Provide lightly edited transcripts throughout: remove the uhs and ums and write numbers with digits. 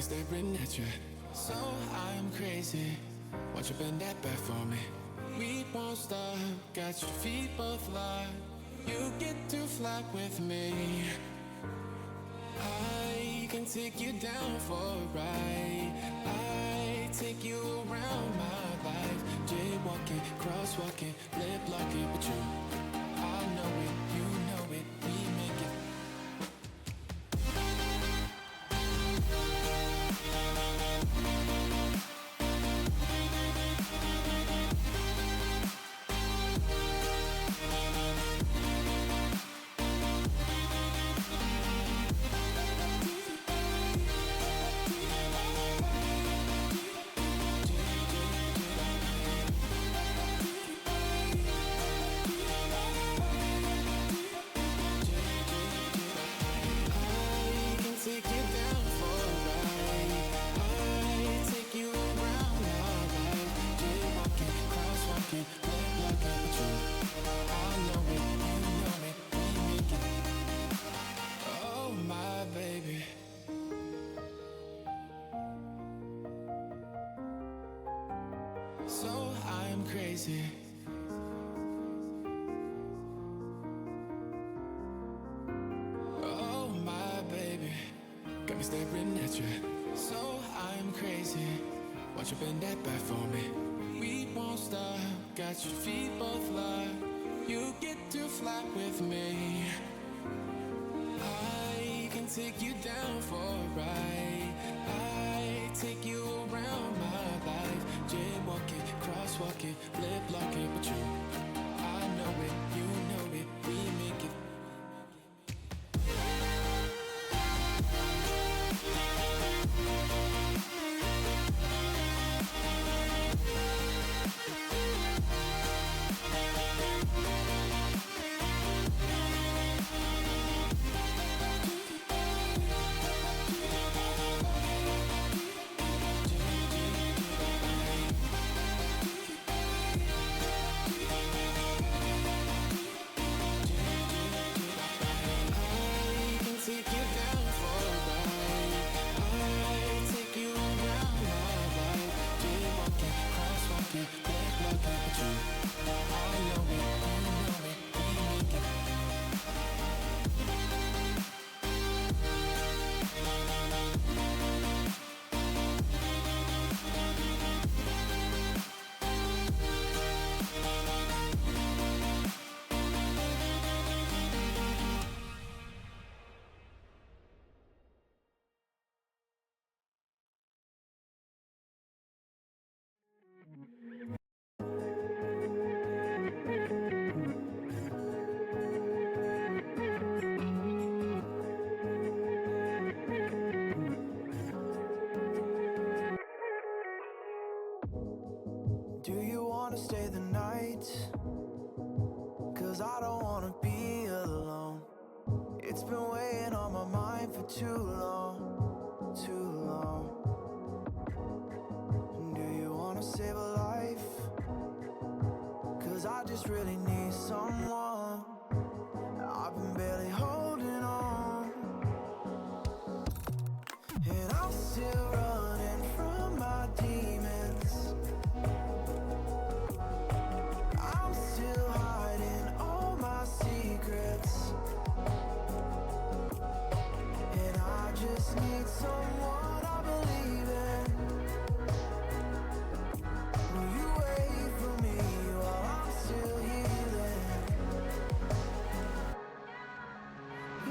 staring at you. So I'm crazy. Won't you bend that back for me? We won't stop. Got your feet both locked. You get to fly with me. I can take you down for a ride. I take you around my life. Jaywalking, crosswalking, lip locking, but you, I know it, you know it, we make it. So I'm crazy. Oh my baby, got me staring at you. So I'm crazy. Won't you bend that back for me? We won't stop. Got your feet both locked. You get to fly with me. I can take you down for a ride. I take you around my life. Jaywalking, crosswalking, lip locking, but you, I know it, you know it, we make it. Do you wanna stay the night? 'Cause I don't wanna be alone. It's been weighing on my mind for too long, too long. Do you wanna save a life? 'Cause I just really need someone. I've been barely holding on, and I'm still running from my demons. I'm still hiding all my secrets, and I just need someone I believe in. Will you wait for me while I'm still healing?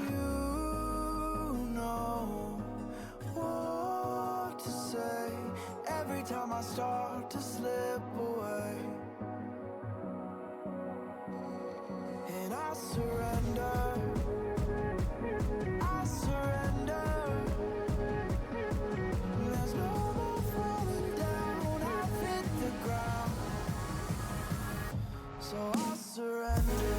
You know what to say every time I start to slip away, and I surrender, I surrender. There's no more falling down, I've hit the ground, so I surrender.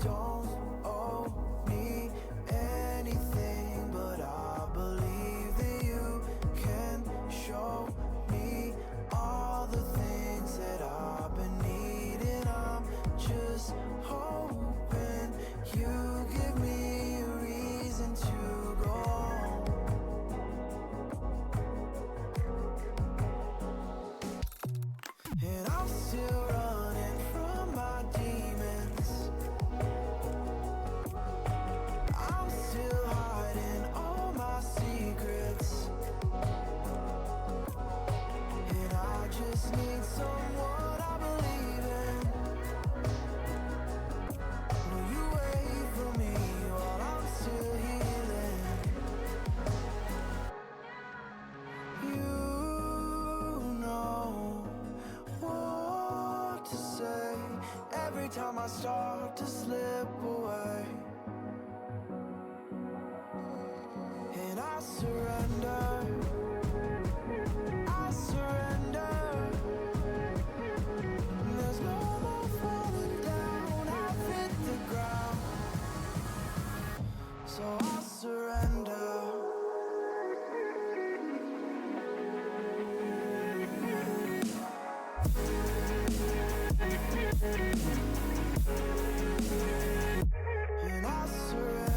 don't owe me anything, but I believe that you can show me all the things that I've been needing. I'm just hoping you give me a reason to go on. And I'm still running from my demons. I'm still hiding all my secrets. And I just need someone I believe in. Will you wait for me while I'm still healing? You know what to say every time I start to slip away. And I surrender, I surrender. There's no more falling down, I've hit the ground. So I surrender. And I surrender.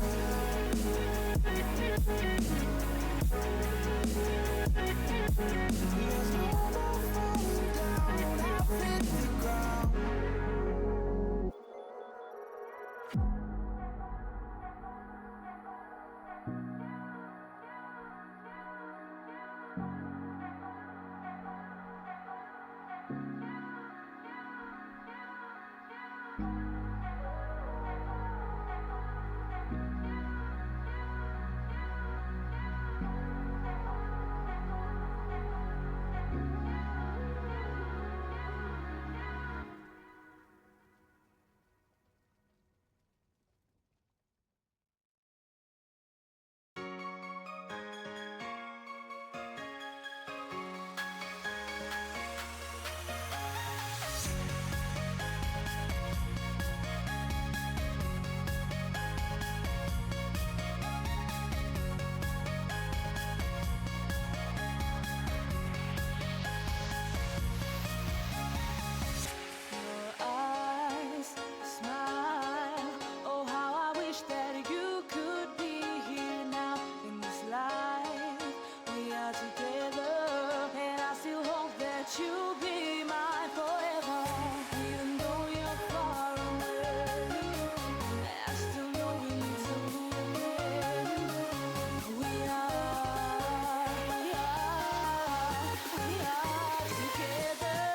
There's no more falling down, I've hit the ground. Your eyes smile. Oh, how I wish that you could be here now in this life. We are together, and I still hope that you'll be mine forever. Even though you're far away, I still know we need to again. We are together.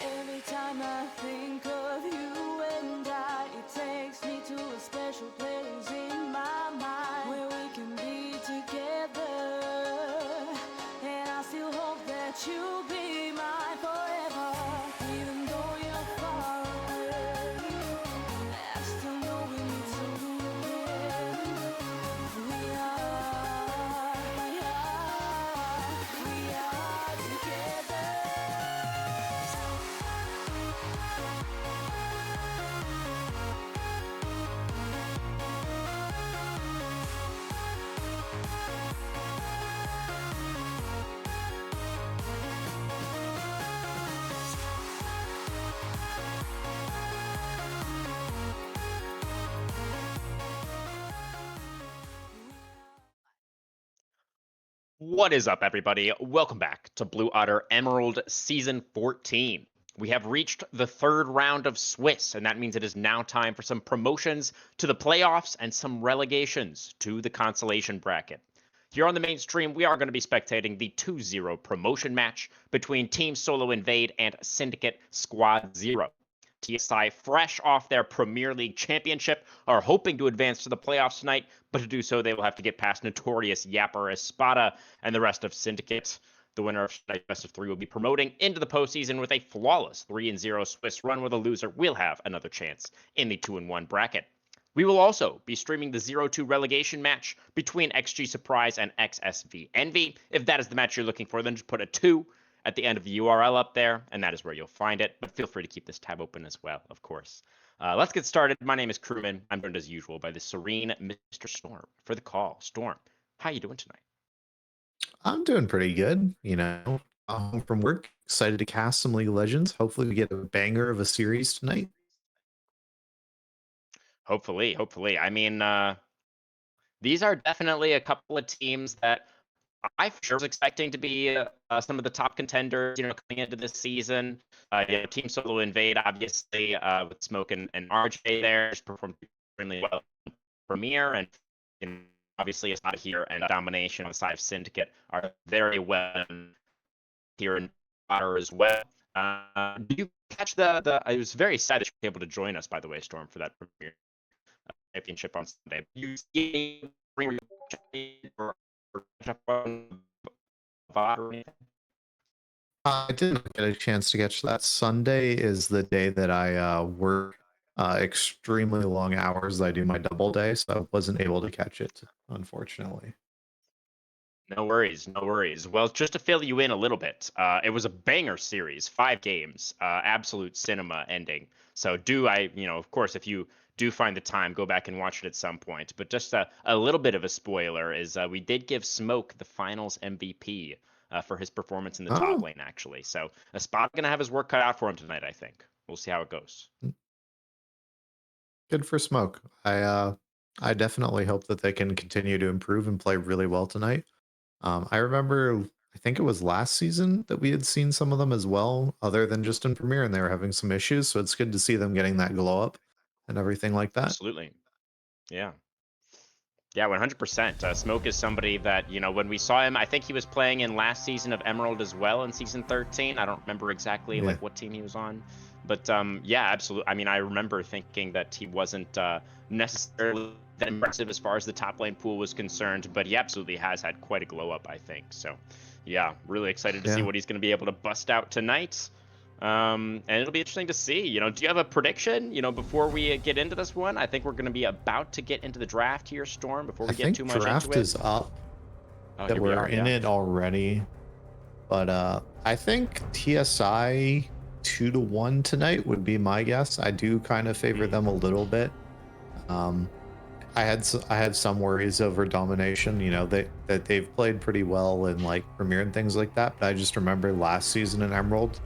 Every time I think of you and it takes me to a special place in my mind where we can be together. And I still hope that you'll be mine forever. Even though you're far away, I still know we need to again. We are together. What is up, everybody? Welcome back to Blue Otter Emerald Season 14. We have reached the third round of Swiss, and that means it is now time for some promotions to the playoffs and some relegations to the consolation bracket. Here on the main stream, we are going to be spectating the 2-0 promotion match between Team Solo Invade and Syndicate Squad 0. TSI, fresh off their Premier League championship, are hoping to advance to the playoffs tonight, but to do so, they will have to get past notorious Yapper Espada and the rest of Syndicate. The winner of tonight's best of three will be promoting into the postseason with a flawless 3-0 Swiss run, where the loser will have another chance in the 2-1 bracket. We will also be streaming the 0-2 relegation match between XG Surprise and XSV Envy. If that is the match you're looking for, then just put a 2 at the end of the URL up there, and that is where you'll find it. But feel free to keep this tab open as well, of course. Let's get started. My name is Crewman. I'm joined as usual by the serene Mr. Storm for the call. Storm, how you doing tonight? I'm doing pretty good, home from work, excited to cast some League of Legends. Hopefully we get a banger of a series tonight. Hopefully. I mean, these are definitely a couple of teams that I for sure was expecting to be some of the top contenders, coming into this season. Team Solo Invade, obviously, with Smoke and RJ there, just performed extremely well in Premier, and obviously it's not here, and Domination on the side of Syndicate are very well here in Otter as well. Did you catch the? I was very sad that you were able to join us, by the way, Storm, for that Premier championship on Sunday. You see or I didn't get a chance to catch that. Sunday is the day that I work extremely long hours. I do my double day, so I wasn't able to catch it, unfortunately. No worries. Well, just to fill you in a little bit, it was a banger series, 5 games, absolute cinema ending. So of course, if you do find the time, go back and watch it at some point. But just a little bit of a spoiler is we did give Smoke the finals MVP for his performance in the top lane, actually. So Espada going to have his work cut out for him tonight, I think. We'll see how it goes. Good for Smoke. I definitely hope that they can continue to improve and play really well tonight. I remember, I think it was last season that we had seen some of them as well, other than just in Premiere, and they were having some issues. So it's good to see them getting that glow up and everything like that. Absolutely. Yeah. Yeah, 100%. Smoke is somebody that, when we saw him, I think he was playing in last season of Emerald as well in season 13. I don't remember exactly what team he was on. But yeah, absolutely. I mean, I remember thinking that he wasn't necessarily that impressive as far as the top lane pool was concerned, but he absolutely has had quite a glow up, I think. So yeah, really excited to see what he's going to be able to bust out tonight. And it'll be interesting to see. Do you have a prediction, before we get into this one? I think we're going to be about to get into the draft here, Storm, before we get too much into it. I think draft is up. That we're in it already. But I think TSI 2-1 tonight would be my guess. I do kind of favor them a little bit. I had some worries over Domination, that they've played pretty well in like Premiere and things like that. But I just remember last season in Emerald,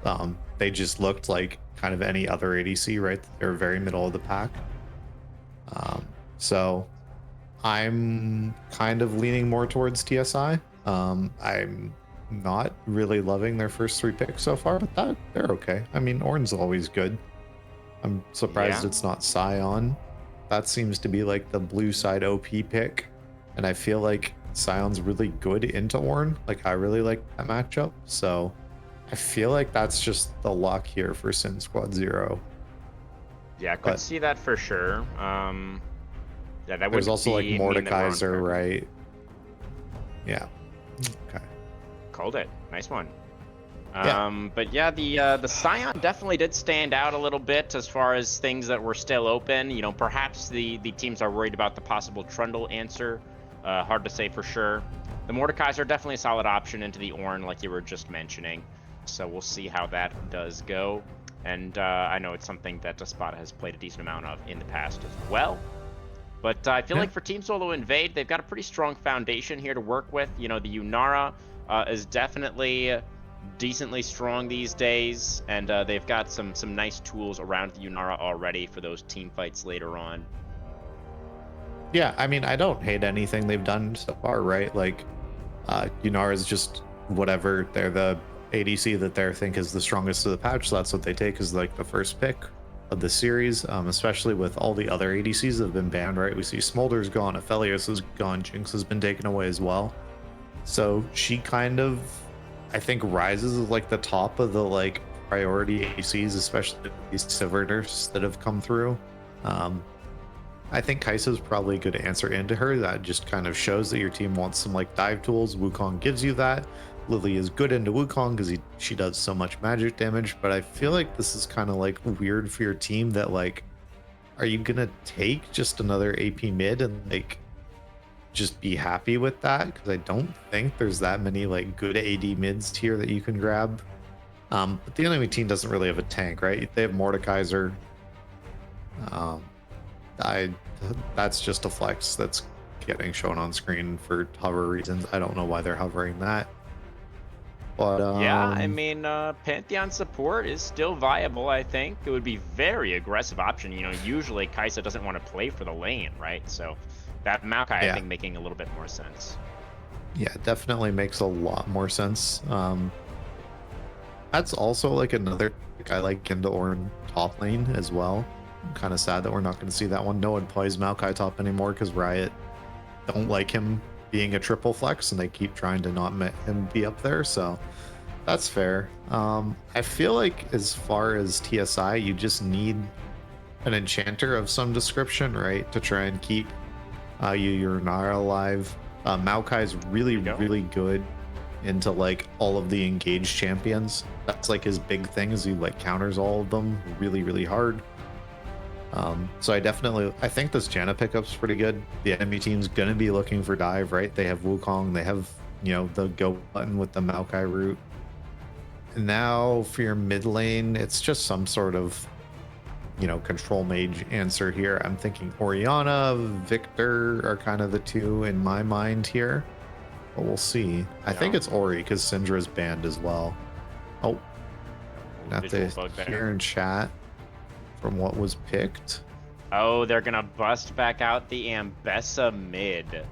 they just looked like kind of any other ADC, right? They were very middle of the pack. So I'm kind of leaning more towards TSI. I'm not really loving their first 3 picks so far, but they're okay. I mean, Ornn's always good. I'm surprised it's not Scion. That seems to be like the blue side OP pick, and I feel like Scion's really good into Ornn. Like, I really like that matchup, so I feel like that's just the luck here for Sin Squad 0. Yeah, I could see that for sure. Yeah, that there's also like Mordekaiser, right? Yeah. Okay. Called it. Nice one. But yeah, the Scion definitely did stand out a little bit as far as things that were still open. Perhaps the teams are worried about the possible Trundle answer. Hard to say for sure. The Mordekaiser are definitely a solid option into the Ornn, like you were just mentioning. So we'll see how that does go. And I know it's something that Espada has played a decent amount of in the past as well. But I feel like for Team Solo Invade, they've got a pretty strong foundation here to work with. The Yunara is definitely decently strong these days, and they've got some nice tools around the Yunara already for those team fights later on. Yeah, I mean, I don't hate anything they've done so far, right? Like, Yunara is just whatever. They're the ADC that they think is the strongest of the patch. So that's what they take as like the first pick of the series, especially with all the other ADCs that have been banned, right? We see Smolder's gone, Aphelios is gone, Jinx has been taken away as well. So she kind of, I think, rises as like the top of the like priority ADCs, especially with these Siverders that have come through. I think Kai'Sa's probably a good answer into her. That just kind of shows that your team wants some like dive tools. Wukong gives you that. Lily is good into Wukong because she does so much magic damage, but I feel like this is kind of like weird for your team that like, are you gonna take just another AP mid and like just be happy with that? Because I don't think there's that many like good AD mids here that you can grab. But the enemy team doesn't really have a tank, right? They have Mordekaiser. That's just a flex that's getting shown on screen for hover reasons. I don't know why they're hovering that. But yeah, I mean, Pantheon support is still viable, I think. It would be very aggressive option. You know, usually Kai'Sa doesn't want to play for the lane, right? So that Maokai, I think, making a little bit more sense. Yeah, it definitely makes a lot more sense. That's also like another I like into Ornn top lane as well. I'm kind of sad that we're not going to see that one. No one plays Maokai top anymore because Riot don't like him being a triple flex and they keep trying to not let him be up there, so that's fair. I feel like as far as TSI, you just need an enchanter of some description, right, to try and keep your Nara alive. Maokai is really good into like all of the engaged champions. That's like his big thing, is he like counters all of them really hard. So I think this Janna pickup's pretty good. The enemy team's gonna be looking for dive, right? They have Wukong, they have, you know, the go button with the Maokai route. And now for your mid lane, it's just some sort of, you know, control mage answer here. I'm thinking Orianna, Victor are kind of the two in my mind here, but we'll see. I think it's Ori because Syndra's banned as well. Oh, not to hear in chat from what was picked. Oh, they're gonna bust back out the Ambessa mid.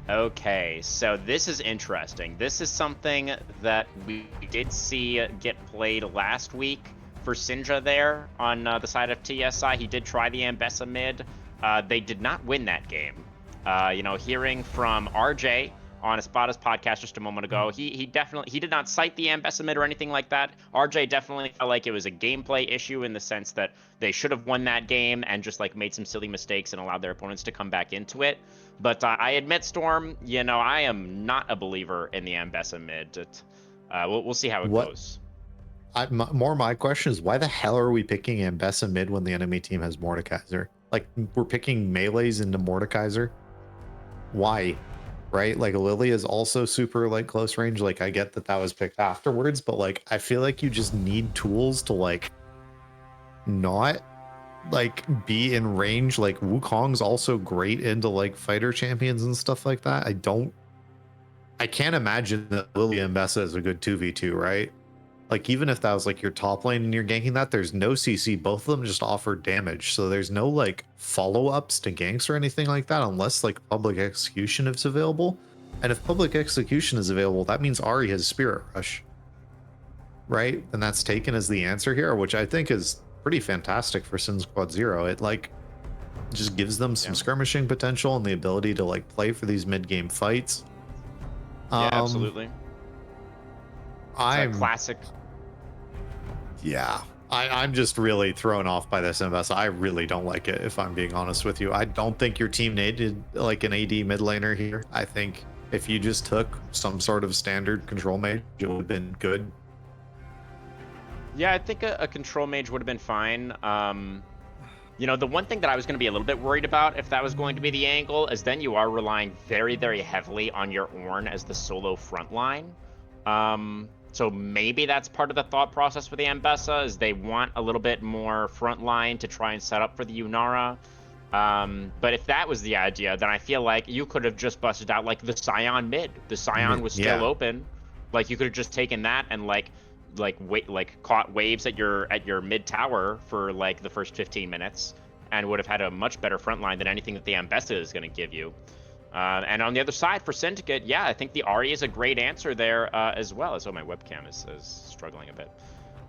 Okay, so this is interesting. This is something that we did see get played last week for Syndra there on the side of TSI. He did try the Ambessa mid. They did not win that game. You know, hearing from RJ on Espada's podcast just a moment ago, he did not cite the Ambessa mid or anything like that. RJ definitely felt like it was a gameplay issue in the sense that they should have won that game and just like made some silly mistakes and allowed their opponents to come back into it. But I admit, Storm, you know, I am not a believer in the Ambessa mid. We'll see how it goes. My question is, why the hell are we picking Ambessa mid when the enemy team has Mordekaiser? Like, we're picking melees into Mordekaiser? Why? Right? Like, Lily is also super, like, close range. Like, I get that that was picked afterwards, but, like, I feel like you just need tools to, like, not, like, be in range. Like, Wukong's also great into, like, fighter champions and stuff like that. I can't imagine that Lily Ambessa is a good 2v2, right? Like, even if that was like your top lane and you're ganking that, there's no CC. Both of them just offer damage. So there's no like follow-ups to ganks or anything like that unless like public execution is available. And if public execution is available, that means Ahri has Spirit Rush. Right? And that's taken as the answer here, which I think is pretty fantastic for Sin Squad 0. It like just gives them some skirmishing potential and the ability to like play for these mid-game fights. Yeah, absolutely. I'm classic. Yeah, I'm just really thrown off by this Ambessa. I really don't like it, if I'm being honest with you. I don't think your team needed like an AD mid laner here. I think if you just took some sort of standard control mage, it would have been good. Yeah, I think a control mage would have been fine. You know, the one thing that I was going to be a little bit worried about if that was going to be the angle is then you are relying very heavily on your Ornn as the solo front line. So maybe that's part of the thought process for the Ambessa, is they want a little bit more front line to try and set up for the Yunara. But if that was the idea, then I feel like you could have just busted out like the Scion mid. The Scion was still open. Like you could have just taken that and caught waves at your mid tower for like the first 15 minutes and would have had a much better front line than anything that the Ambessa is going to give you. And on the other side for Syndicate, yeah, I think the Ahri is a great answer there as well. So my webcam is struggling a bit.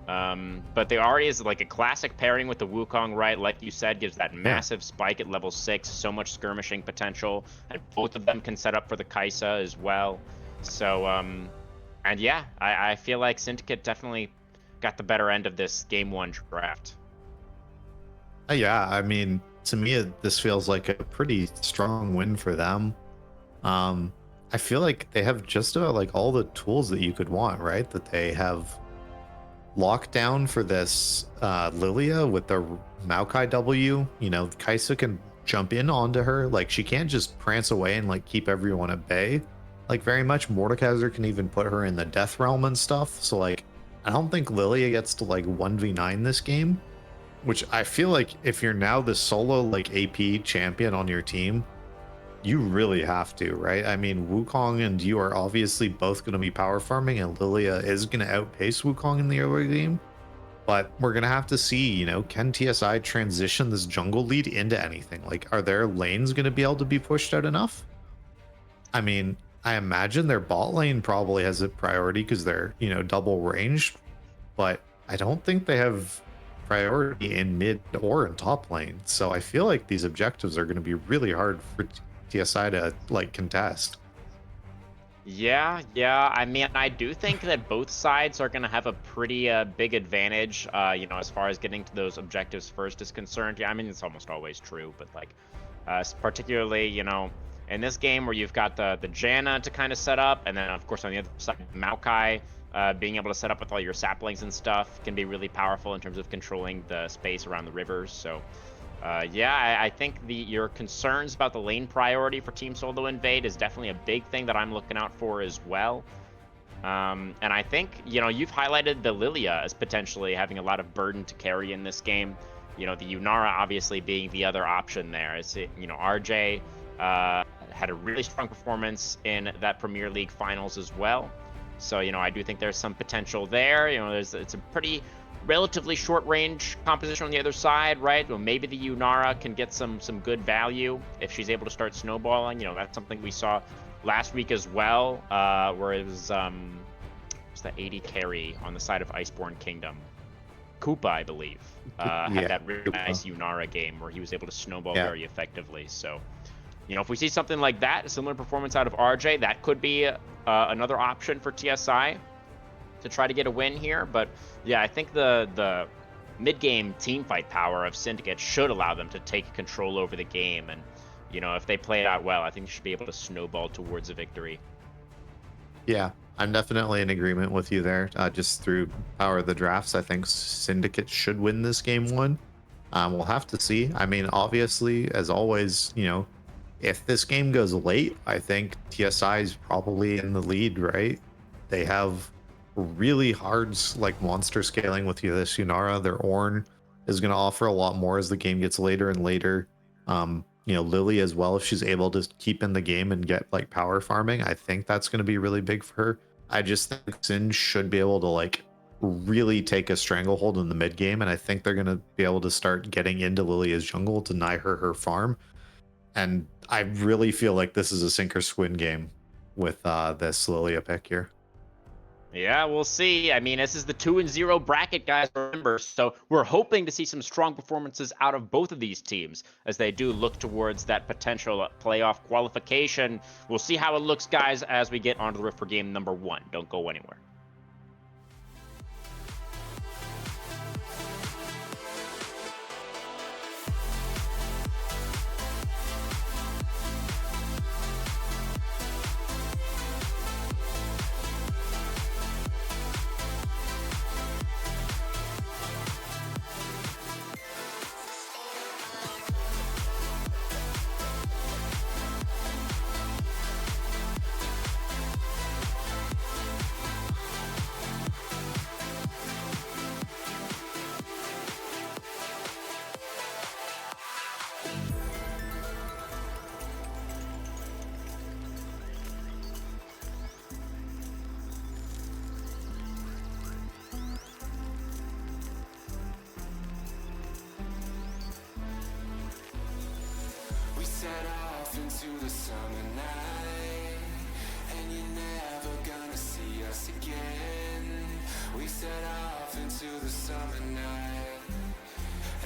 But the Ahri is like a classic pairing with the Wukong, right? Like you said, gives that massive spike at level 6, so much skirmishing potential, and both of them can set up for the Kaisa as well. So, and yeah, I feel like Syndicate definitely got the better end of this game 1 draft. Yeah, I mean, to me, this feels like a pretty strong win for them. I feel like they have just about like all the tools that you could want, right? That they have locked down for this Lilia with the Maokai W. You know, Kaisa can jump in onto her. Like, she can't just prance away and like keep everyone at bay. Like, very much Mordekaiser can even put her in the death realm and stuff. So like, I don't think Lilia gets to like 1v9 this game. Which I feel like if you're now the solo like AP champion on your team, you really have to, right? I mean, Wukong and you are obviously both going to be power farming, and Lilia is going to outpace Wukong in the early game. But we're going to have to see, you know, can TSI transition this jungle lead into anything? Like, are their lanes going to be able to be pushed out enough? I mean, I imagine their bot lane probably has a priority because they're, you know, double ranged, but I don't think they have priority in mid or in top lane. So I feel like these objectives are going to be really hard for TSI to like contest. Yeah. I mean, I do think that both sides are going to have a pretty big advantage, you know, as far as getting to those objectives first is concerned. Yeah, I mean, it's almost always true, but like, particularly, you know, in this game where you've got the Janna to kind of set up, and then of course on the other side, Maokai, being able to set up with all your saplings and stuff can be really powerful in terms of controlling the space around the rivers. So, yeah, I think your concerns about the lane priority for Team Solo Invade is definitely a big thing that I'm looking out for as well. And I think, you know, you've highlighted the Lilia as potentially having a lot of burden to carry in this game. You know, the Yunara obviously being the other option there. It's, you know, RJ had a really strong performance in that Premier League finals as well. So, you know, I do think there's some potential there. You know, it's a pretty relatively short range composition on the other side, right? Well, maybe the Yunara can get some good value if she's able to start snowballing. You know, that's something we saw last week as well, where it was the 80 carry on the side of Iceborne Kingdom. Koopa, I believe, had that really nice Yunara game where he was able to snowball very effectively. So, you know, if we see something like that, a similar performance out of RJ, that could be another option for TSI to try to get a win here. But yeah, I think the mid-game team fight power of Syndicate should allow them to take control over the game. And, you know, if they play it out well, I think they should be able to snowball towards a victory. Yeah, I'm definitely in agreement with you there. Just through power of the drafts, I think Syndicate should win this game 1. We'll have to see. I mean, obviously, as always, you know, if this game goes late, I think TSI is probably in the lead, right? They have really hard like monster scaling with this Yunara. Their Ornn is going to offer a lot more as the game gets later and later. You know, Lily as well, if she's able to keep in the game and get like power farming, I think that's going to be really big for her. I just think SYN should be able to like really take a stranglehold in the mid game, and I think they're going to be able to start getting into Lilia's jungle, deny her farm. And I really feel like this is a sink or swim game with this Lilia pick here. Yeah, we'll see. I mean, this is the 2-0 bracket, guys, remember. So we're hoping to see some strong performances out of both of these teams as they do look towards that potential playoff qualification. We'll see how it looks, guys, as we get onto the Rift for game number 1. Don't go anywhere. We set out off into the summer night, and you're never gonna see us again. We set off into the summer night,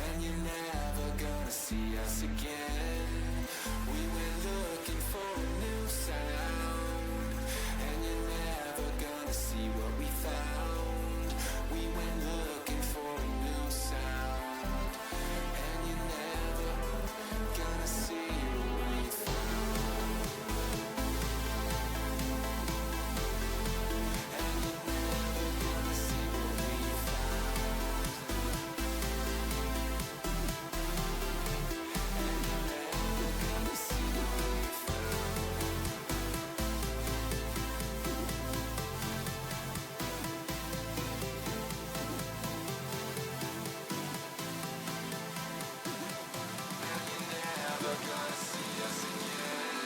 and you're never gonna see us again. We went looking for a new sound, and you're never gonna see what we found. We went looking for a new sound, and you're never gonna see what we found. And you're never gonna see what we found. And you're never gonna see what we found. And you're never gonna see us again.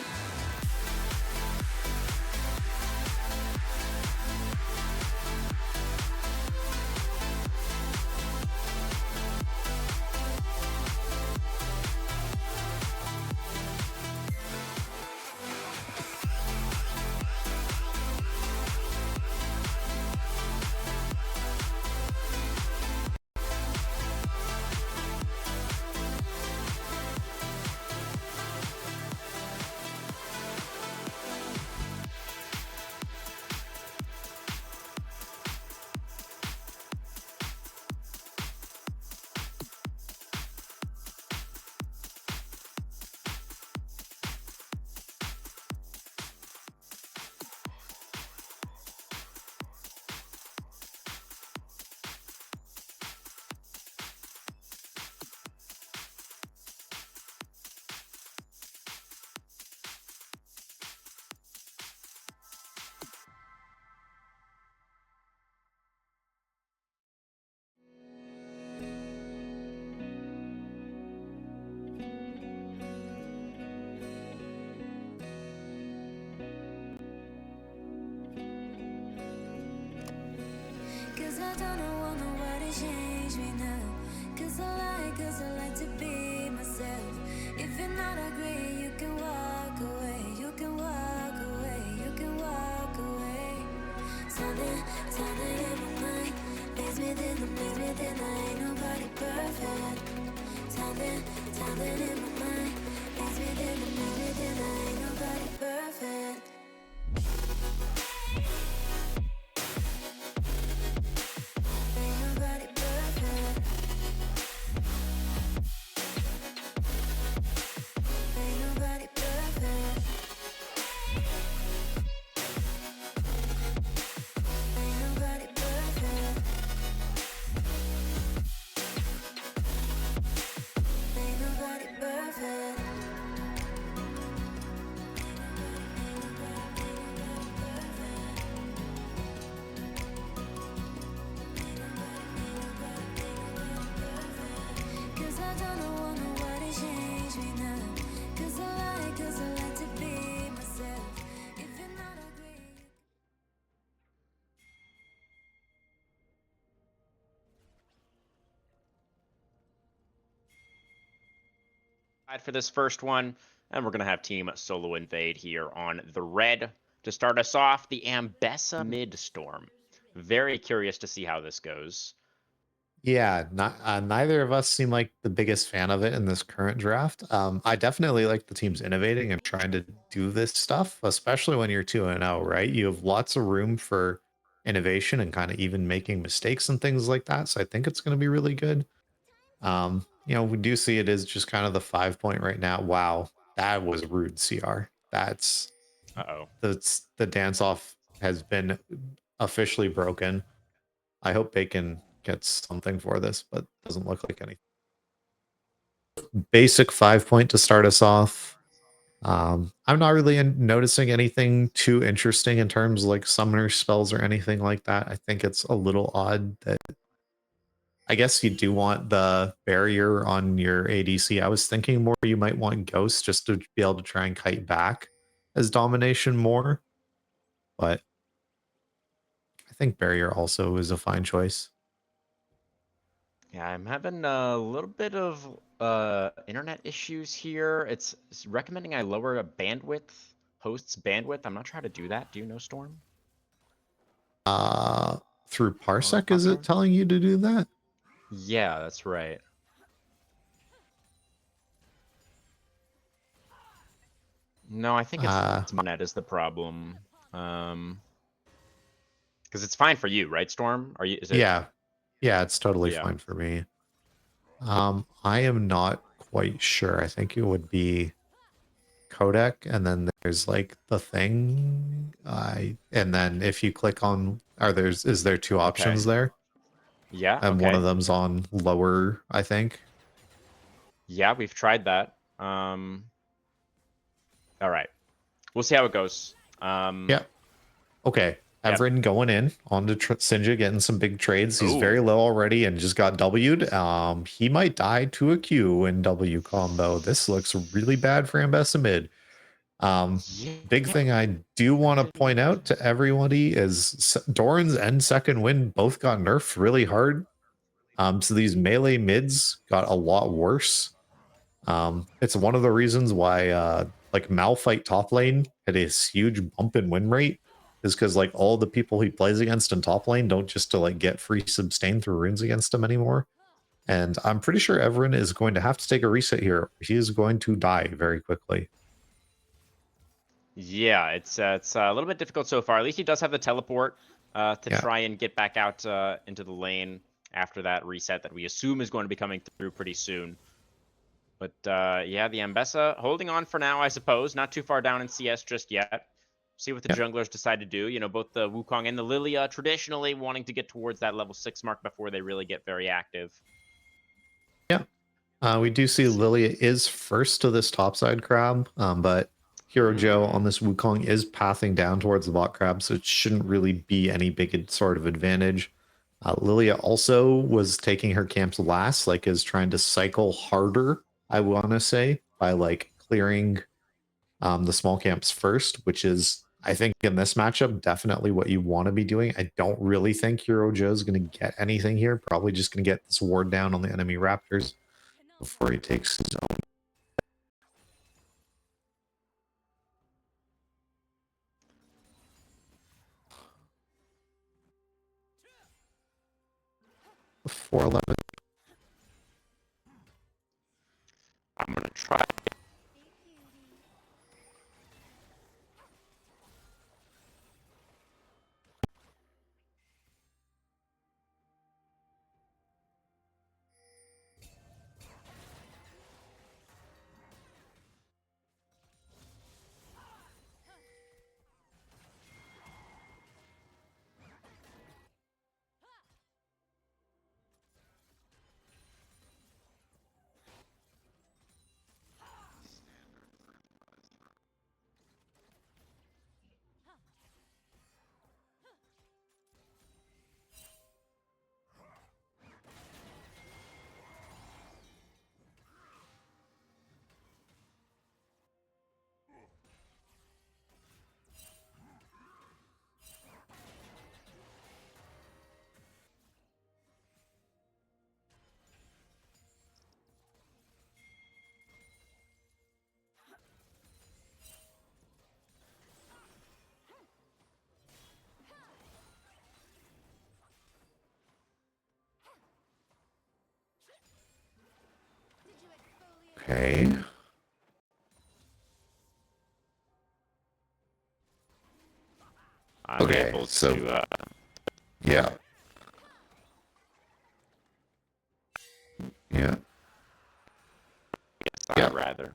Cause I don't want nobody change me now. Cause I like to be myself. If you're not agree, you can walk away. You can walk away. You can walk away. Something in my mind leads me then I ain't nobody perfect. Something in my mind leads me then I ain't nobody perfect. Ain't nobody perfect. Ain't nobody perfect. Ain't nobody perfect. Ain't nobody perfect. Cause I don't want nobody change me now. Cause I like to be myself. If you're not agree. For this first one, and we're going to have Team Solo Invade here on the red. To start us off, the Ambessa Midstorm. Very curious to see how this goes. Yeah, neither of us seem like the biggest fan of it in this current draft. I definitely like the teams innovating and trying to do this stuff, especially when you're 2-0, right? You have lots of room for innovation and kind of even making mistakes and things like that. So I think it's going to be really good. We do see it is just kind of the 5 point right now. Wow, that was rude, CR. That's Uh-oh. the dance off has been officially broken. I hope Bacon gets something for this, but doesn't look like anything. Basic 5 point to start us off. I'm not really noticing anything too interesting in terms of like summoner spells or anything like that. I think it's a little odd that I guess you do want the barrier on your ADC. I was thinking more you might want Ghost just to be able to try and kite back as domination more, but I think barrier also is a fine choice. Yeah, I'm having a little bit of internet issues here. It's recommending I lower a bandwidth, host's bandwidth. I'm not sure how to do that. Do you know, Storm? Through Parsec, is it Octo? telling you to do that? Yeah, that's right. No, I think it's Monet is the problem. Because it's fine for you, right, Storm? Is it? Yeah. Yeah, it's totally Yeah. fine for me. I am not quite sure. I think it would be codec, and then there's like the thing. And then if you click on, is there two options Okay. there? Yeah, And one of okay. them's on lower, I think. Yeah, we've tried that. All right. We'll see how it goes. Yeah. Okay. Yep. Everin going in on to Sinja, getting some big trades. He's Ooh. very low already and just got W'd. He might die to a Q in W combo. This looks really bad for Ambessa mid. Big thing I do want to point out to everybody is Doran's and second win both got nerfed really hard. So these melee mids got a lot worse. It's one of the reasons why like Malphite top lane had a huge bump in win rate, is because like all the people he plays against in top lane don't just to like get free sustain through runes against him anymore. And I'm pretty sure Everin is going to have to take a reset here. He is going to die very quickly. Yeah, it's a little bit difficult so far. At least he does have the teleport to Yeah. try and get back out into the lane after that reset that we assume is going to be coming through pretty soon. But yeah, the Ambessa holding on for now, I suppose. Not too far down in CS just yet. See what the junglers decide to do. You know, both the Wukong and the Lilia traditionally wanting to get towards that level 6 mark before they really get very active. Yeah. We do see Lilia is first to this topside crab, but Hero Joe on this Wukong is pathing down towards the bot crab, so it shouldn't really be any big sort of advantage. Lilia also was taking her camps last, like is trying to cycle harder, I want to say, by like clearing the small camps first, which is, I think, in this matchup, definitely what you want to be doing. I don't really think Hero Joe's going to get anything here. Probably just going to get this ward down on the enemy Raptors before he takes his own. Four 11. I'm gonna try. Okay. I'm Okay, able so to. yeah. Yeah. I'd rather.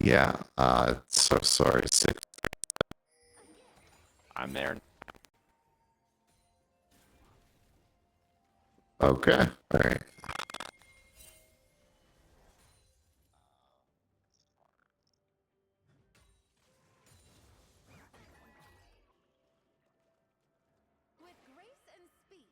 Yeah, so sorry. I'm there. Okay, all right. With grace and speed.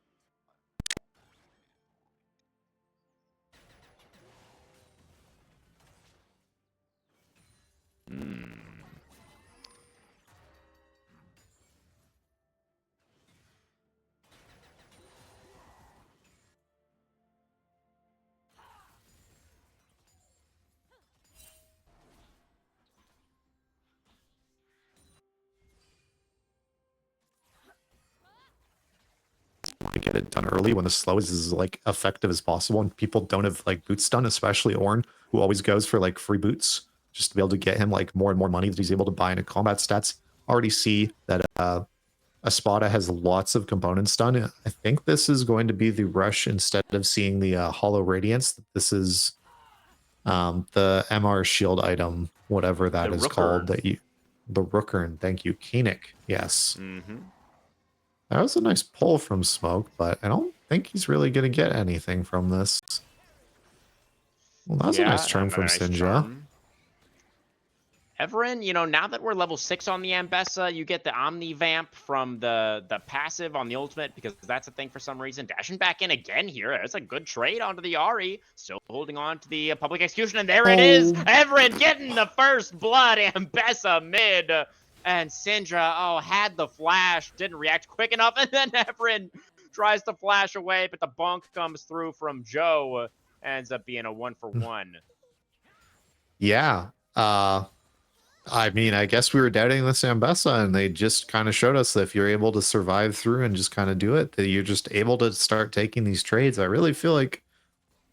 To get it done early when the slow is as like effective as possible and people don't have like boots done, especially Ornn, who always goes for like free boots just to be able to get him like more and more money that he's able to buy into combat stats. Already see that Espada has lots of components done. I think this is going to be the rush instead of seeing the Hollow Radiance. This is the MR shield item, whatever that is called. That you, the Rookern. Thank you, Koenig. Yes. Mm-hmm. That was a nice pull from Smoke, but I don't think he's really going to get anything from this. Well, that was a nice turn from Sinja. Everin, you know, now that we're level 6 on the Ambessa, you get the Omni Vamp from the passive on the ultimate, because that's a thing for some reason. Dashing back in again here. That's a good trade onto the Ahri. Still holding on to the Public Execution, and there it is! Everin getting the first blood. Ambessa mid. And Syndra, oh, had the flash, didn't react quick enough, and then Everin tries to flash away, but the bonk comes through from Joe. Ends up being a 1-for-1. Yeah. I mean, I guess we were doubting this Ambessa, and they just kind of showed us that if you're able to survive through and just kind of do it, that you're just able to start taking these trades. I really feel like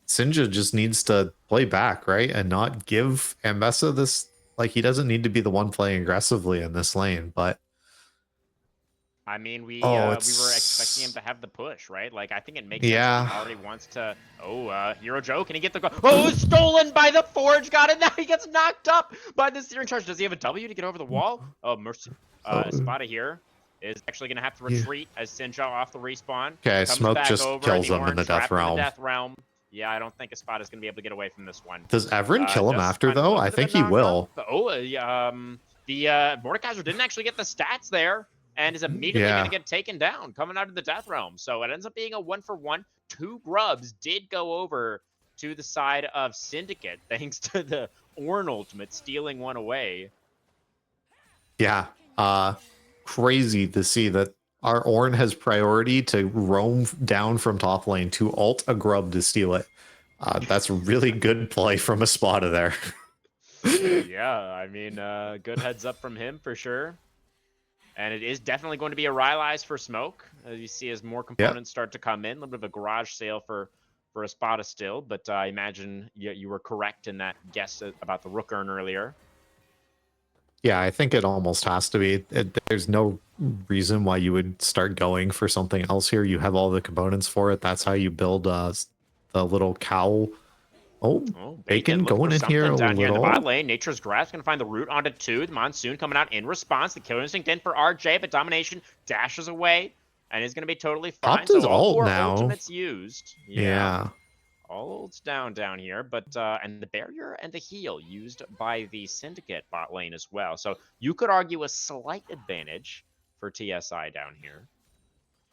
Sinja just needs to play back, right? And not give Ambessa this, like, he doesn't need to be the one playing aggressively in this lane, but I mean, we were expecting him to have the push, right? Like, I think it makes sense that he already wants to. Oh, Hero Joe, can he get the? Oh, stolen by the Forge. Got it. Now he gets knocked up by the Searing Charge. Does he have a W to get over the wall? Oh, Mercy. Espada here is actually going to have to retreat as Sinja off the respawn. Okay, Smoke just kills him in the Death Realm. Yeah, I don't think Espada is going to be able to get away from this one. Does Everin kill him after, though? I think he will. Oh, the Mordekaiser didn't actually get the stats there, and is immediately going to get taken down coming out of the Death Realm. So it ends up being a 1-for-1. 2 grubs did go over to the side of Syndicate, thanks to the Ornn ultimate stealing one away. Yeah, crazy to see that our Ornn has priority to roam down from top lane to ult a grub to steal it. That's really good play from Espada there. Yeah, I mean, good heads up from him for sure. And it is definitely going to be a Rylai's for Smoke, as you see as more components start to come in. A little bit of a garage sale for Espada still, but I imagine you were correct in that guess about the Rookern earlier. Yeah, I think it almost has to be. There's no reason why you would start going for something else here. You have all the components for it. That's how you build the little cowl. Oh, Bacon going in here a down little. Here in the bot lane. Nature's Grasp going to find the root onto 2. The Monsoon coming out in response. The Killer Instinct in for RJ, but Domination dashes away and is going to be totally fine. Popped his so all ult 4 now. ultimates used. Yeah. All ults down here, but and the barrier and the heal used by the Syndicate bot lane as well. So you could argue a slight advantage for TSI down here.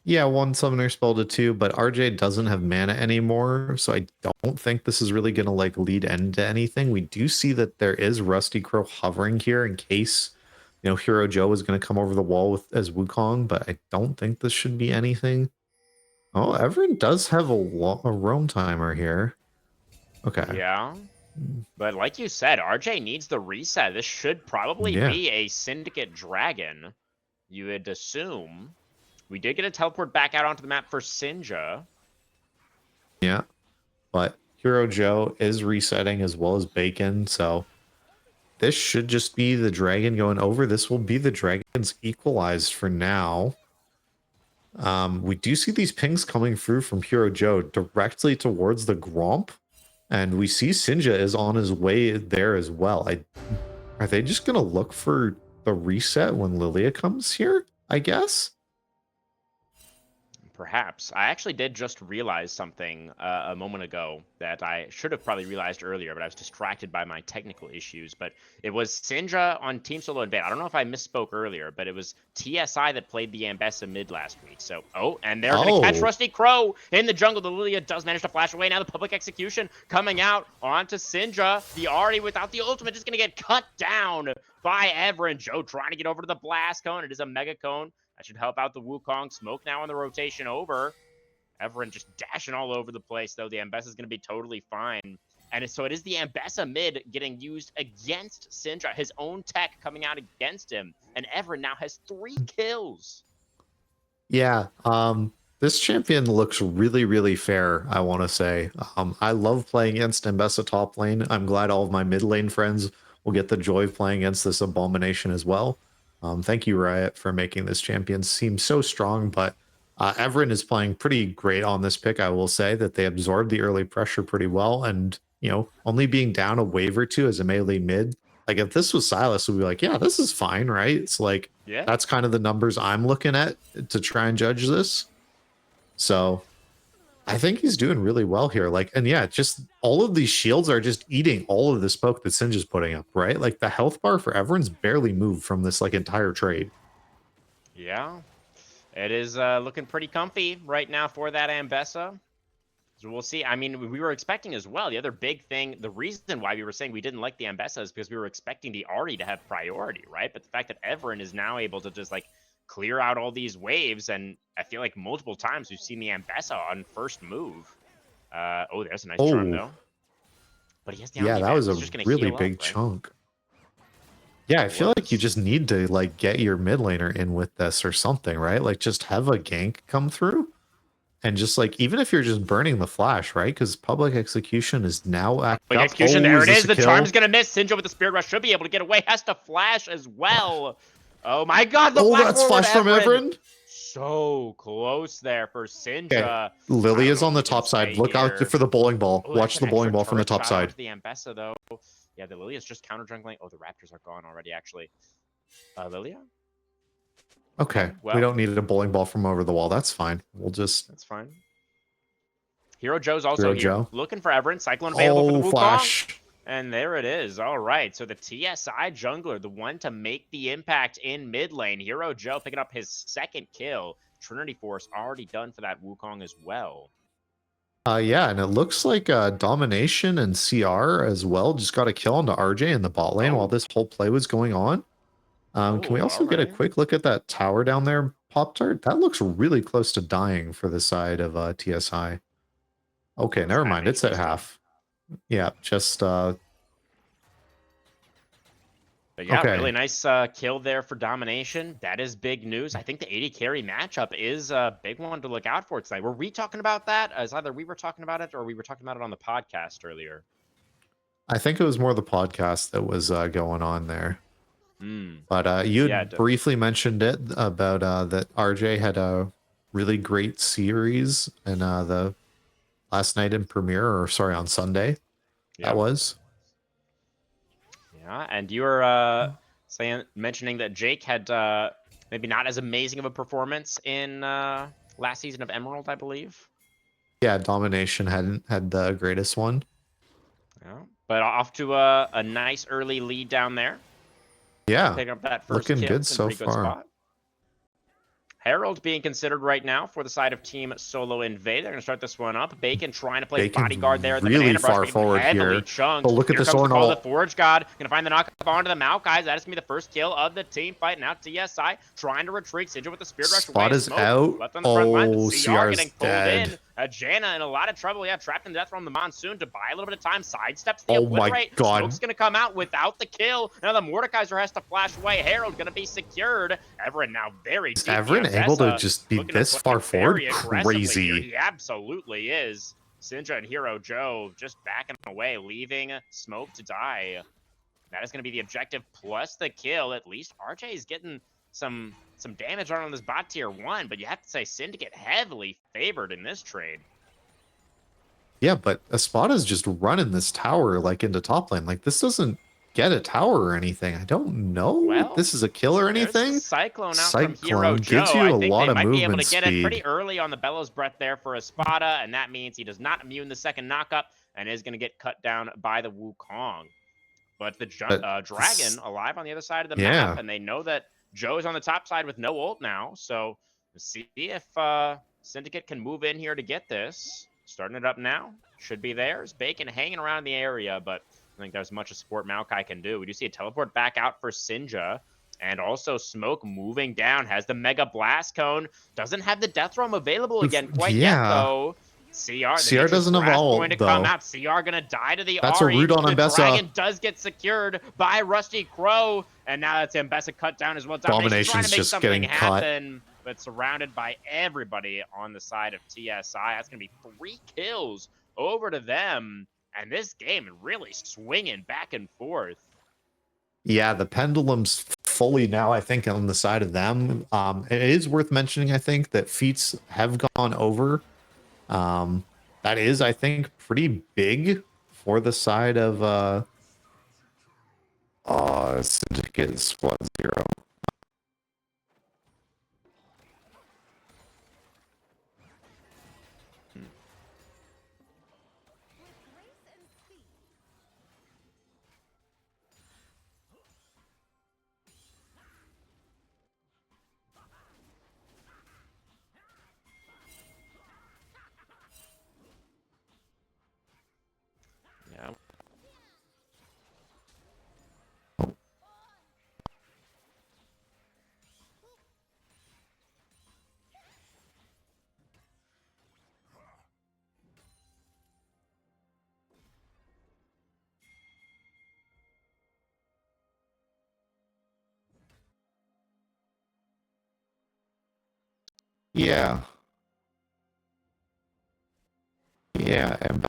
Yeah, 1 summoner spell to 2, but RJ doesn't have mana anymore, so I don't think this is really going to like lead into anything. We do see that there is Rusty Crow hovering here in case, you know, Hero Joe is going to come over the wall with as Wukong, but I don't think this should be anything. Oh, Everin does have a roam timer here. Okay. Yeah. But like you said, RJ needs the reset. This should probably be a Syndicate Dragon, you would assume. We did get a teleport back out onto the map for Sinja. Yeah, but Hero Joe is resetting as well as Bacon, so this should just be the dragon going over. This will be the dragons equalized for now. We do see these pings coming through from Hero Joe directly towards the Gromp, and we see Sinja is on his way there as well. I Are they just going to look for the reset when Lilia comes here, I guess? Perhaps. I actually did just realize something a moment ago that I should have probably realized earlier, but I was distracted by my technical issues. But it was Syndra on Team Solo Invade. I don't know if I misspoke earlier, but it was TSI that played the Ambessa mid last week. So, and they're going to catch Rusty Crow in the jungle. The Lilia does manage to flash away. Now the public execution coming out onto Syndra. The Ahri without the ultimate is going to get cut down by Everin. Joe trying to get over to the blast cone. It is a mega cone. That should help out the Wukong. Smoke now on the rotation over. Everin just dashing all over the place, though. The Ambessa is going to be totally fine. And so it is the Ambessa mid getting used against Syndra. His own tech coming out against him. And Everin now has 3 kills. Yeah, this champion looks really, really fair, I want to say. I love playing against Ambessa top lane. I'm glad all of my mid lane friends will get the joy of playing against this abomination as well. Thank you, Riot, for making this champion seem so strong, but Everin is playing pretty great on this pick. I will say that they absorbed the early pressure pretty well, and, you know, only being down a wave or two as a melee mid, like if this was Silas, we'd be like, yeah, this is fine, right? It's like, yeah, that's kind of the numbers I'm looking at to try and judge this. So I think he's doing really well here. Like, and yeah, just all of these shields are just eating all of this poke that Singe is putting up, right? Like the health bar for everyone's barely moved from this like entire trade. Yeah, it is looking pretty comfy right now for that Ambessa. So we'll see. I mean, we were expecting as well. The other big thing, the reason why we were saying we didn't like the Ambessa is because we were expecting the Ahri to have priority, right? But the fact that Everin is now able to just like clear out all these waves, and I feel like multiple times we've seen the Ambessa on first move. There's a nice charm though. But he has the yeah, that was a really big chunk. Yeah, I feel like you just need to like get your mid laner in with this or something, right? Like just have a gank come through. And just like, even if you're just burning the flash, right? Because public execution is now active. Public execution, there it is. The charm's going to miss. Sinjo with the Spirit Rush should be able to get away. Has to flash as well. Oh my god, the flash that's flash from Everin. So close there for Sinja. Okay. Lily is on the top side. Look out for the bowling ball. Watch the bowling ball from the top side. The Ambessa, though. Yeah, the Lilia is just counter jungling. Oh, the Raptors are gone already, actually. Lilia? Okay, well, we don't need a bowling ball from over the wall. That's fine. We'll just... That's fine. Hero Joe's also here. Looking for Everin. Cyclone available for the Wukong. Flash. And there it is. All right. So the TSI jungler, the one to make the impact in mid lane. Hero Joe picking up his 2nd kill. Trinity Force already done for that Wukong as well. Yeah, and it looks like Domination and CR as well just got a kill onto RJ in the bot lane while this whole play was going on. Can we also get a quick look at that tower down there, Pop-Tart? That looks really close to dying for the side of TSI. Okay, never mind. It's at half. Yeah, just... But yeah, really nice kill there for Domination. That is big news. I think the 80 carry matchup is a big one to look out for tonight. Were we talking about that? As either we were talking about it or we were talking about it on the podcast earlier. I think it was more the podcast that was going on there. But you briefly mentioned it about that RJ had a really great series in the last night in Premiere, or sorry, on Sunday. Yep. That was. Yeah, and you were mentioning that Jake had maybe not as amazing of a performance in last season of Emerald, I believe. Yeah, Domination hadn't had the greatest one. Yeah, but off to a nice early lead down there. Yeah, picking up that first looking kill. good so far. Herald being considered right now for the side of Team Solo Invade. They're going to start this one up. Bacon trying to play bodyguard there at the really banana far forward here. Chunked. But look at this Ornal. The Forge God going to find the knockup onto the Maokai. That is going to be the first kill of the team fight. Now TSI trying to retreat. Sigil with the Spirit Rush. Spot is out. Left on the front line. CR getting pulled dead. in. Janna in a lot of trouble. Yeah, trapped in death from the Monsoon to buy a little bit of time. Sidesteps the Obliterate. My God. Smoke's going to come out without the kill. Now the Mordekaiser has to flash away. Herald going to be secured. Everin now very deep. Everin able to just be this far forward? Crazy. He absolutely is. Syndra and Hero Joe just backing away, leaving Smoke to die. That is going to be the objective plus the kill. At least RJ is getting some damage on this bot tier 1, but you have to say Syndicate heavily favored in this trade. Yeah, but Espada's just running this tower like into top lane. Like this doesn't get a tower or anything. I don't know if Well, this is a kill or there's the anything. Cyclone out from Hero Joe. Gives you I a think lot they of might be able movement to get it pretty speed. early on the Bellows Breath there for Espada, and that means he does not immune the second knockup and is going to get cut down by the Wukong. But the Dragon alive on the other side of the map, and they know that Joe's on the top side with no ult now. So see if Syndicate can move in here to get this. Starting it up now. Should be theirs. Bacon hanging around the area, but I think there's much as support Maokai can do. We do see a teleport back out for Sinja. And also Smoke moving down. Has the Mega Blast Cone. Doesn't have the Death Roam available again quite yet, though. CR doesn't have ult, going to come out. CR gonna die to the That's a Ahri. root on The Ambessa. Dragon does get secured by Rusty Crow, and now that's Ambessa cut down as well. Domination's trying to make just something getting happen, but surrounded by everybody on the side of TSI. That's gonna be 3 kills over to them, and this game really swinging back and forth. Yeah, the pendulum's fully now, I think, on the side of them. It is worth mentioning, I think, that feats have gone over. That is, I think, pretty big for the side of Syndicate Squad 0. Yeah. Yeah. Yeah, and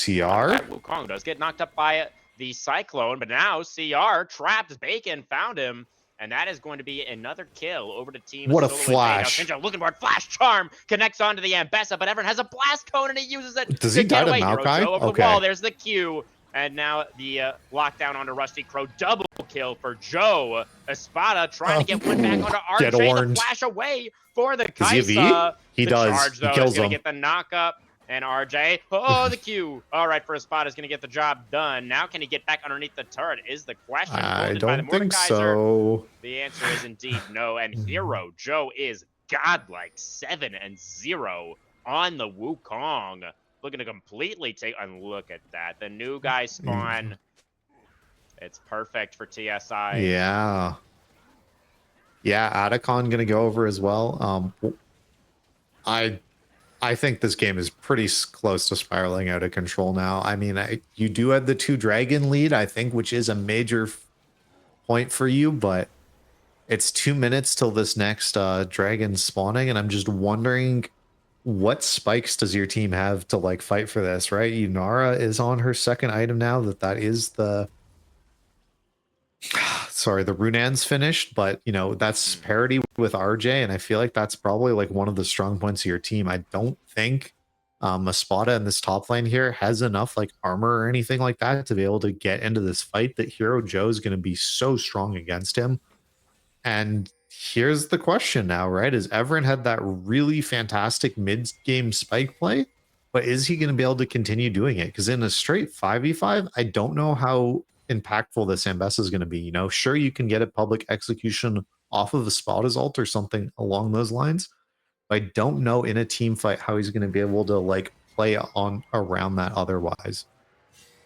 CR? Wukong does get knocked up by the Cyclone, but now CR trapped Bacon, found him, and that is going to be another kill over to Team What a Solo flash. Invade. Now, Sinja looking for it. Flash Charm connects onto the Ambessa, but everyone has a Blast Cone, and he uses it Does to he die get to away. Hero Maokai? Joe over Okay. the wall. There's the Q, and now the lockdown onto Rusty Crow. Double kill for Joe. Espada trying to get one back onto Get RJ. orange. The flash away for the Does he have E? Kaisa. He The does. charge, though, He kills is going him. to get the knockup. And RJ, oh, the Q. All right, for Espada is going to get the job done. Now, can he get back underneath the turret is the question. I Wounded by the don't think Mordekaiser. so. The answer is indeed no. And Hero Joe is godlike 7-0 on the Wukong. Looking to completely take, and look at that. The new guy spawn. It's perfect for TSI. Yeah. Yeah, Atacon gonna go over as well. I think this game is pretty close to spiraling out of control now. I mean, you do have the 2 dragon lead, I think, which is a major point for you, but it's 2 minutes till this next dragon spawning, and I'm just wondering what spikes does your team have to like fight for this, right? Yunara is on her second item now. That is the sorry, the Runan's finished, but you know, that's parity with RJ, and I feel like that's probably like one of the strong points of your team. I don't think Espada in this top lane here has enough like armor or anything like that to be able to get into this fight that Hero Joe is going to be so strong against him. And here's the question now, right? Is Everin had that really fantastic mid-game spike play, but is he going to be able to continue doing it? Because in a straight 5v5, I don't know how impactful this Ambessa is going to be. You know, sure, you can get a public execution off of a Spada's ult or something along those lines. But I don't know in a team fight how he's going to be able to like play on around that otherwise.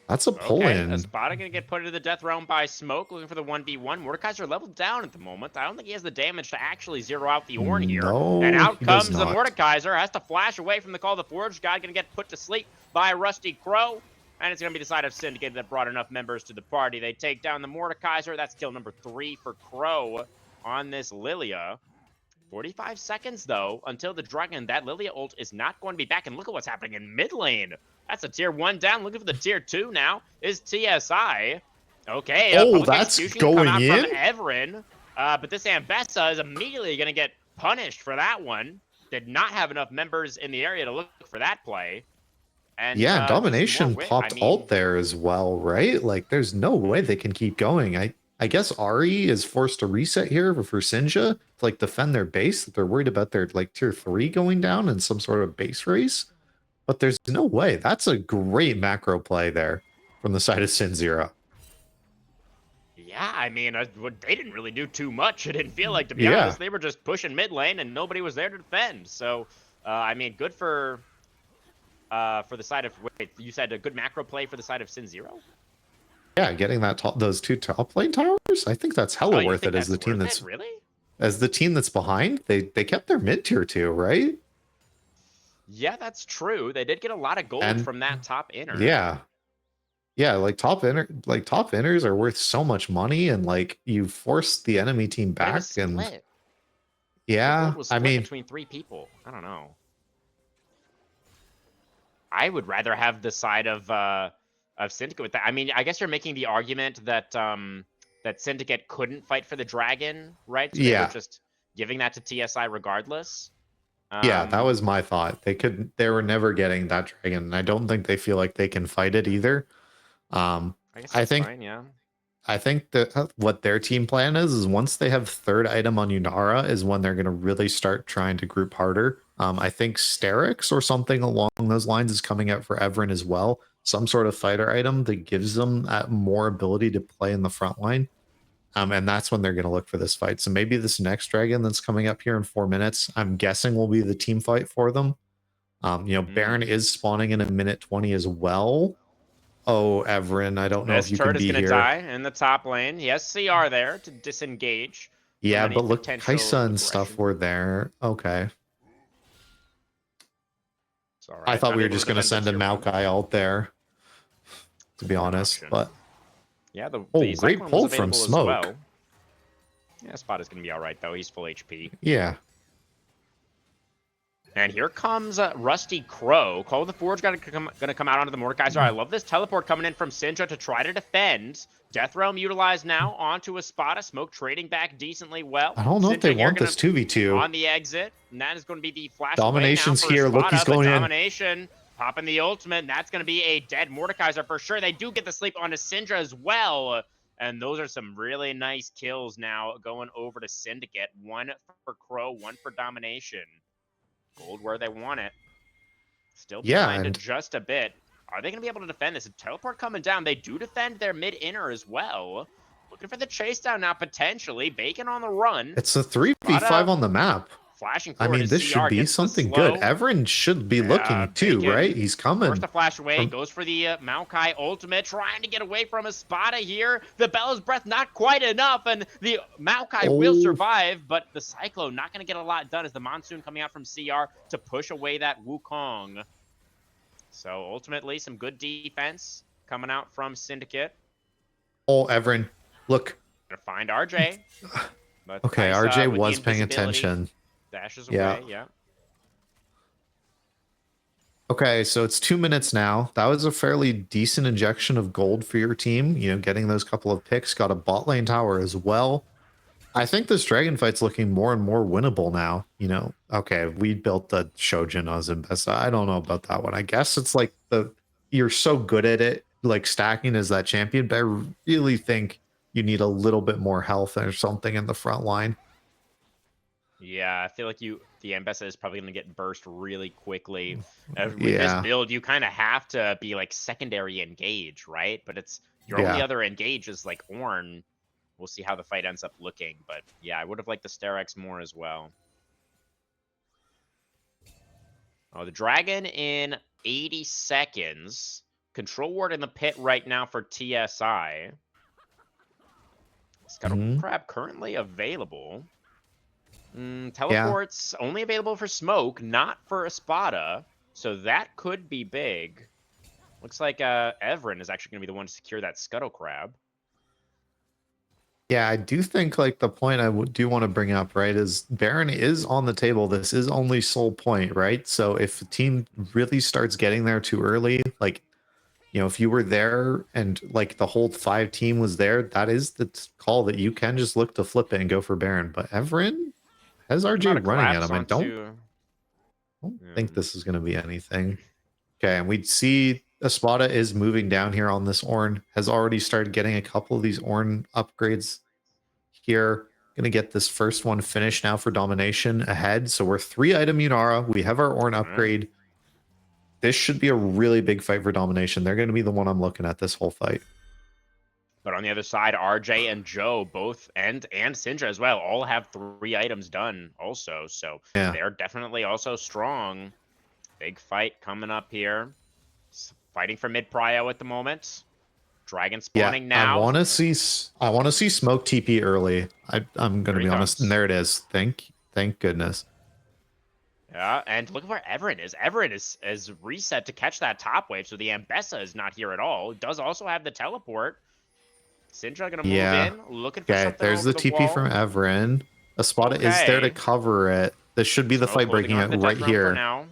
That's a pull-in. Espada going to get put into the death realm by Smoke, looking for the 1v1. Mordekaiser leveled down at the moment. I don't think he has the damage to actually zero out the Ornn here. No, and out he does comes the not. Mordekaiser. Has to flash away from the call of the Forge God, going to get put to sleep by Rusty Crow. And it's going to be the side of Syndicate that brought enough members to the party. They take down the Mordekaiser. That's kill number 3 for Crow on this Lilia. 45 seconds, though, until the Dragon. That Lilia ult is not going to be back. And look at what's happening in mid lane. That's a tier 1 down. Looking for the tier 2 now is TSI. Okay, Oh, public that's execution gonna come going out in? from Everin. But this Ambessa is immediately going to get punished for that one. Did not have enough members in the area to look for that play. And Yeah, just more Domination wit. popped ult there as well, right? Like, there's no way they can keep going. I guess Ari is forced to reset here for Sinja to like defend their base. They're worried about their like tier 3 going down in some sort of base race. But there's no way. That's a great macro play there from the side of Sin Zero. Yeah, I mean, they didn't really do too much. It didn't feel like, to be Yeah. honest. They were just pushing mid lane, and nobody was there to defend. So, I mean, good for the side of... Wait, you said a good macro play for the side of Sin Zero? Yeah, getting those 2 top lane towers, I think that's hella You worth think it as the that's team worth that's it? Really? as the team that's behind. They kept their mid tier 2, right? Yeah, that's true. They did get a lot of gold And- from that top inner. Yeah. Yeah, like top inners are worth so much money, and like you force the enemy team But it back, was and split. The yeah, gold was I split mean, between 3 people. I don't know. I would rather have the side of Syndicate with that. I mean, I guess you're making the argument that that Syndicate couldn't fight for the Dragon, right? So they Yeah. were just giving that to TSI regardless. yeah, that was my thought. They were never getting that dragon, and I don't think they feel like they can fight it either. I guess I that's think fine, yeah. I think that what their team plan is once they have third item on Yunara is when they're going to really start trying to group harder. I think Sterix or something along those lines is coming out for Everin as well. Some sort of fighter item that gives them more ability to play in the front line. And that's when they're going to look for this fight. So maybe this next dragon that's coming up here in 4 minutes, I'm guessing will be the team fight for them. Baron is spawning in a minute 20 as well. Oh, Everin, I don't know This if you can turret is be going to here. die in the top lane. He has CR there to disengage. Yeah, from any but look, potential Kaisa and stuff aggression. were there. Okay. It's all right. I thought Not we were able just to going to defend send a the tier 1. Maokai out there, to be That's an honest. option. But Yeah, the great Cyclone was pull from available as Smoke. well. Yeah, Spot is going to be all right, though. He's full HP. Yeah. And here comes Rusty Crow. Call of the Forge going to come out onto the Mordekaiser. I love this teleport coming in from Sinja to try to defend. Death Realm utilized now onto a Spada. Smoke trading back decently well. I don't know if Sinja they here want this gonna- 2v2. on the exit. And that is going to be the flash Domination's away now here. for Look, Spada, he's but going in. Domination popping the ultimate. And that's going to be a dead Mordekaiser for sure. They do get the sleep onto Sinja as well. And those are some really nice kills now going over to Syndicate. 1 for Crow, 1 for Domination. Gold where they want it. Still behind and- just a bit. Are they going to be able to defend this? A teleport coming down. They do defend their mid-inner as well. Looking for the chase down now, potentially. Bacon on the run. It's a 3v5 on the map. Flashing I forward mean, is this CR, should be gets the something slow. good. Everin should be Yeah, looking too, Bacon right? He's coming. Forced the flash away, from- goes for the Maokai ultimate, trying to get away from a Spada here. The Bell's Breath not quite enough, and the Maokai will Oh. survive, but the Cyclone not going to get a lot done as the Monsoon coming out from CR to push away that Wukong. So ultimately, some good defense coming out from Syndicate. Oh, Everin, look. Gonna find RJ. But Okay, Kaisa RJ with the was paying invisibility attention. Dashes Yeah. away, yeah. Okay, so it's 2 minutes now. That was a fairly decent injection of gold for your team. Getting those couple of picks, got a bot lane tower as well. I think this dragon fight's looking more and more winnable now. Okay, we built the Shojin as Ambessa. I don't know about that one. I guess it's like you're so good at it, like stacking as that champion, but I really think you need a little bit more health or something in the front line. Yeah, I feel like the Ambessa is probably going to get burst really quickly. With Yeah. this build, you kind of have to be like secondary engage, right? But it's your only Yeah. other engage is like Ornn. We'll see how the fight ends up looking. But yeah, I would have liked the Sterex more as well. Oh, the Dragon in 80 seconds. Control Ward in the pit right now for TSI. Scuttle Crab currently available. Teleport's only available for Smoke, not for Espada. So that could be big. Looks like Everin is actually going to be the one to secure that Scuttle Crab. Yeah, I do think like the point I do want to bring up, right, is Baron is on the table. This is only sole point, right? So if a team really starts getting there too early, like, you know, if you were there and like the whole 5 team was there, that is the call that you can just look to flip it and go for Baron. But Everin has About RJ to running at collapse him. I onto. don't think Um, this is going to be anything. Okay, and we see Espada is moving down here on this Ornn, has already started getting a couple of these Ornn upgrades here. Gonna get this first one finished now for domination ahead. So we're 3-item Unara. We have our Ornn alright. upgrade. This should be a really big fight for domination. They're gonna be the one I'm looking at this whole fight. But on the other side, RJ and Joe both, and Syndra as well, all have 3 items done also. So Yeah. they're definitely also strong. Big fight coming up here. Fighting for mid prio at the moment. Dragon spawning Yeah, now. I want to see smoke TP early. I'm gonna Here he be honest. And comes. there it is. Thank goodness. Yeah, and look at where Everett is. Everett is reset to catch that top wave, so the Ambessa is not here at all. It does also have the teleport. Syndra gonna move Yeah. in, looking for Okay, something there's over the the TP wall. from Everin. Espada is there to Okay. cover it. This should be the Smoke fight holding breaking on out to the right death realm for here. now.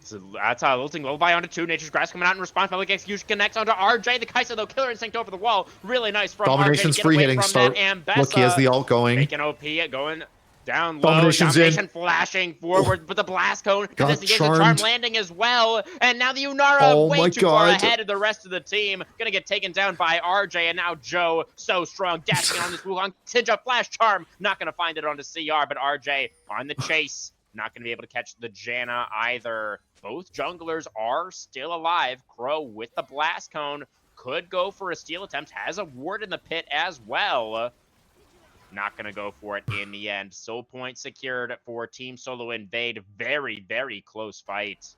So that's how Lilting lullaby onto 2. Nature's Grass coming out in response. Public execution connects onto RJ. The Kai'Sa though, killer instinct over the wall. Really nice from Domination's RJ to get free away hitting from start. that Ambessa. Look, he has the ult going. Making OP it going down low. Domination's Domination in. flashing forward, but the blast cone Got investigates the charm charmed. landing as well. And now the Unara Oh way my too far God. ahead of the rest of the team. Gonna get taken down by RJ, and now Joe so strong dashing on this Wukong. Syndra flash charm, not gonna find it onto CR, but RJ on the chase. Not going to be able to catch the Janna either. Both junglers are still alive. Crow with the blast cone could go for a steal attempt. Has a ward in the pit as well. Not going to go for it in the end. Soul point secured for Team Solo Invade. Very, very close fight.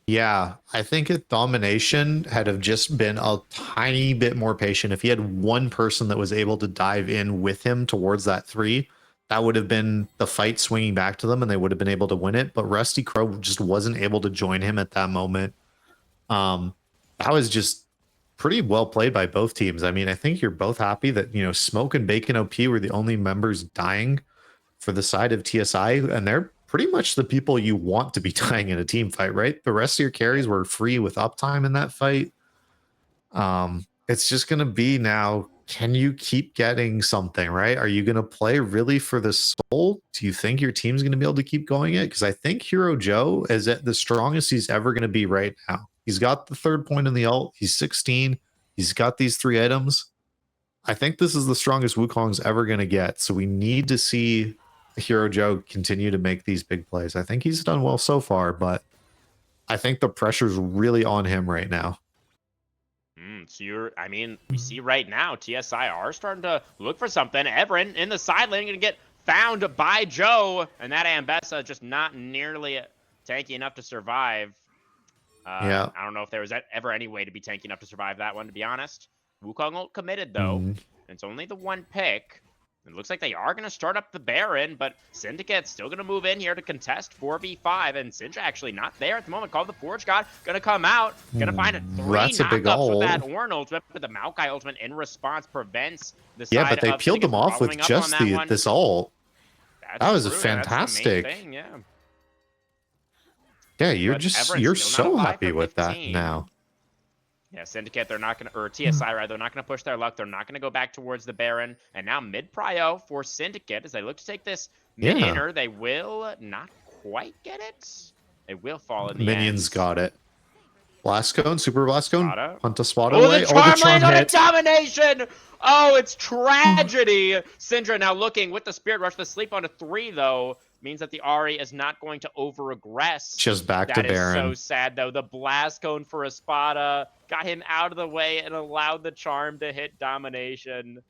Yeah, I think if domination had have just been a tiny bit more patient, if he had one person that was able to dive in with him towards that 3, that would have been the fight swinging back to them and they would have been able to win it. But Rusty Crow just wasn't able to join him at that moment. That was just pretty well played by both teams. I mean, I think you're both happy that, you know, Smoke and Bacon OP were the only members dying for the side of TSI, and they're pretty much the people you want to be dying in a team fight, right? The rest of your carries were free with uptime in that fight. It's just going to be now, can you keep getting something, right? Are you going to play really for the soul? Do you think your team's going to be able to keep going it? Because I think Hero Joe is at the strongest he's ever going to be right now. He's got the 3rd point in the ult. He's 16. He's got these 3 items. I think this is the strongest Wukong's ever going to get. So we need to see Hero Joe continue to make these big plays. I think he's done well so far, but I think the pressure's really on him right now. So we see right now TSI are starting to look for something. Everin in the side lane going to get found by Joe, and that Ambessa just not nearly tanky enough to survive. Yeah. I don't know if there was ever any way to be tanky enough to survive that one, to be honest. Wukong ult committed though. It's only the 1 pick. It looks like they are going to start up the Baron, but Syndicate's still going to move in here to contest 4v5, and Syndra actually not there at the moment. Called the Forge God, going to come out, going to find 3 That's a big knockups with ult. that Ornn ultimate, but the Maokai ultimate in response prevents the side Yeah, but they of peeled Syndicate them off with following up just on that one. this ult. That's That was true, yeah, that's the main fantastic. thing, yeah. Yeah, you're But just Everett's you're still not so alive happy for with that 15. now. Yeah, Syndicate, they're not going to, or TSI, rather, they're not going to push their luck. They're not going to go back towards the Baron. And now mid-prio for Syndicate, as they look to take this mid-inner, they will not quite get it. They will fall in the Minions end. got it. Blast Cone, Super Blast Cone, Spada. hunt a spot Oh, away. the charm lands on a hit. domination! Oh, it's tragedy! Syndra now looking with the Spirit Rush. The sleep onto 3, though, means that the Ahri is not going to over-aggress. Just back to That is Baron. so sad, though. The Blast Cone for Espada got him out of the way and allowed the charm to hit domination.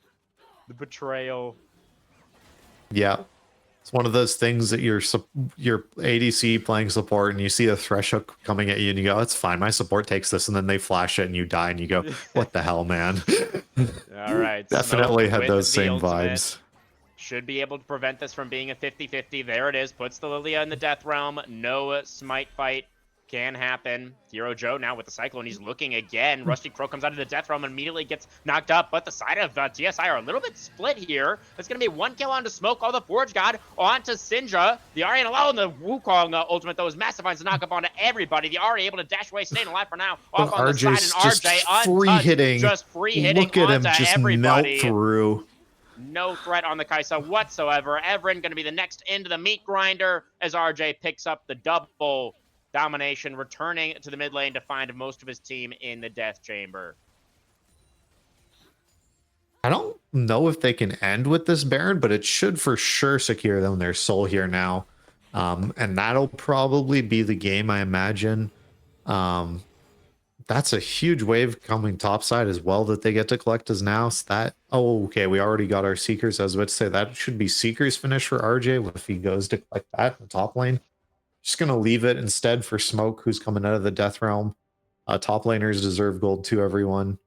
The betrayal. Yeah. It's one of those things that you're ADC playing support and you see a thresh hook coming at you and you go, it's fine, my support takes this, and then they flash it and you die and you go, what the hell, man? All right. Definitely had with those the same ultimate. vibes. Should be able to prevent this from being a 50-50. There it is. Puts the Lilia in the Death Realm. No smite fight Can happen. Hero Joe now with the Cyclone. He's looking again. Rusty Crow comes out of the Death Realm and immediately gets knocked up. But the side of TSI are a little bit split here. It's going to be 1 kill onto Smoke. All the Forge God onto Sinja. The Ari alone. The Wukong ultimate, though, is massive. Finds a knock up onto everybody. The Ari able to dash away, staying alive for now. Off But on the side. And RJ's just RJ free untouched. hitting. Just free hitting Look at him onto just everybody. melt through. No threat on the Kaisa whatsoever. Everin going to be the next into the meat grinder as RJ picks up the double domination, returning to the mid lane to find most of his team in the death chamber. I don't know if they can end with this Baron, but it should for sure secure them their soul here now. And that'll probably be the game, I imagine. That's a huge wave coming topside as well that they get to collect as now. So that, oh, okay, we already got our Seekers. I was about to say that should be Seekers finish for RJ if he goes to collect that in the top lane. Just going to leave it instead for Smoke, who's coming out of the Death Realm. Top laners deserve gold too, everyone.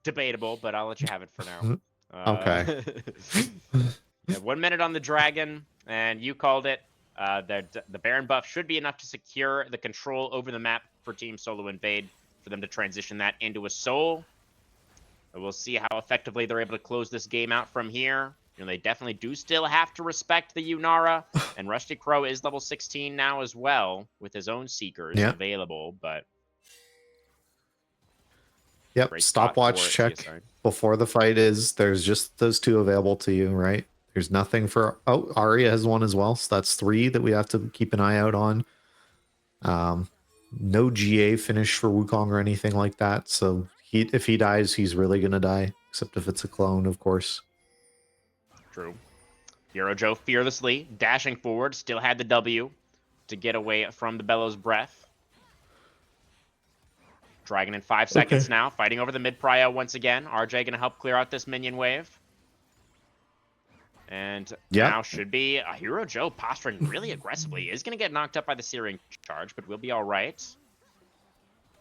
Debatable, but I'll let you have it for now. Okay. Yeah, 1 minute on the Dragon, and you called it. The Baron buff should be enough to secure the control over the map for Team Solo Invade, for them to transition that into a soul. But we'll see how effectively they're able to close this game out from here. You know, they definitely do still have to respect the Yunara, and Rusty Crow is level 16 now as well, with his own Seekers available, but... Yep, stopwatch check TSI. before the fight is. There's just those 2 available to you, right? There's nothing for... Oh, Arya has 1 as well, so that's 3 that we have to keep an eye out on. No GA finish for Wukong or anything like that, so if he dies, he's really going to die, except if it's a clone, of course. True. Hero Joe fearlessly dashing forward, still had the W to get away from the Bellows Breath. Dragon in 5 seconds now, fighting over the mid prio once again. RJ gonna help clear out this minion wave. And now should be a Hero Joe posturing really aggressively. Is gonna get knocked up by the Searing charge, but we'll be alright.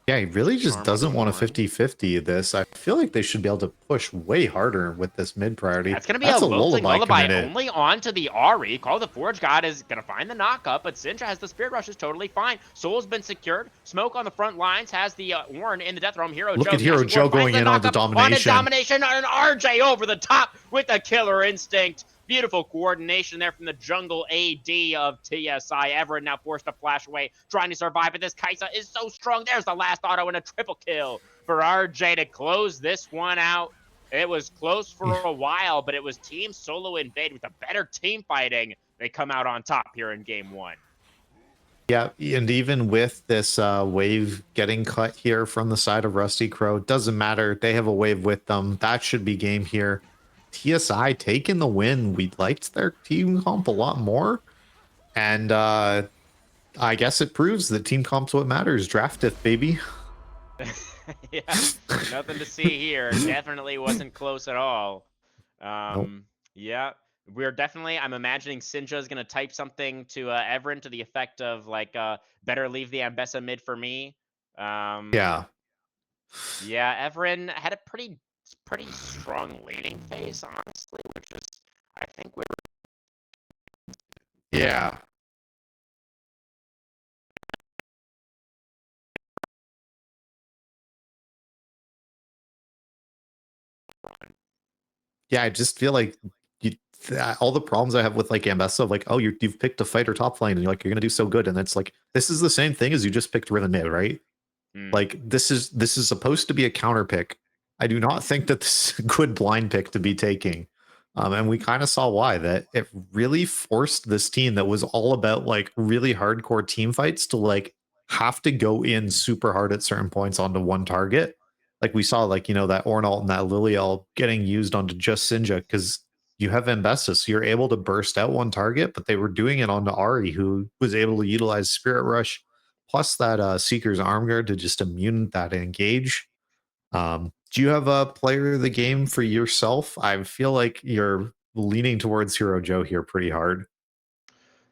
Yeah, he really just doesn't want a 50-50 this. I feel like they should be able to push way harder with this mid priority. That's going to be a lullaby only onto the Ari. Call the Forge God is going to find the knockup, but Sintra has the Spirit Rush is totally fine. Soul's been secured. Smoke on the front lines has the Warren in the Death Realm. Hero Joe. Look at Hero Joe going in on the domination. On a domination, and RJ over the top with the Killer Instinct. Beautiful coordination there from the jungle AD of TSI. Everett now forced to flash away, trying to survive, but this Kaisa is so strong. There's the last auto and a triple kill for RJ to close this one out. It was close for a while, but it was Team Solo Invade with the better team fighting. They come out on top here in Game 1. Yeah, and even with this wave getting cut here from the side of Rusty Crow, it doesn't matter. They have a wave with them. That should be game here. TSI taking the win. We liked their team comp a lot more. And I guess it proves that team comp's what matters. Draft it, baby. Yeah, nothing to see here. Definitely wasn't close at all. Nope. Yeah, we're definitely, I'm imagining Sinja is going to type something to Everin to the effect of, like, better leave the Ambessa mid for me. Yeah. Yeah, Everin had a pretty strong laning phase, honestly, which is, I think, we're... Yeah. Yeah, I just feel like all the problems I have with like Ambessa, like, oh, you've picked a fighter top lane and you're like, you're gonna do so good, and it's like, this is the same thing as you just picked Riven mid, right? Like this is supposed to be a counter pick. I do not think that this is a good blind pick to be taking. And we kind of saw why, that it really forced this team that was all about like really hardcore team fights to like have to go in super hard at certain points onto one target. Like we saw, like, you know, that Ornalt and that Lilial getting used onto just Sinja because you have Ambessa, so you're able to burst out one target, but they were doing it onto Ari, who was able to utilize Spirit Rush plus that Seeker's Arm Guard to just immune that engage. Do you have a player of the game for yourself? I feel like you're leaning towards Hero Joe here pretty hard.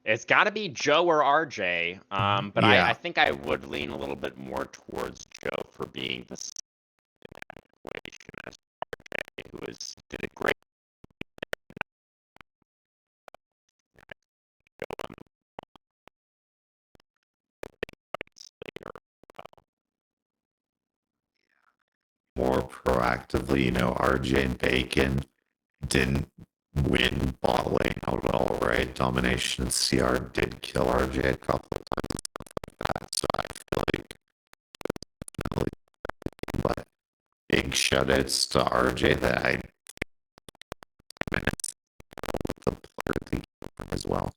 It's got to be Joe or RJ, but Yeah. I think I would lean a little bit more towards Joe for being the situation as RJ, who did a great more proactively. You know, RJ and Bacon didn't win bot lane out at all, right? Domination and CR did kill RJ a couple of times, so I feel like, but big shoutouts to RJ that I minutes with the player of the game as well.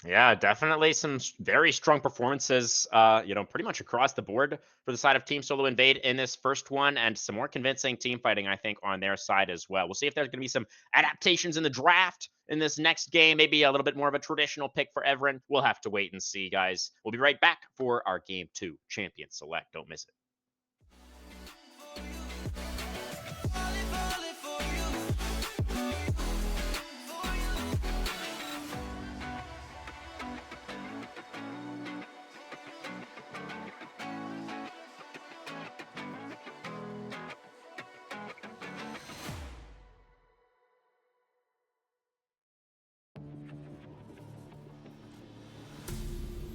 Yeah, definitely some very strong performances, pretty much across the board for the side of Team Solo Invade in this first one, and some more convincing team fighting, I think, on their side as well. We'll see if there's going to be some adaptations in the draft in this next game, maybe a little bit more of a traditional pick for Everin. We'll have to wait and see, guys. We'll be right back for our Game 2 Champion Select. Don't miss it.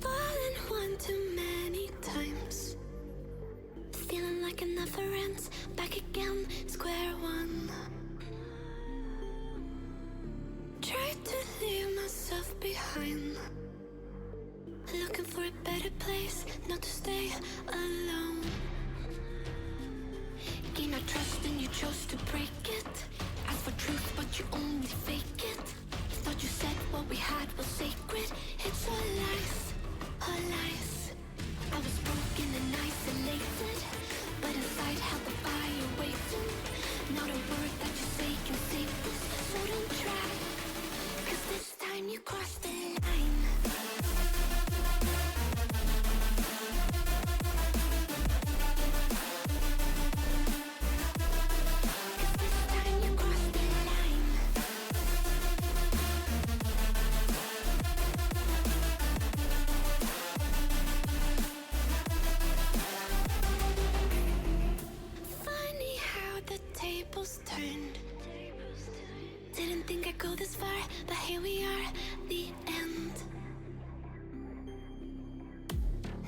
Fallen one too many times, feeling like it never ends. Back again, square one. Tried to leave myself behind, looking for a better place, not to stay alone. Gain our trust and you chose to break it. Ask for truth but you only fake it. Thought you said what we had was sacred. It's all lies, all lies. I was broken and isolated, but inside held the fire waiting. Not a word that you say can save this, so don't try, 'cause this time you crossed the line. Turned. Didn't think I'd go this far, but here we are, the end.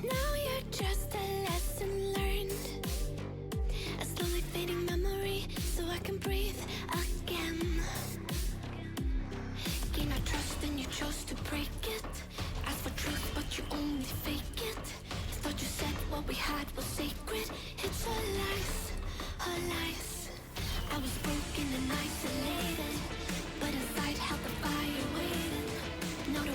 Now you're just a lesson learned, a slowly fading memory, so I can breathe again. Gain our trust and you chose to break it. Ask for truth but you only fake it. Thought you said what we had was sacred. It's all lies, all lies. I was broken and isolated, but inside held the fire waiting. Not a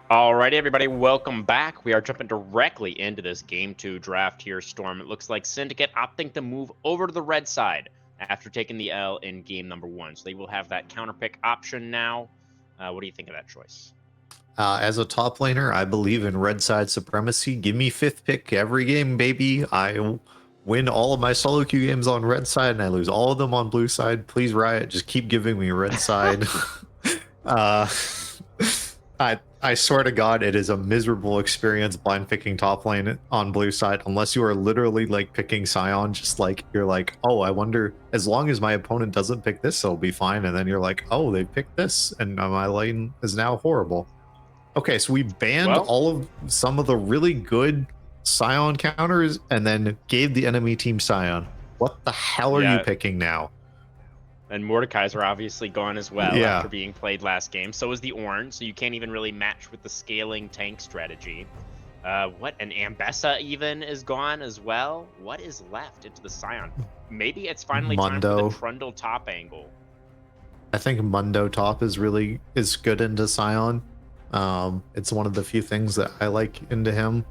Alrighty, everybody, welcome back. We are jumping directly into this Game 2 draft here, Storm. It looks like Syndicate opting to move over to the red side after taking the L in game number 1. So they will have that counter pick option now. What do you think of that choice? As a top laner, I believe in red side supremacy. Give me 5th pick every game, baby. I win all of my solo queue games on red side and I lose all of them on blue side. Please, Riot, just keep giving me red side. uh, I swear to God, it is a miserable experience blind picking top lane on blue side, unless you are literally like picking Scion, just like you're like, oh, I wonder, as long as my opponent doesn't pick this, it'll be fine. And then you're like, oh, they picked this, and my lane is now horrible. Okay, so we banned all of some of the really good Scion counters and then gave the enemy team Scion. What the hell are you picking now? And Mordekaiser obviously gone as well after being played last game. So is the Ornn, so you can't even really match with the scaling tank strategy. What, an Ambessa even is gone as well? What is left into the Scion? Maybe it's finally time for the Trundle top angle. I think Mundo top is good into Scion. It's one of the few things that I like into him.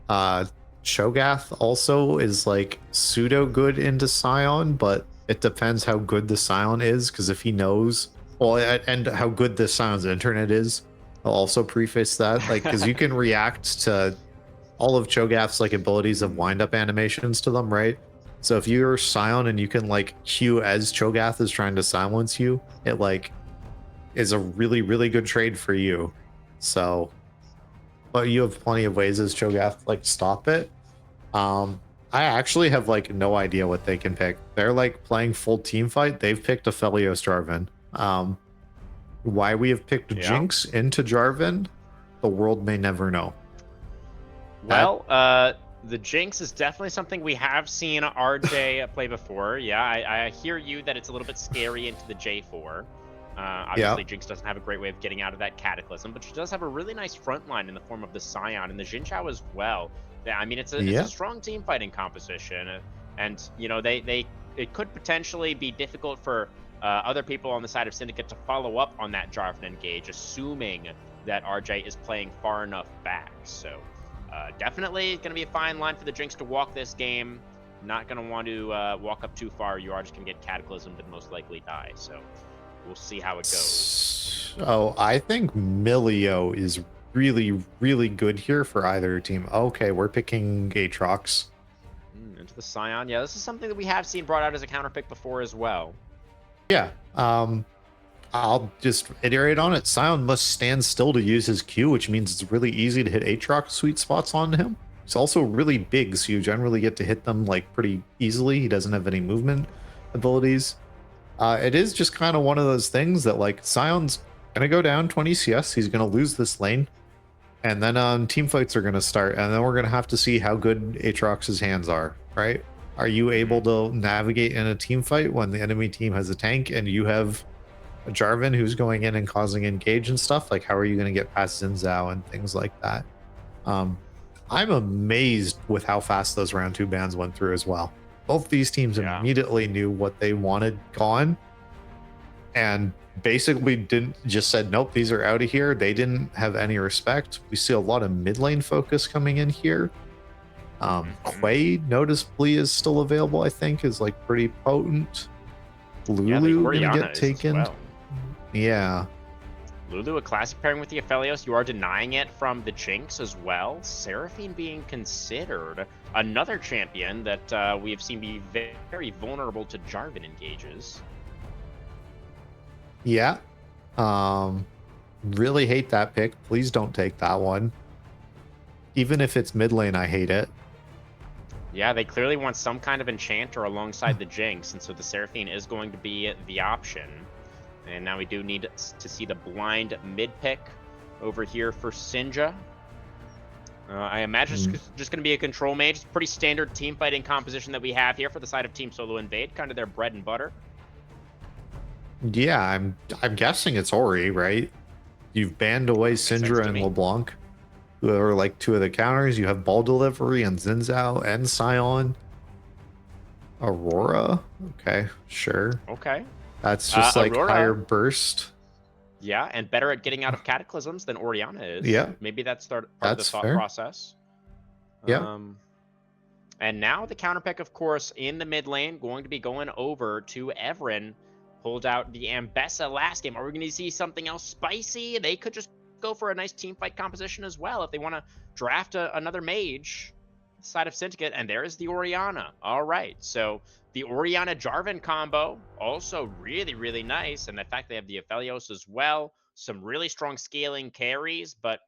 Cho'Gath also is like pseudo good into Scion, but it depends how good the Scion is, because if he knows, well, and how good the Scion's internet is. I'll also preface that, like, because you can react to all of Cho'Gath's like abilities of wind-up animations to them, right? So if you're Scion and you can like Q as Cho'Gath is trying to silence you, it like is a really, really good trade for you. So, but you have plenty of ways as Cho'Gath to like stop it. I actually have like no idea what they can pick. They're like playing full team fight. They've picked Aphelios Jarvan. Why we have picked Jinx into Jarvan, the world may never know. Well, the Jinx is definitely something we have seen RJ play before. Yeah, I hear you that it's a little bit scary into the J4. Obviously, Jinx doesn't have a great way of getting out of that Cataclysm, but she does have a really nice front line in the form of the Scion and the Xin Zhao as well. Yeah, I mean, it's a strong team fighting composition, and you know it could potentially be difficult for other people on the side of Syndicate to follow up on that Jarvan engage, assuming that RJ is playing far enough back. So definitely going to be a fine line for the Jinx to walk this game. Not going to want to walk up too far. You are just going to get Cataclysmed and most likely die. So we'll see how it goes. Oh, I think Milio is really, really good here for either team. Okay, we're picking Aatrox. Into the Scion. Yeah, this is something that we have seen brought out as a counter pick before as well. Yeah. I'll just iterate on it. Scion must stand still to use his Q, which means it's really easy to hit Aatrox sweet spots on him. He's also really big, so you generally get to hit them like pretty easily. He doesn't have any movement abilities. It is just kind of one of those things that like Scion's gonna go down 20 CS. He's gonna lose this lane, and then team fights are gonna start, and then we're gonna have to see how good Aatrox's hands are. Right? Are you able to navigate in a team fight when the enemy team has a tank and you have a Jarvan who's going in and causing engage and stuff? Like, how are you going to get past Xin Zhao and things like that? I'm amazed with how fast those round 2 bans went through as well. Both these teams immediately knew what they wanted gone and basically didn't just said, nope, these are out of here. They didn't have any respect. We see a lot of mid lane focus coming in here. Quay noticeably is still available, I think, is like pretty potent. Lulu gonna get taken. Well. Yeah. Lulu, a classic pairing with the Aphelios. You are denying it from the Jinx as well. Seraphine being considered another champion that we have seen be very vulnerable to Jarvan engages. Yeah. Really hate that pick. Please don't take that one. Even if it's mid lane, I hate it. Yeah, they clearly want some kind of enchanter alongside the Jinx, and so the Seraphine is going to be the option. And now we do need to see the blind mid pick over here for Sinja. I imagine it's just going to be a control mage. It's pretty standard team fighting composition that we have here for the side of Team Solo Invade, kind of their bread and butter. Yeah, I'm guessing it's Ori, right? You've banned away Syndra and LeBlanc, who are like 2 of the counters. You have Ball Delivery and Xin Zhao and Scion. Aurora? Okay, sure. Okay. That's just like Aurora, higher burst. Yeah, and better at getting out of cataclysms than Oriana is. Yeah, Maybe that's part of the that's thought fair. process. Yeah. And now the counter pick, of course, in the mid lane, going to be going over to Evren. Pulled out the Ambessa last game. Are we going to see something else spicy? They could just go for a nice team fight composition as well if they want to draft another mage side of Syndicate. And there's the Oriana. All right, so the Oriana Jarvan combo also really, really nice. And the fact they have the Aphelios as well. Some really strong scaling carries, but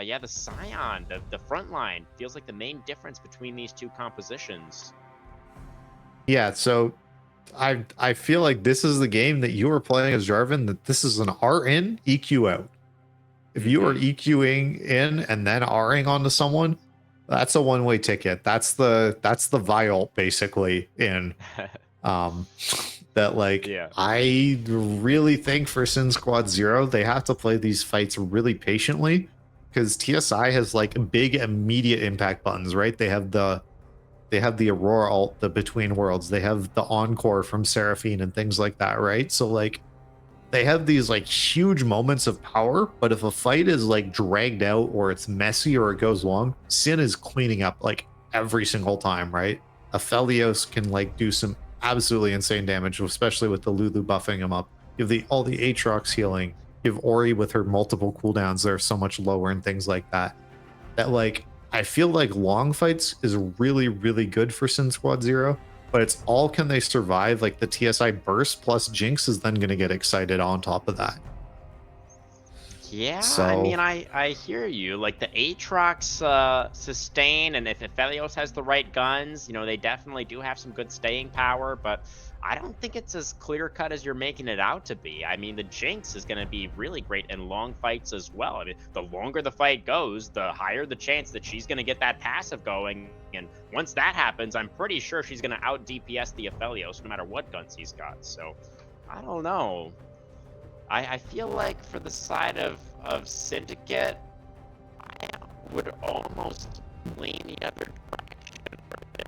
yeah, the Scion, the front line, feels like the main difference between these two compositions. Yeah, so I feel like this is the game that you are playing as Jarvan, that this is an R in, EQ out. If you are EQing in and then Ring onto someone, that's a one-way ticket. That's the vial basically in. That like Yeah. I really think for Sin Squad 0, they have to play these fights really patiently because TSI has like big immediate impact buttons, right? They have the Aurora ult, the Between Worlds, they have the Encore from Seraphine and things like that, right? So like they have these like huge moments of power, but if a fight is like dragged out or it's messy or it goes long, Sin is cleaning up like every single time, right? Aphelios can like do some absolutely insane damage, especially with the Lulu buffing him up. You have all the Aatrox healing. You have Ori with her multiple cooldowns that are so much lower and things like that. That like I feel like long fights is really, really good for Sin Squad 0, but it's all can they survive like the TSI burst plus Jinx is then going to get excited on top of that. Yeah, So, I mean, I hear you. Like the Aatrox sustain, and if Aphelios has the right guns, you know, they definitely do have some good staying power, but I don't think it's as clear cut as you're making it out to be. I mean, the Jinx is going to be really great in long fights as well. I mean, the longer the fight goes, the higher the chance that she's going to get that passive going. And once that happens, I'm pretty sure she's going to out DPS the Aphelios no matter what guns he's got. So, I don't know. I feel like for the side of Syndicate, I would almost lean the other direction for their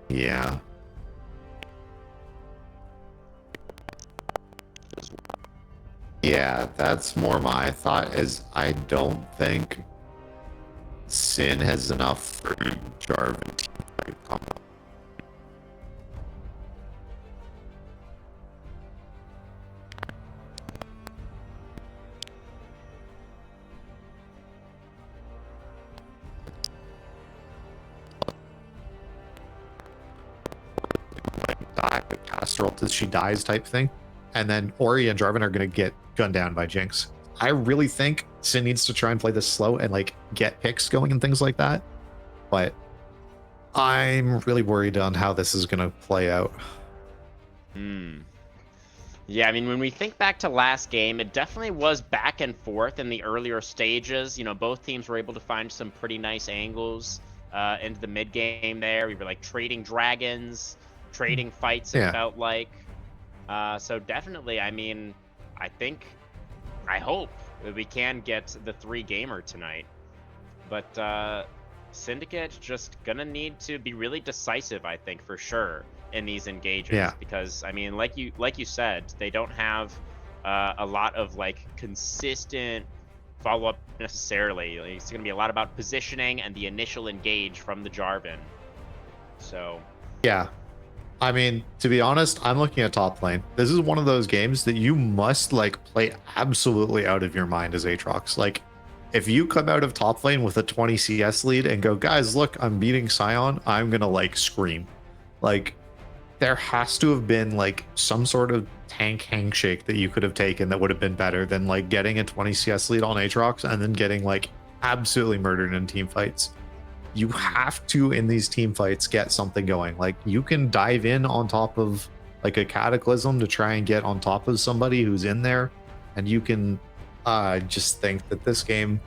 yeah. Yeah, that's more my thought is I don't think Sin has enough for Jarvan team fight combo. Die, cast her ult till she dies type thing. And then Ori and Jarvan are going to get gunned down by Jinx. I really think Sin needs to try and play this slow and like get picks going and things like that. But I'm really worried on how this is going to play out. Yeah, I mean, when we think back to last game, it definitely was back and forth in the earlier stages. You know, both teams were able to find some pretty nice angles into the mid game there. We were like trading dragons, trading fights, it felt like. So definitely, I mean, I hope that we can get the 3-gamer tonight. But Syndicate just gonna need to be really decisive, I think, for sure, in these engages. Yeah. Because, I mean, like you said, they don't have a lot of, like, consistent follow-up necessarily. Like, it's gonna be a lot about positioning and the initial engage from the Jarvan. So... Yeah. I mean, to be honest, I'm looking at top lane. This is one of those games that you must like play absolutely out of your mind as Aatrox. Like, if you come out of top lane with a 20 CS lead and go, guys, look, I'm beating Scion, I'm gonna like scream. Like, there has to have been like some sort of tank handshake that you could have taken that would have been better than like getting a 20 CS lead on Aatrox and then getting like absolutely murdered in team fights. You have to, in these team fights, get something going. Like, you can dive in on top of like a Cataclysm to try and get on top of somebody who's in there, and you can just think that this game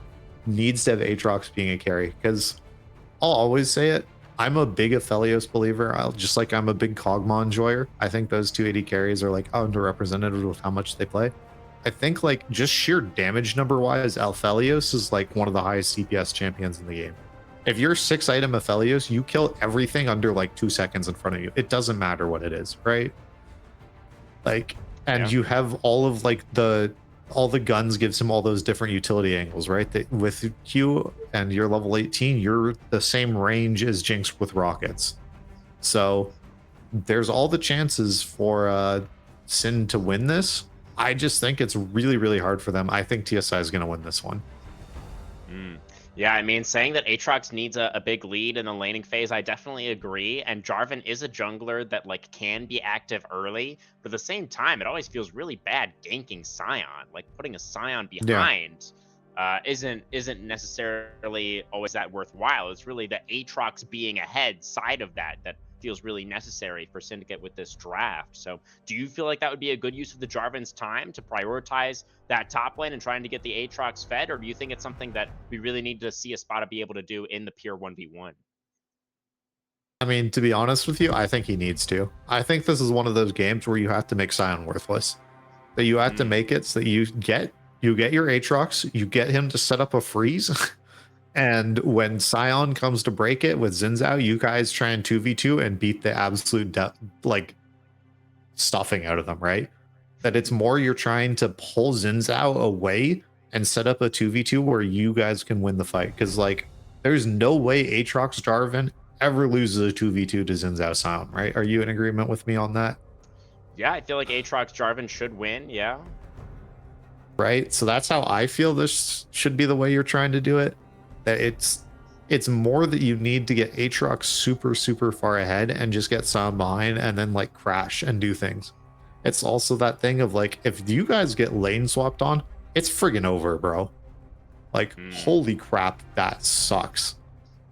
needs to have Aatrox being a carry. Because I'll always say it, I'm a big Aphelios believer. Just like I'm a big Kog'Maw enjoyer. I think those 280 carries are like underrepresented with how much they play. I think like just sheer damage number wise, Alphelios is like one of the highest CPS champions in the game. If you're 6-item Aphelios, you kill everything under like 2 seconds in front of you. It doesn't matter what it is, right? Like, and Yeah. you have all of like all the guns gives him all those different utility angles, right? That with Q and you're level 18, you're the same range as Jinx with rockets. So there's all the chances for SYN to win this. I just think it's really, really hard for them. I think TSI is going to win this one. Yeah, I mean, saying that Aatrox needs a big lead in the laning phase, I definitely agree. And Jarvan is a jungler that like can be active early, but at the same time, it always feels really bad ganking Scion. Like putting a Scion behind isn't necessarily always that worthwhile. It's really the Aatrox being ahead side of that feels really necessary for Syndicate with this draft. So do you feel like that would be a good use of the Jarvan's time to prioritize that top lane and trying to get the Aatrox fed, or do you think it's something that we really need to see Espada be able to do in the pure 1v1? I mean, to be honest with you, I think he needs to. I think this is one of those games where you have to make Scion worthless. That you have to make it so that you get your Aatrox, you get him to set up a freeze. And when Scion comes to break it with Xin Zhao, you guys try and 2v2 and beat the absolute like stuffing out of them, right? That it's more you're trying to pull Xin Zhao away and set up a 2v2 where you guys can win the fight. Because like there's no way Aatrox Jarvan ever loses a 2v2 to Xin Zhao Scion, right? Are you in agreement with me on that? Yeah, I feel like Aatrox Jarvan should win, yeah. Right? So that's how I feel this should be the way you're trying to do it. That it's more that you need to get Aatrox super, super far ahead and just get Scion behind and then like crash and do things. It's also that thing of like, if you guys get lane swapped on, it's friggin' over, bro. Like, holy crap, that sucks.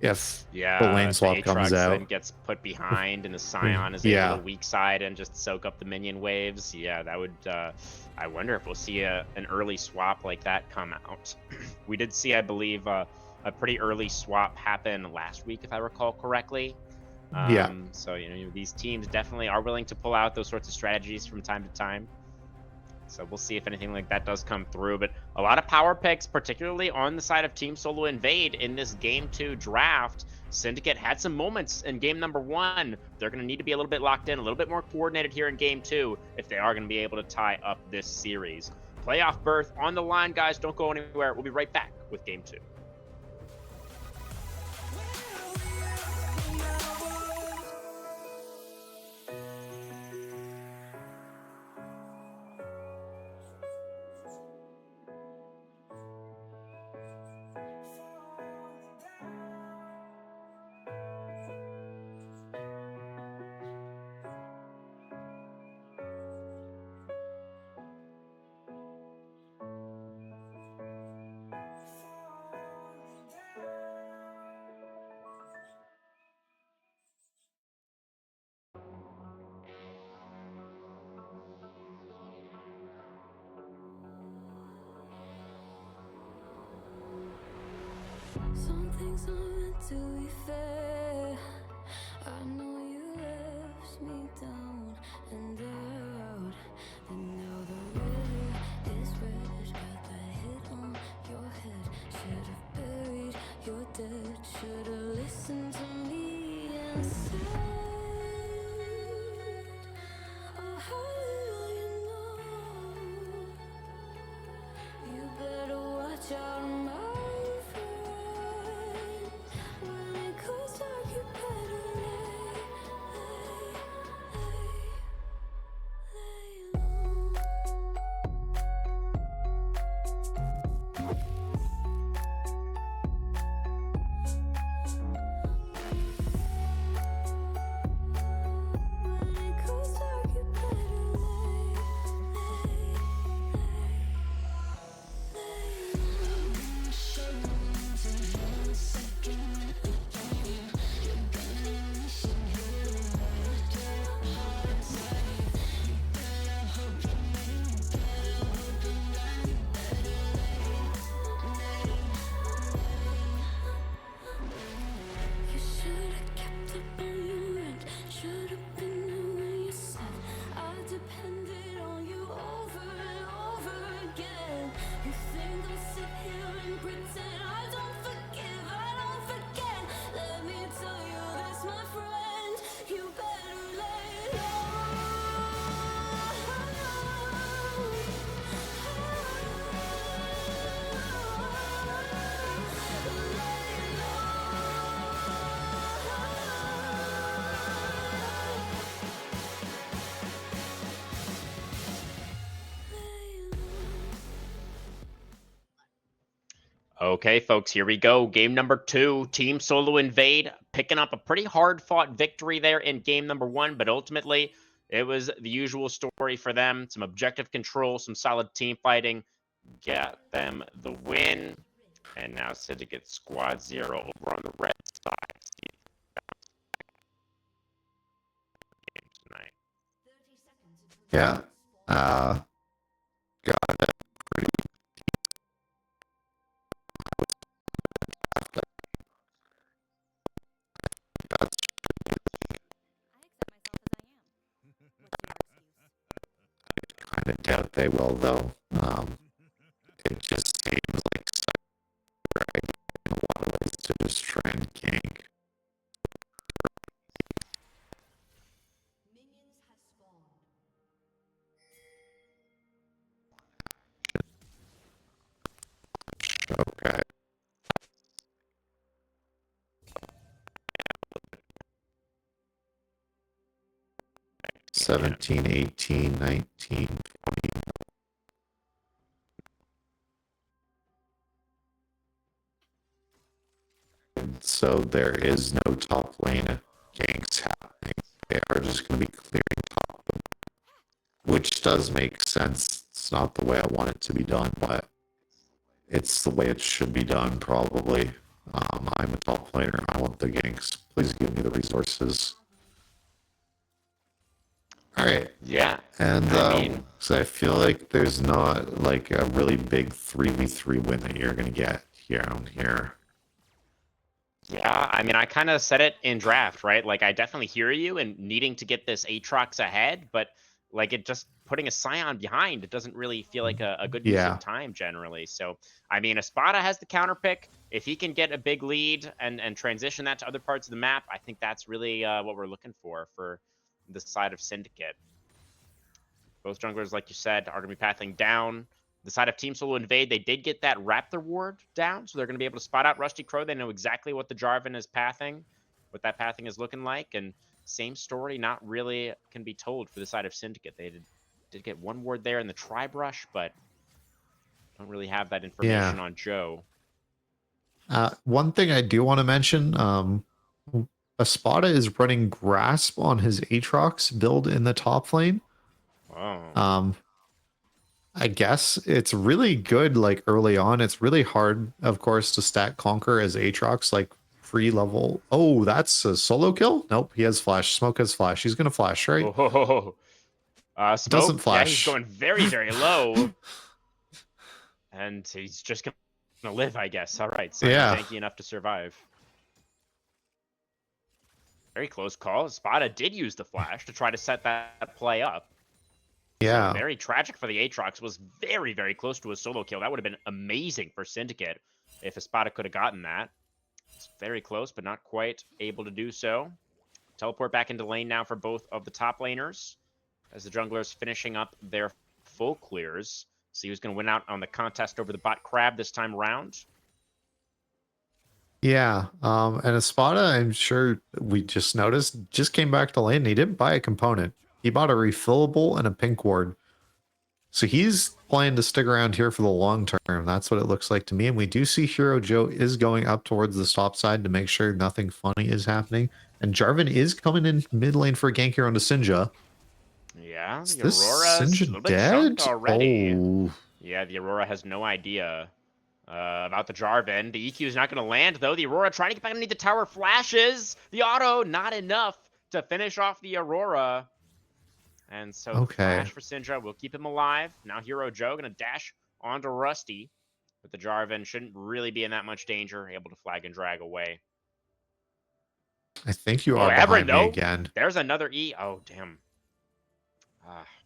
If the lane swap comes out. Then gets put behind and the Scion is able to weak side and just soak up the minion waves. Yeah, that would, I wonder if we'll see an early swap like that come out. We did see, I believe, a pretty early swap happen last week, if I recall correctly. So, you know, these teams definitely are willing to pull out those sorts of strategies from time to time. So we'll see if anything like that does come through. But a lot of power picks, particularly on the side of Team Solo Invade in this Game 2 draft. Syndicate had some moments in Game number 1. They're going to need to be a little bit locked in, a little bit more coordinated here in Game 2 if they are going to be able to tie up this series. Playoff berth on the line, guys. Don't go anywhere. We'll be right back with Game 2. Some things aren't meant to be fair. I know you left me down and out, and now the river is red. Got that hit on your head. Should've buried your dead. Should've listened to me and said, oh, how little you know. You better watch out, my Okay, folks, here we go. Game number 2, Team Solo Invade, picking up a pretty hard-fought victory there in game number 1, but ultimately, it was the usual story for them. Some objective control, some solid team fighting, got them the win. And now Syndicate Squad 0 over on the red side. Tonight. Yeah. Got it. That's kind of doubt they will, though. It just seems like right in a lot of ways to just try and gank. Okay. 17, 18, 19, 20. So there is no top lane ganks happening. They are just going to be clearing top, which does make sense. It's not the way I want it to be done, but it's the way it should be done, probably. I'm a top laner. I want the ganks. Please give me the resources. All right. Yeah. And so I feel like there's not like a really big 3v3 win that you're going to get here on here. Yeah, I mean, I kind of said it in draft, right? Like, I definitely hear you and needing to get this Aatrox ahead, but like it just putting a Scion behind, it doesn't really feel like a good use of time generally. So, I mean, Espada has the counter pick. If he can get a big lead and transition that to other parts of the map, I think that's really what we're looking for the side of Syndicate. Both junglers, like you said, are going to be pathing down. The side of Team Solo Invade, they did get that Raptor ward down, so they're going to be able to spot out Rusty Crow. They know exactly what the Jarvan is pathing, what that pathing is looking like, and same story not really can be told for the side of Syndicate. They did get one ward there in the Tri-Brush, but don't really have that information on Joe. One thing I do want to mention, Espada is running Grasp on his Aatrox build in the top lane. Oh. I guess it's really good, like, early on. It's really hard, of course, to stack Conquer as Aatrox, like, pre-level. Oh, that's a solo kill? Nope, he has flash. Smoke has flash. He's going to flash, right? Oh. Smoke, doesn't flash. Yeah, he's going very, very low. And he's just going to live, I guess. All right, so yeah. Tanky enough to survive. Very close call. Espada did use the flash to try to set that play up. Yeah. So very tragic for the Aatrox. Was very, very close to a solo kill. That would have been amazing for Syndicate if Espada could have gotten that. It's very close, but not quite able to do so. Teleport back into lane now for both of the top laners as the junglers finishing up their full clears. See who's going to win out on the contest over the bot Crab this time around. Yeah, and Espada, I'm sure we just noticed, just came back to lane and he didn't buy a component. He bought a refillable and a pink ward. So he's planning to stick around here for the long term. That's what it looks like to me. And we do see Hero Joe is going up towards the top side to make sure nothing funny is happening. And Jarvan is coming in mid lane for a gank here onto Sinja. Yeah, Is the this Aurora's a Sinja little bit dead? chunked already. Oh. Yeah, the Aurora has no idea about the Jarvan. The EQ is not going to land, though. The Aurora trying to get back underneath the tower. Flashes. The auto, not enough to finish off the Aurora. And so the flash for Syndra will keep him alive. Now Hero Joe going to dash onto Rusty. But the Jarvan shouldn't really be in that much danger. Able to flag and drag away. I think you are behind me again. There's another E. Oh, damn.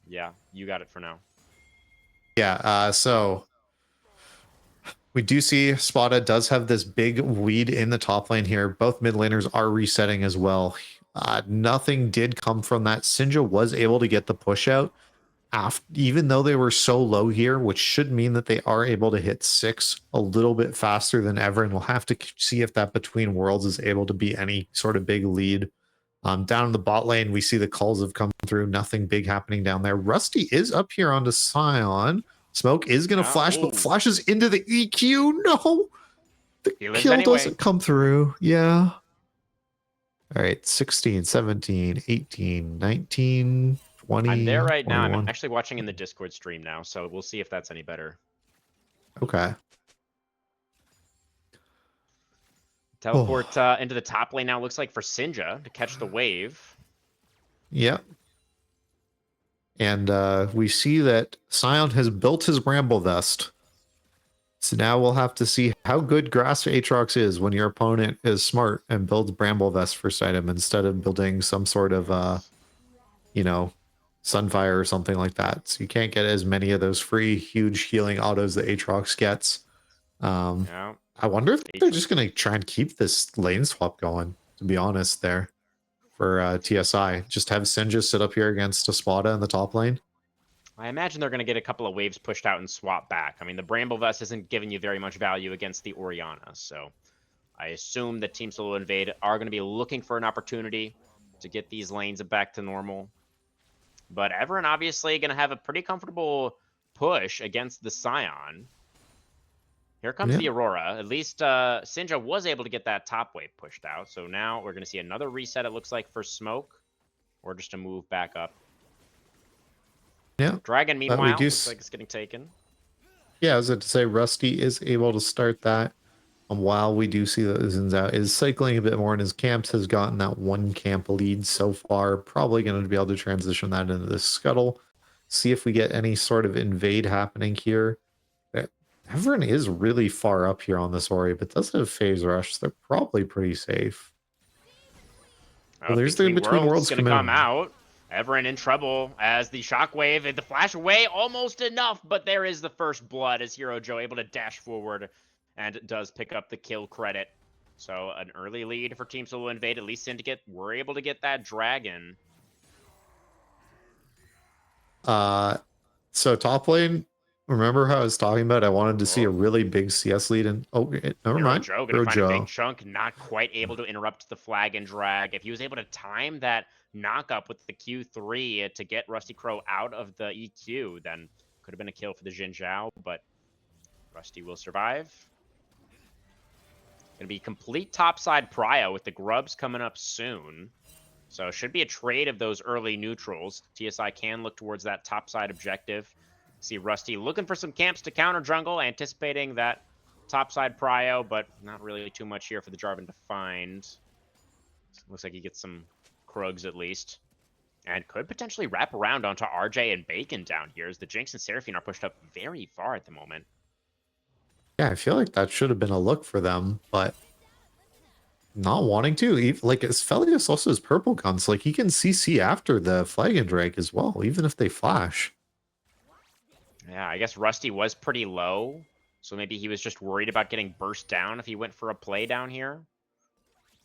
Yeah, you got it for now. Yeah, so we do see Spada does have this big lead in the top lane here. Both mid laners are resetting as well. Nothing did come from that. Sinja was able to get the push out, even though they were so low here, which should mean that they are able to hit 6 a little bit faster than ever. And we'll have to see if that between worlds is able to be any sort of big lead. Down in the bot lane, we see the calls have come through. Nothing big happening down there. Rusty is up here onto Scion. Smoke is going to flash, but flashes into the EQ. No. The He lives kill anyway. doesn't come through. Yeah. All right, 16, 17, 18, 19, 20, I'm there right now. I'm 21. actually watching in the Discord stream now, so we'll see if that's any better. Okay. Teleport into the top lane now looks like for Sinja to catch the wave. Yep. And we see that Scion has built his Bramble Vest. So now we'll have to see how good Grass Aatrox is when your opponent is smart and builds Bramble Vest first item instead of building some sort of, you know, Sunfire or something like that. So you can't get as many of those free huge healing autos that Aatrox gets. Yeah. I wonder if they're just going to try and keep this lane swap going, to be honest, there for TSI. Just have Sinja sit up here against a Spada in the top lane. I imagine they're going to get a couple of waves pushed out and swap back. I mean, the Bramble Vest isn't giving you very much value against the Orianna, so I assume that Team Solo Invade are going to be looking for an opportunity to get these lanes back to normal. But Everin obviously going to have a pretty comfortable push against the Scion. Here comes the Aurora. At least Sinja was able to get that top wave pushed out. So now we're going to see another reset, it looks like, for Smoke. Or just a move back up. Yeah. Dragon, meanwhile, looks like it's getting taken. Yeah, I was going to say Rusty is able to start that. While we do see that Zinzao is cycling a bit more in his camps, has gotten that one camp lead so far. Probably going to be able to transition that into the Scuttle. See if we get any sort of invade happening here. Everin is really far up here on this Ori, but doesn't have Phase Rush. So they're probably pretty safe. Well, there's the Between Worlds going to come out. Everin in trouble as the Shockwave and the Flash away. Almost enough, but there is the first blood as Hero Joe able to dash forward and does pick up the kill credit. So an early lead for Team Solo Invade. At least Syndicate were able to get that dragon. So top lane, remember how I was talking about I wanted to see a really big CS lead and never mind. Joe gonna find a big chunk, not quite able to interrupt the flag and drag. If he was able to time that knock up with the Q3 to get Rusty Crow out of the EQ, then could have been a kill for the Jin Zhao, but Rusty will survive. Gonna be complete topside prio with the grubs coming up soon. So it should be a trade of those early neutrals. TSI can look towards that topside objective. See Rusty looking for some camps to counter jungle, anticipating that topside prio, but not really too much here for the Jarvan to find. Looks like he gets some Krugs at least. And could potentially wrap around onto RJ and Bacon down here as the Jinx and Seraphine are pushed up very far at the moment. Yeah, I feel like that should have been a look for them, but not wanting to. Like, Aphelios also has purple guns. Like, he can CC after the flag and drag as well, even if they flash. Yeah, I guess Rusty was pretty low, so maybe he was just worried about getting burst down if he went for a play down here.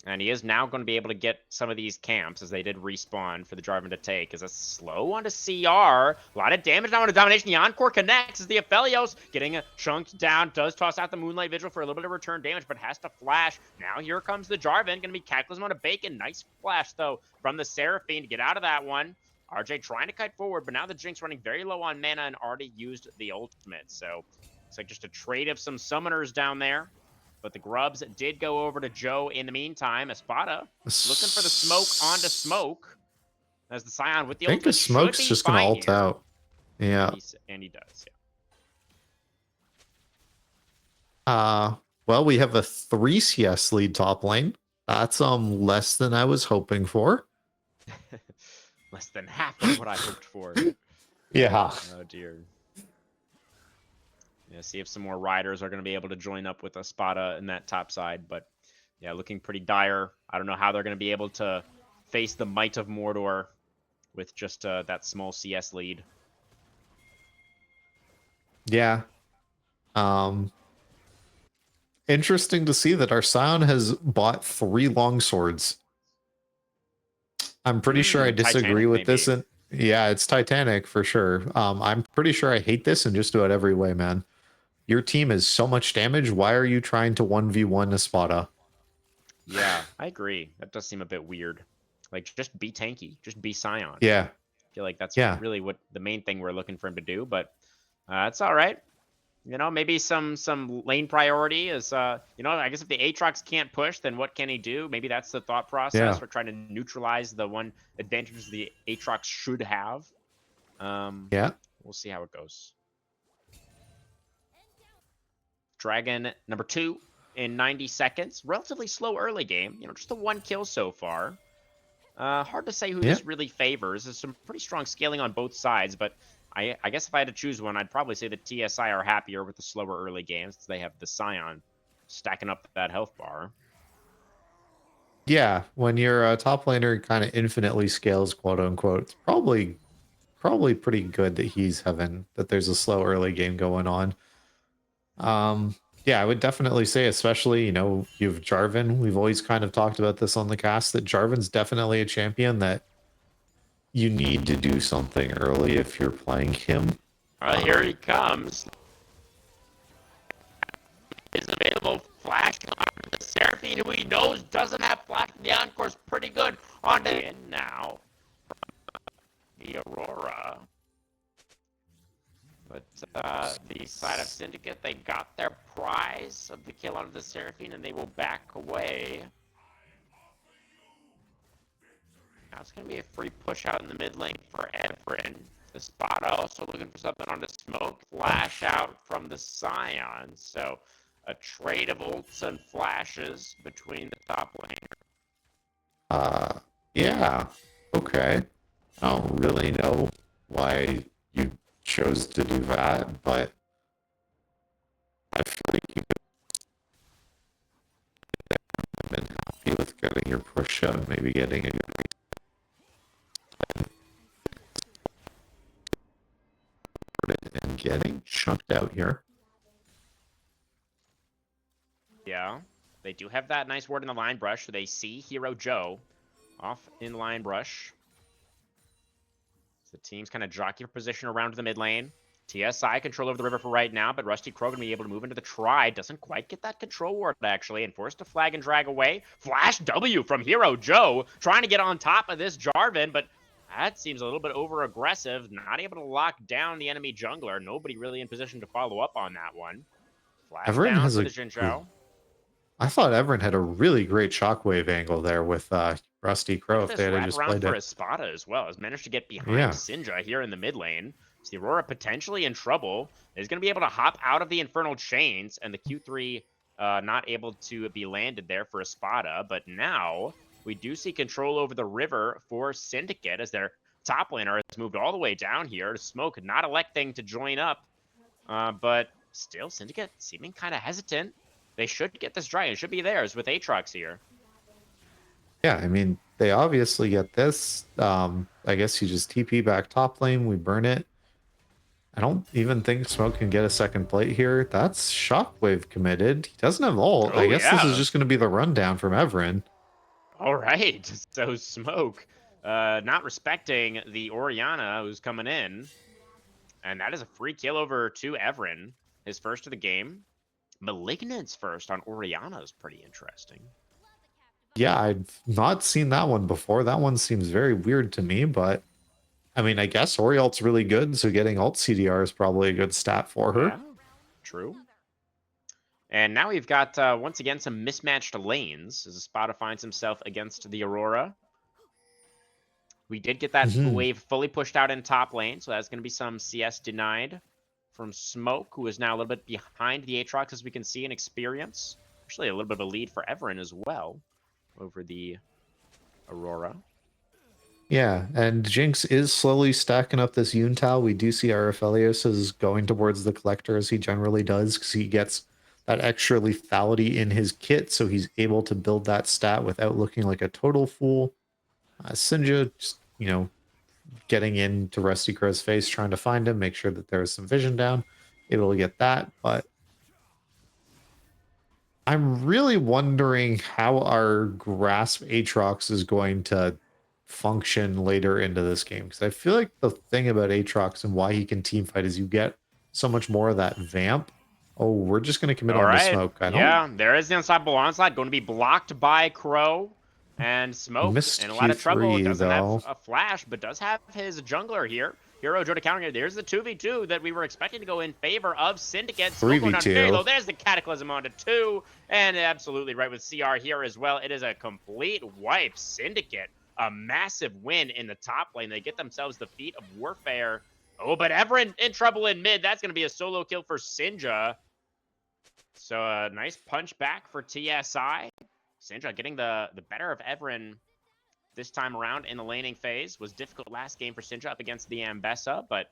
And he is now going to be able to get some of these camps as they did respawn for the Jarvan to take. Is a slow onto CR. A lot of damage now on a domination. The Encore connects as the Aphelios getting chunked down. Does toss out the Moonlight Vigil for a little bit of return damage, but has to flash. Now here comes the Jarvan. Going to be Cataclysm on a Bacon. Nice flash, though, from the Seraphine to get out of that one. RJ trying to kite forward, but now the Jinx running very low on mana and already used the ultimate. So it's like just a trade of some summoners down there. But the grubs did go over to Joe in the meantime. Espada looking for the smoke onto Smoke. As the Scion with the ultimate. I think the Smoke's just going to ult out. Yeah. And he does, yeah. Well, we have a 3 CS lead top lane. That's less than I was hoping for. Less than half of what I hoped for. Yeah. Oh, dear. Yeah, see if some more riders are going to be able to join up with Espada in that top side. But, yeah, looking pretty dire. I don't know how they're going to be able to face the might of Mordor with just that small CS lead. Yeah. Interesting to see that our Scion has bought 3 longswords. I'm pretty sure I disagree Titanic, with maybe. this. And yeah, it's Titanic for sure. I'm pretty sure I hate this in just about every way, man. Your team is so much damage. Why are you trying to 1v1 Espada? Yeah, I agree. That does seem a bit weird. Like, just be tanky. Just be Scion. Yeah. I feel like that's really what the main thing we're looking for him to do, but it's all right. You know, maybe some lane priority is, you know, I guess if the Aatrox can't push, then what can he do? Maybe that's the thought process. Yeah. We're trying to neutralize the one advantage the Aatrox should have. Yeah. We'll see how it goes. Dragon number 2 in 90 seconds. Relatively slow early game. You know, just the 1 kill so far. Hard to say who Yeah. this really favors. There's some pretty strong scaling on both sides, but I guess if I had to choose one, I'd probably say the TSI are happier with the slower early games. They have the SYN stacking up that health bar. Yeah. When your top laner kind of infinitely scales, quote unquote, it's probably pretty good that he's having that there's a slow early game going on. Yeah, I would definitely say, especially, you know, you've Jarvan. We've always kind of talked about this on the cast that Jarvan's definitely a champion that you need to do something early if you're playing him. Here he comes. Is available flash on the Seraphine, who he knows doesn't have flash. The Encore's pretty good on the in now. The Aurora. But the side of Syndicate, they got their prize of the kill on the Seraphine, and they will back away. Now it's going to be a free push out in the mid lane for Evren. The spot also looking for something on the smoke. Flash out from the Scion. So a trade of ults and flashes between the top laner. Yeah. Okay. I don't really know why you chose to do that, but I feel like you could have been happy with getting your push out, maybe getting a and getting chunked out here. Yeah, they do have that nice word in the line brush, so they see Hero Joe off in line brush. So the team's kind of jockey for position around the mid lane. TSI control over the river for right now, but Rusty Crow gonna be able to move into the try. Doesn't quite get that control ward, actually, and forced to flag and drag away. Flash W from Hero Joe, trying to get on top of this Jarvan, but that seems a little bit over-aggressive. Not able to lock down the enemy jungler. Nobody really in position to follow up on that one. Flash Everyone down has for a the Jinzhou. I thought Everin had a really great shockwave angle there with Rusty Crow if This they had wrap just around played for it. Espada as well. Has managed to get behind Yeah. Sinja here in the mid lane. So the Aurora potentially in trouble. Is going to be able to hop out of the Infernal Chains, and the Q3 not able to be landed there for Espada. But now we do see control over the river for Syndicate as their top laner has moved all the way down here to Smoke, not electing to join up. But still, Syndicate seeming kind of hesitant. They should get this dragon. It should be theirs with Aatrox here. Yeah, I mean, they obviously get this. I guess you just TP back top lane, we burn it. I don't even think Smoke can get a second plate here. That's Shockwave committed. He doesn't have ult. Oh, I guess this is yeah. just going to be the rundown from Everin. All right, so Smoke not respecting the Orianna who's coming in. And that is a free kill over to Evren, his first of the game. Malignant's first on Orianna is pretty interesting. Yeah, I've not seen that one before. That one seems very weird to me, but I mean, I guess Oriolt's really good, so getting ult CDR is probably a good stat for her. Yeah, true. And now we've got, once again, some mismatched lanes as Espada finds himself against the Aurora. We did get that wave fully pushed out in top lane, so that's going to be some CS denied from Smoke, who is now a little bit behind the Aatrox, as we can see in experience. Actually, a little bit of a lead for Everin as well over the Aurora. Yeah, and Jinx is slowly stacking up this Yuntal. We do see Araphelios is going towards the Collector as he generally does, because he gets that extra lethality in his kit, so he's able to build that stat without looking like a total fool. Sinja, just, you know, getting into Rusty Crow's face, trying to find him, make sure that there is some vision down, able to get that, but I'm really wondering how our Grasp Aatrox is going to function later into this game, because I feel like the thing about Aatrox and why he can teamfight is you get so much more of that vamp. Oh, we're just going to commit on the Smoke. Yeah, there is the unstoppable onslaught going to be blocked by Crow. And Smoke Missed in a lot of trouble. Q3 Doesn't though. have a flash, but does have his jungler here. Hero Joe to counter here. There's the 2v2 that we were expecting to go in favor of Syndicate. Smoke going down 3v2. very low. There's the Cataclysm onto 2. And absolutely right with CR here as well. It is a complete wipe. Syndicate, a massive win in the top lane. They get themselves the feat of Warfare. Oh, but Everin in trouble in mid. That's going to be a solo kill for Sinja. So a nice punch back for TSI. Sinja getting the better of Everin this time around in the laning phase. Was difficult last game for Sinja up against the Ambessa, but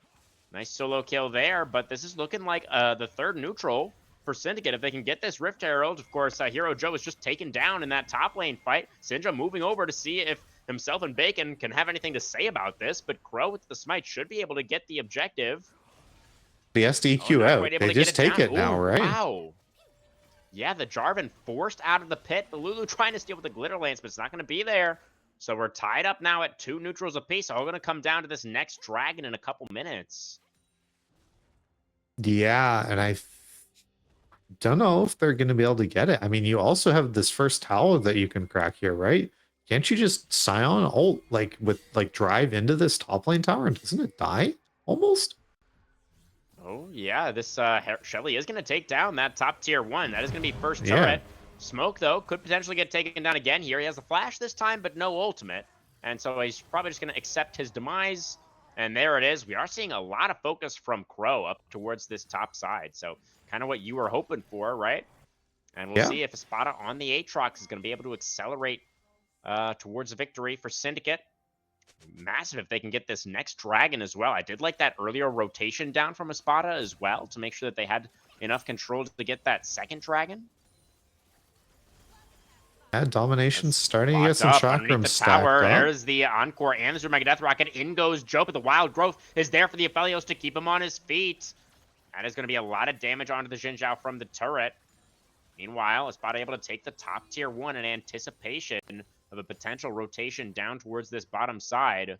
nice solo kill there. But this is looking like the third neutral for Syndicate. If they can get this Rift Herald, of course, Hero Joe is just taken down in that top lane fight. Sinja moving over to see if himself and Bacon can have anything to say about this, but Crow with the smite should be able to get the objective. The SDQ out. They just take it now, right? Wow. Yeah, the Jarvan forced out of the pit. The Lulu trying to steal with the Glitter Lance, but it's not going to be there. So we're tied up now at 2 neutrals apiece. All going to come down to this next dragon in a couple minutes. Yeah, and I don't know if they're going to be able to get it. I mean, you also have this first tower that you can crack here, right? Can't you just Scion ult, like, with, like, drive into this top lane tower and doesn't it die? Almost? Oh, yeah, this Shelly is going to take down that top tier 1. That is going to be first Yeah. turret. Smoke, though, could potentially get taken down again here. He has a flash this time, but no ultimate. And so he's probably just going to accept his demise. And there it is. We are seeing a lot of focus from Crow up towards this top side. So kind of what you were hoping for, right? And we'll see if Espada on the Aatrox is going to be able to accelerate towards a victory for Syndicate. Massive if they can get this next dragon as well. I did like that earlier rotation down from Espada as well to make sure that they had enough control to get that second dragon. Yeah, Domination's starting to get some chakrams stacked up. There's the Encore and the Mega Death Rocket. In goes Joe, but the Wild Growth is there for the Aphelios to keep him on his feet. That is going to be a lot of damage onto the Xin Zhao from the turret. Meanwhile, Espada able to take the top tier 1 in anticipation of a potential rotation down towards this bottom side.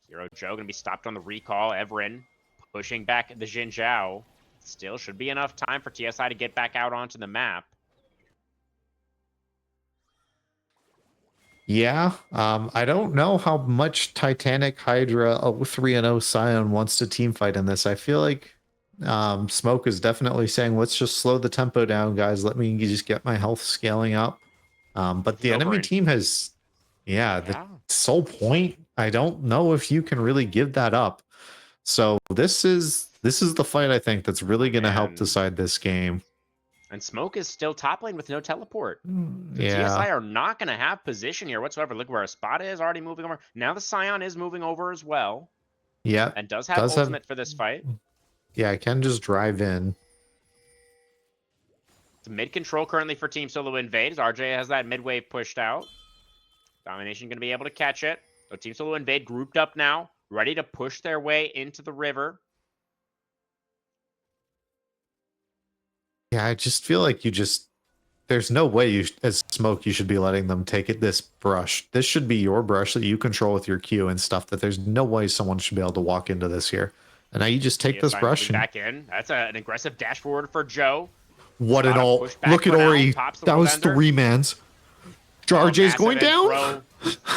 Hero Joe going to be stopped on the recall. Everin pushing back the Xin Zhao. Still should be enough time for TSI to get back out onto the map. Yeah, I don't know how much Titanic Hydra 3-0 Scion wants to team fight in this. I feel like Smoke is definitely saying, let's just slow the tempo down, guys. Let me just get my health scaling up. But the enemy team has, the sole point. I don't know if you can really give that up. So this is the fight I think that's really going to help decide this game. And Smoke is still top lane with no teleport. The Yeah. TSI are not going to have position here whatsoever. Look where Espada is already moving over. Now the Scion is moving over as well. Yeah. And does have ultimate for this fight. Yeah, I can just drive in. It's mid control currently for Team Solo Invade as RJ has that mid wave pushed out. Domination going to be able to catch it. So Team Solo Invade grouped up now, ready to push their way into the river. Yeah, I just feel like there's no way you, as Smoke, you should be letting them take it. This brush. This should be your brush that you control with your Q and stuff, that there's no way someone should be able to walk into this here. And now you just take this brush and back in. That's an aggressive dash forward for Joe. What an ult. Look at Ori. That was 3-mans. RJ's going down.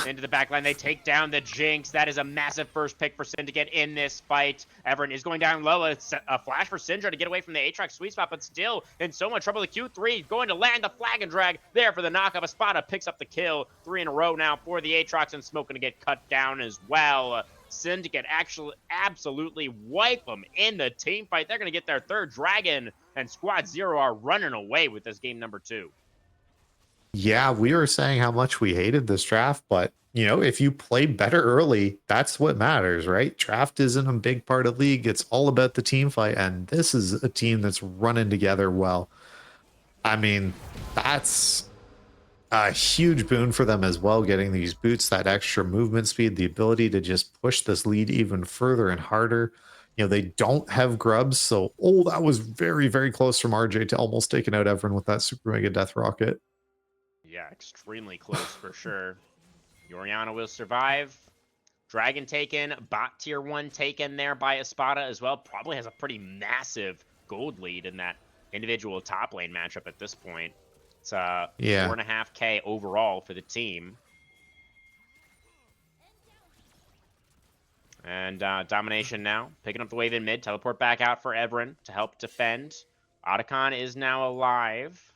Into the back line. They take down the Jinx. That is a massive first pick for Syndicate in this fight. Everin is going down low. It's a flash for Syndra to get away from the Aatrox sweet spot, but still in so much trouble. The Q3 going to land the flag and drag there for the knockup. Espada picks up the kill. 3 in a row now for the Aatrox, and Smoke going to get cut down as well. Syndicate actually absolutely wipe them in the team fight. They're going to get their third dragon, and Squad Zero are running away with this game number 2. Yeah, we were saying how much we hated this draft, but if you play better early, that's what matters, right? Draft isn't a big part of League. It's all about the team fight, and this is a team that's running together well. I mean, that's a huge boon for them as well, getting these boots, that extra movement speed, the ability to just push this lead even further and harder. They don't have grubs, so that was very, very close from RJ to almost taking out Everin with that Super Mega Death Rocket. Yeah, extremely close for sure. Yoriana will survive. Dragon taken. Bot tier 1 taken there by Espada as well. Probably has a pretty massive gold lead in that individual top lane matchup at this point. It's 4.5K overall for the team. And Domination now, picking up the wave in mid, teleport back out for Evren to help defend. Otacon is now alive.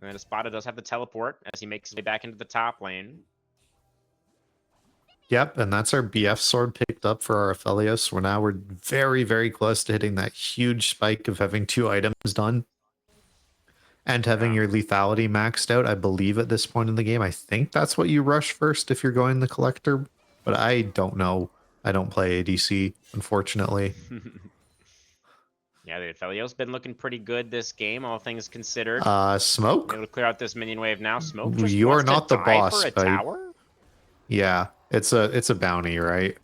And Espada does have the teleport as he makes his way back into the top lane. Yep, and that's our BF sword picked up for our Aphelios. We're very, very close to hitting that huge spike of having 2 items done. And having your lethality maxed out, I believe, at this point in the game. I think that's what you rush first if you're going the collector, but I don't know. I don't play ADC, unfortunately. Yeah, the Aphelios been looking pretty good this game, all things considered. Smoke? Able to clear out this minion wave now. Smoke just You are wants not to the die boss, for a but tower? yeah, it's a bounty, right?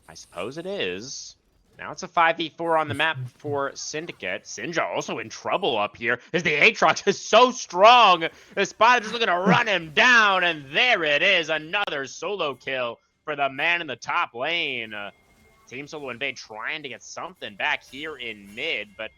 I suppose it is. Now it's a 5v4 on the map for Syndicate. Sinja also in trouble up here as the Aatrox is so strong. The Spider just looking to run him down, and there it is. Another solo kill for the man in the top lane. Team Solo Invade trying to get something back here in mid, but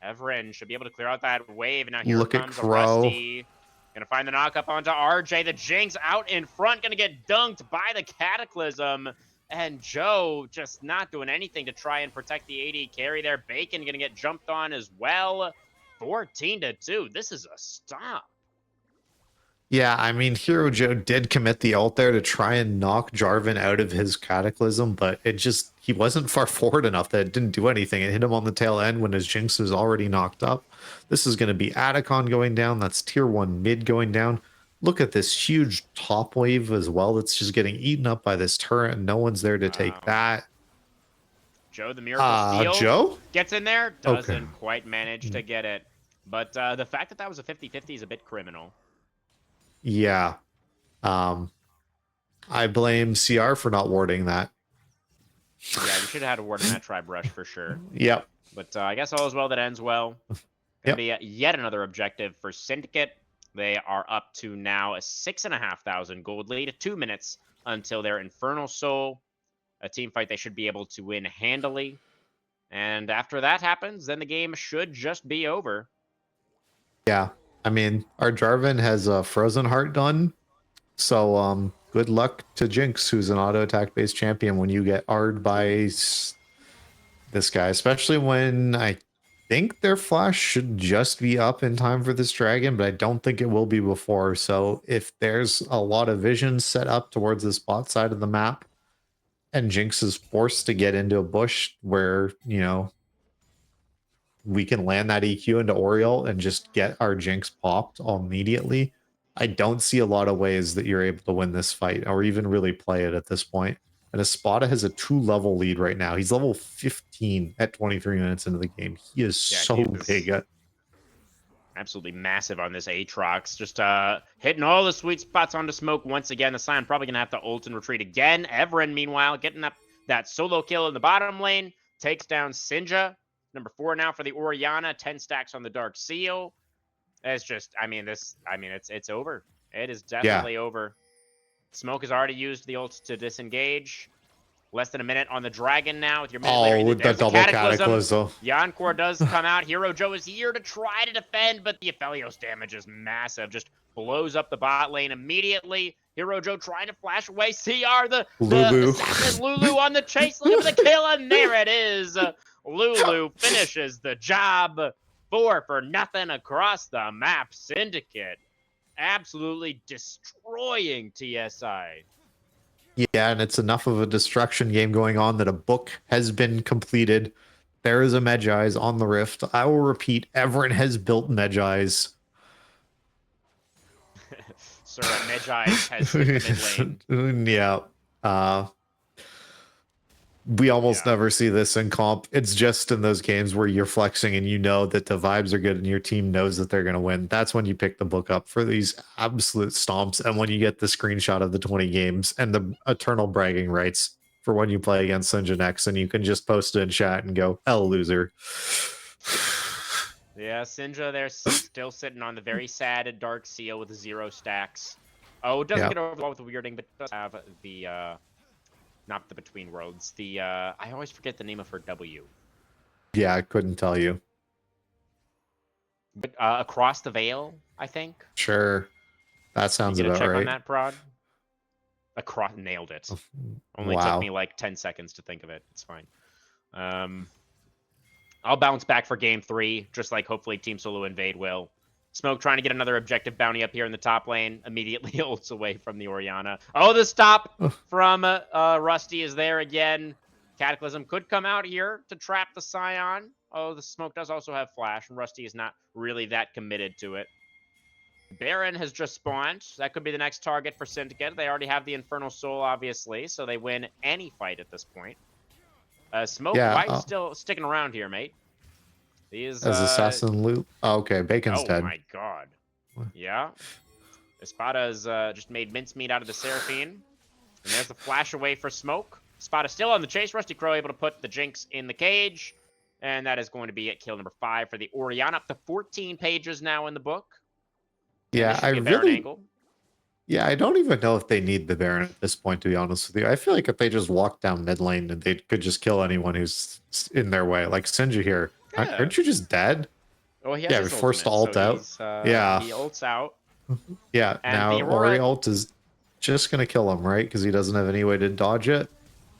Evren should be able to clear out that wave. Now here Look at comes a Crow. Rusty. Gonna find the knock up onto RJ. The Jinx out in front, gonna get dunked by the Cataclysm. And Joe just not doing anything to try and protect the AD carry there. Bacon gonna get jumped on as well. 14-2. This is a stop. Yeah, I mean, Hero Joe did commit the ult there to try and knock Jarvan out of his Cataclysm, but he wasn't far forward enough that it didn't do anything. It hit him on the tail end when his Jinx was already knocked up. This is going to be Atacon going down. That's tier 1 mid going down. Look at this huge top wave as well. That's just getting eaten up by this turret, and no one's there to take that. Joe, the Miracle Steal, Joe? gets in there, doesn't quite manage to get it. But the fact that that was a 50-50 is a bit criminal. Yeah. I blame CR for not warding that. Yeah, you should have had a ward in that tribe rush for sure. Yep. But I guess all is well that ends well. Gonna be yet another objective for Syndicate. They are up to now a 6,500 gold lead. 2 minutes until their Infernal Soul. A team fight they should be able to win handily. And after that happens, then the game should just be over. Yeah. I mean, our Jarvan has a Frozen Heart done. So good luck to Jinx, who's an auto attack based champion when you get R'd by this guy, especially when I think their flash should just be up in time for this dragon, but I don't think it will be before. So if there's a lot of vision set up towards this bot side of the map and Jinx is forced to get into a bush where, we can land that EQ into Oriole and just get our Jinx popped immediately, I don't see a lot of ways that you're able to win this fight or even really play it at this point. And Espada has a 2-level lead right now. He's level 15 at 23 minutes into the game. He is so big. Absolutely massive on this Aatrox. Just hitting all the sweet spots onto Smoke once again. The Scion probably going to have to ult and retreat again. Evren, meanwhile, getting up that solo kill in the bottom lane. Takes down Sinja. Number 4 now for the Orianna. 10 stacks on the Dark Seal. It's just, it's over. It is definitely over. Smoke has already used the ult to disengage. Less than a minute on the dragon now with your mid laner. With the double cataclysm. Yankor does come out. Hero Joe is here to try to defend, but the Aphelios damage is massive. Just blows up the bot lane immediately. Hero Joe trying to flash away. CR, the assassin Lulu on the chase. Look at the kill, and there it is. Lulu finishes the job. 4 for nothing across the map. Syndicate absolutely destroying TSI. Yeah, and it's enough of a destruction game going on that a book has been completed. There is a Medjai's on the rift. I will repeat, Everett has built Medjai's. Sir, Medjai's has hit the mid lane. Yeah. We almost never see this in comp. It's just in those games where you're flexing and you know that the vibes are good and your team knows that they're going to win. That's when you pick the book up for these absolute stomps. And when you get the screenshot of the 20 games and the eternal bragging rights for when you play against Sinja next, and you can just post it in chat and go, L loser. Yeah, Sinja, they're still sitting on the very sad Dark Seal with 0 stacks. Oh, it doesn't get over with the weirding, but does have the... not the Between Worlds. The I always forget the name of her W. Yeah, I couldn't tell you. But Across the Veil, I think. Sure, that sounds you about check right. on that, Prod? Across, nailed it. Oh, Only took me wow. like 10 seconds to think of it. It's fine. I'll bounce back for game 3, just like hopefully Team Solo Invade will. Smoke trying to get another objective bounty up here in the top lane. Immediately ults away from the Orianna. Oh, the stop from Rusty is there again. Cataclysm could come out here to trap the Scion. Oh, the Smoke does also have Flash, and Rusty is not really that committed to it. Baron has just spawned. That could be the next target for Syndicate. They already have the Infernal Soul, obviously, so they win any fight at this point. Smoke, Yeah, why are you still sticking around here, mate? These, as assassin loot. Oh, okay, Bacon's oh dead. my god. Yeah. Espada's just made mincemeat out of the Seraphine. And there's the flash away for Smoke. Espada still on the chase. Rusty Crow able to put the Jinx in the cage. And that is going to be at kill number 5 for the Orianna. Up to 14 pages now in the book. Yeah, I Baron really... angle. Yeah, I don't even know if they need the Baron at this point, to be honest with you. I feel like if they just walk down mid lane, and they could just kill anyone who's in their way. Like Sinja here. Yeah. Aren't you just dead? Oh, he has his forced to ultimate, ult so out. Yeah. He ults out. Yeah, And now the Aurora... Ori ult is just going to kill him, right? Because he doesn't have any way to dodge it.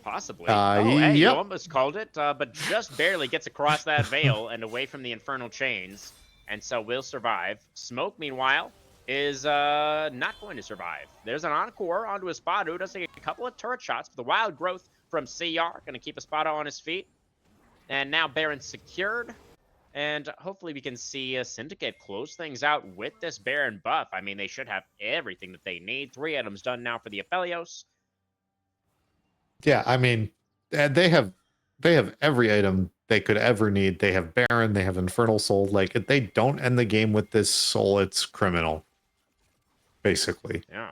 Possibly. Hey, you yep. almost called it, but just barely gets across that veil and away from the Infernal Chains, and so will survive. Smoke, meanwhile, is not going to survive. There's an Encore onto Espada, who does take a couple of turret shots, but the Wild Growth from CR going to keep Espada on his feet. And now Baron secured, and hopefully we can see Syndicate close things out with this Baron buff. I mean, they should have everything that they need. 3 items done now for the Aphelios. Yeah, I mean, they have every item they could ever need. They have Baron, they have Infernal Soul. Like, if they don't end the game with this soul, it's criminal. Basically. Yeah.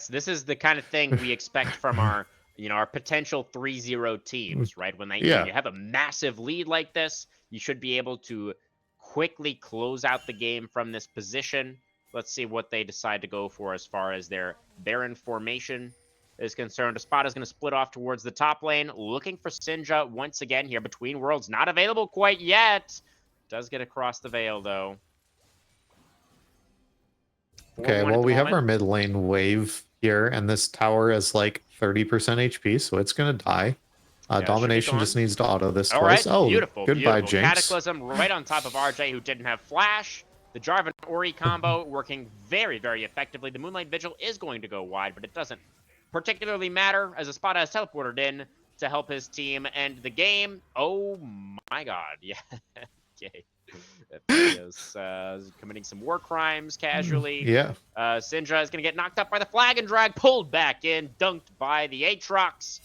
This is the kind of thing we expect from our, our potential 3-0 teams, right? When you have a massive lead like this, you should be able to quickly close out the game from this position. Let's see what they decide to go for as far as their Baron formation is concerned. Espada's going to split off towards the top lane, looking for Sinja once again here. Between Worlds, not available quite yet. Does get across the veil, though. Okay, well, we have our mid lane wave here, and this tower is like 30% HP, so it's going to die. Domination just needs to auto this twice. Oh, beautiful, goodbye, beautiful. Jinx. Cataclysm right on top of RJ, who didn't have Flash. The Jarvan Ori combo working very, very effectively. The Moonlight Vigil is going to go wide, but it doesn't particularly matter, as Espada has teleported in to help his team end the game. Oh my god, yeah. Okay. Is committing some war crimes casually. Yeah. Syndra is going to get knocked up by the flag and drag, pulled back in, dunked by the Aatrox.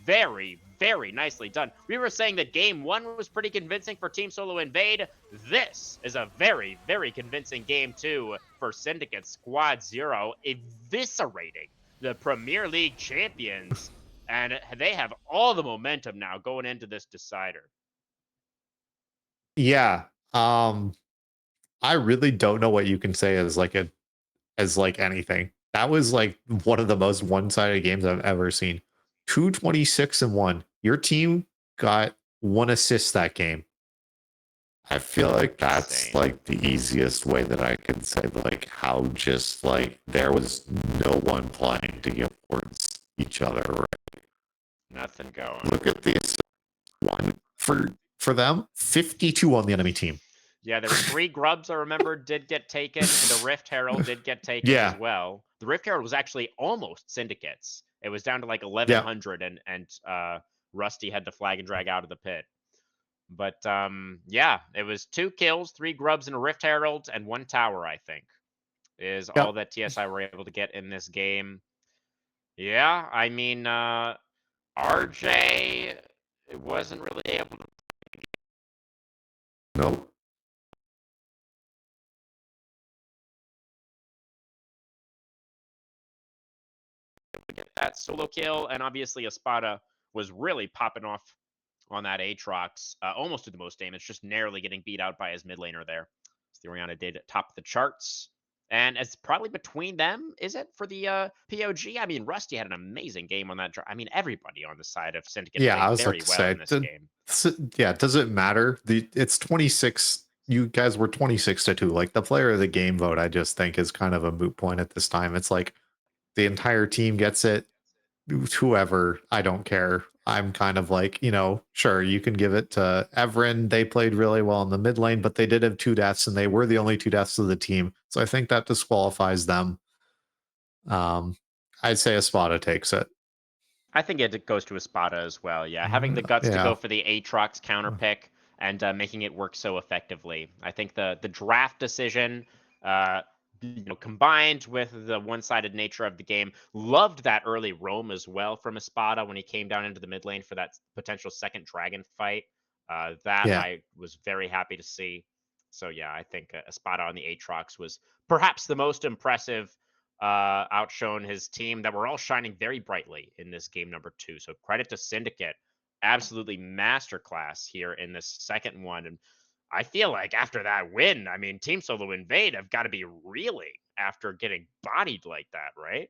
Very, very nicely done. We were saying that game 1 was pretty convincing for Team Solo Invade. This is a very, very convincing game 2 for Syndicate Squad 0, eviscerating the Premier League champions, and they have all the momentum now going into this decider. Yeah. I really don't know what you can say as anything. That was like one of the most one-sided games I've ever seen. 226-1. Your team got 1 assist that game. I feel like that's like the easiest way that I can say like how just like there was no one playing to get towards each other, right? Nothing going. Look at this one for them, 52 on the enemy team. Yeah, there were 3 grubs I remember did get taken, and the Rift Herald did get taken as well. The Rift Herald was actually almost Syndicate's. It was down to like 1100, and Rusty had to flag and drag out of the pit. But yeah, it was 2 kills, 3 grubs, and a Rift Herald, and 1 tower, I think, is all that TSI were able to get in this game. Yeah, I mean, RJ wasn't really able to. Nope. Get that solo kill, and obviously Espada was really popping off on that Aatrox, almost to the most damage, just narrowly getting beat out by his mid laner there. So the Orianna did top the charts, and it's probably between them, is it, for the POG? I mean, Rusty had an amazing game on that. I mean, everybody on the side of Syndicate played very well in this game. Yeah, does it matter? It's 26. You guys were 26-2. Like, the player of the game vote, I just think is kind of a moot point at this time. It's like the entire team gets it. whoever, I don't care. I'm kind of like, sure, you can give it to Evren. They played really well in the mid lane, but they did have 2 deaths, and they were the only 2 deaths of the team. So I think that disqualifies them. I'd say Espada takes it. I think it goes to Espada as well. Yeah, having the guts to go Yeah. for the Aatrox counter pick and making it work so effectively. I think the draft decision, combined with the one-sided nature of the game, loved that early roam as well from Espada when he came down into the mid lane for that potential second dragon fight. That Yeah. I was very happy to see. So yeah, I think Espada on the Aatrox was perhaps the most impressive, outshone his team that were all shining very brightly in this game number 2. So credit to Syndicate, absolutely masterclass here in this second one. And I feel like after that win, I mean, Team Solo Invade have got to be reeling after getting bodied like that, right?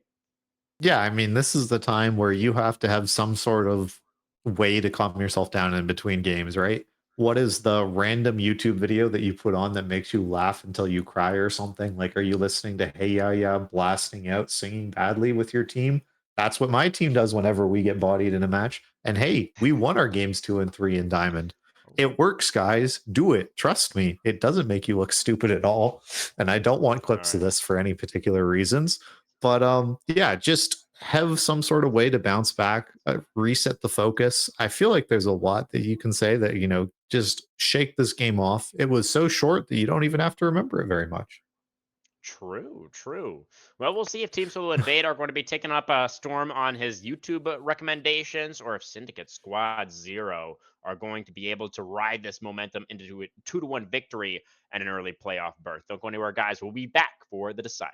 Yeah, I mean, this is the time where you have to have some sort of way to calm yourself down in between games, right? What is the random YouTube video that you put on that makes you laugh until you cry or something? Like, are you listening to Hey Ya Ya blasting out, singing badly with your team? That's what my team does whenever we get bodied in a match. And hey, we won our games 2 and 3 in Diamond. It works, guys. Do it. Trust me. It doesn't make you look stupid at all. And I don't want All clips of right. this for any particular reasons. But yeah, just have some sort of way to bounce back, reset the focus. I feel like there's a lot that you can say that, just shake this game off. It was so short that you don't even have to remember it very much. True, true. Well, we'll see if Team Solo Invade are going to be taking up a Storm on his YouTube recommendations, or if Syndicate Squad Zero are going to be able to ride this momentum into a 2-1 victory and an early playoff berth. Don't go anywhere, guys. We'll be back for the decider.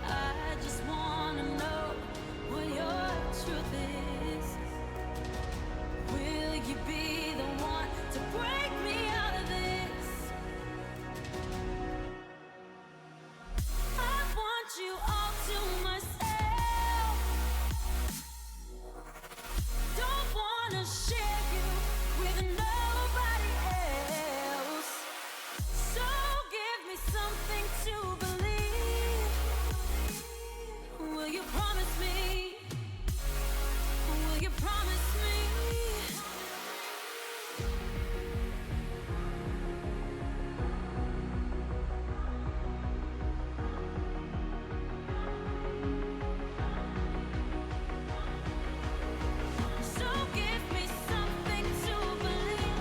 I just wanna know what your truth is. Will you be the one to break me out of this? I want you all to myself. Don't wanna share you with nobody else. So give me something to believe. Will you promise me? Will you promise me? So give me something to believe.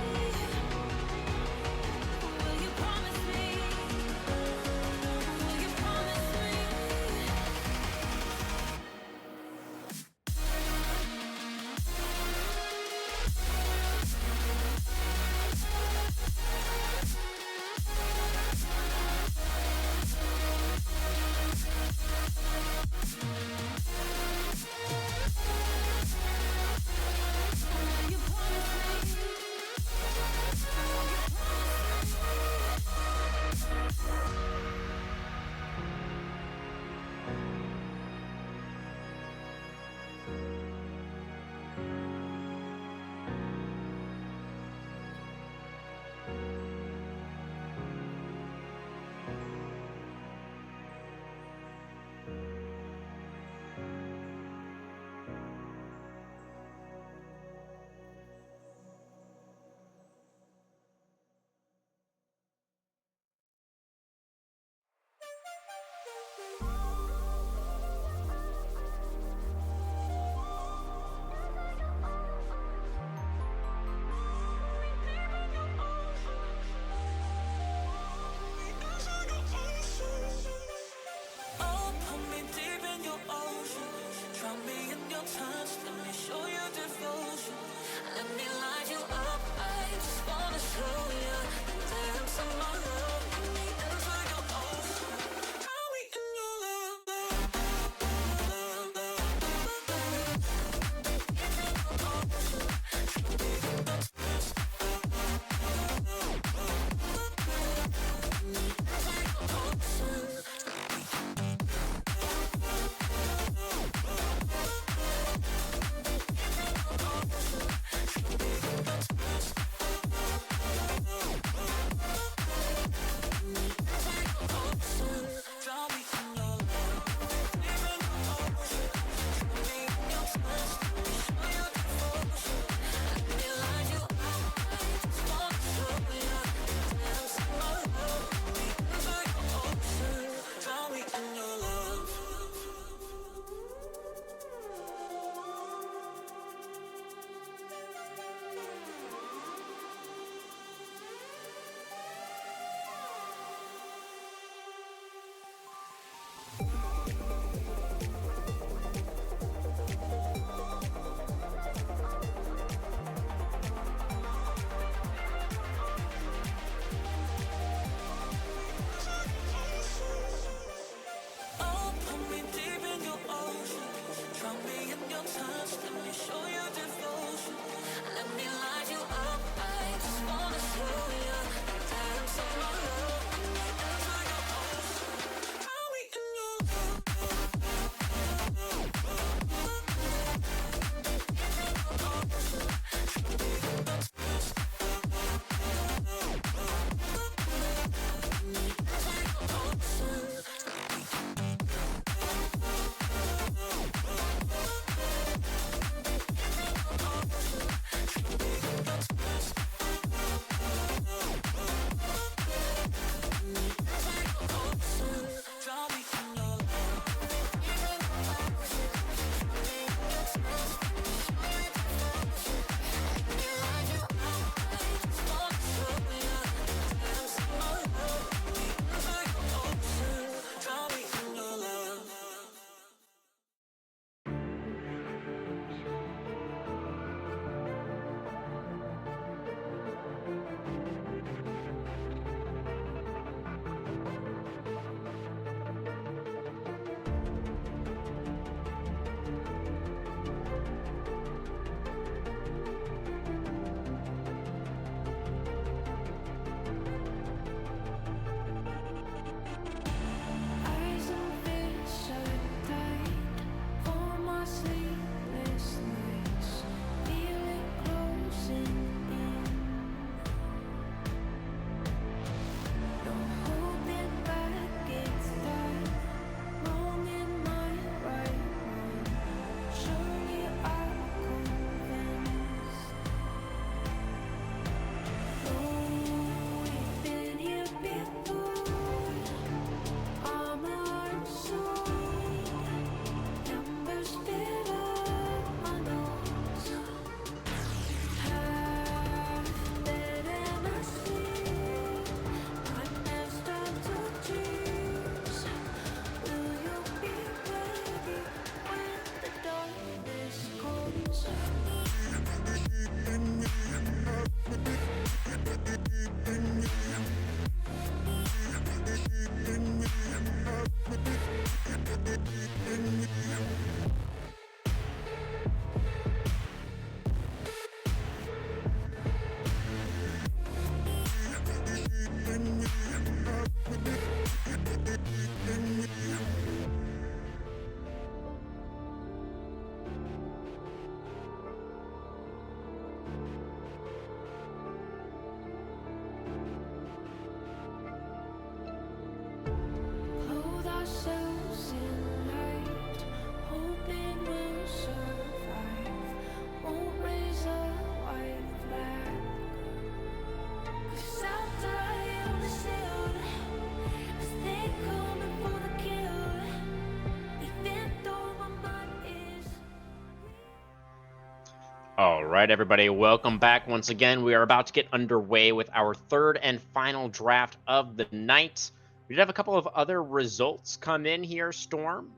All right, everybody, welcome back once again. We are about to get underway with our third and final draft of the night. We did have a couple of other results come in here, Storm.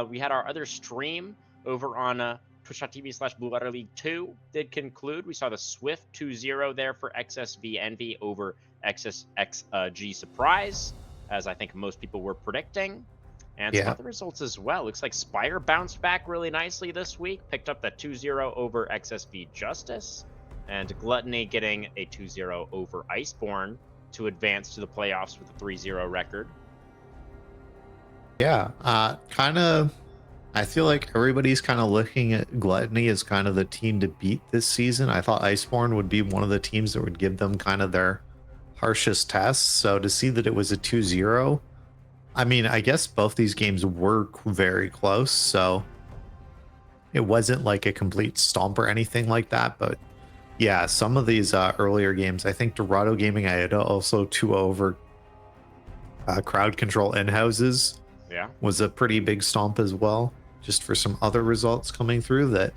We had our other stream over on twitch.tv/Blue Water League 2 did conclude. We saw the Swift 2-0 there for XSV Envy over XSXG Surprise, as I think most people were predicting. And some other results as well. Looks like Spire bounced back really nicely this week, picked up that 2-0 over XSV Justice, and Gluttony getting a 2-0 over Iceborne to advance to the playoffs with a 3-0 record. Yeah, I feel like everybody's kind of looking at Gluttony as kind of the team to beat this season. I thought Iceborne would be one of the teams that would give them kind of their harshest tests. So to see that it was a 2-0, I mean, I guess both these games were very close, so it wasn't like a complete stomp or anything like that. But yeah, some of these earlier games, I think Dorado Gaming, I had also 2 over Crowd Control In-Houses. Yeah, Was a pretty big stomp as well, just for some other results coming through that,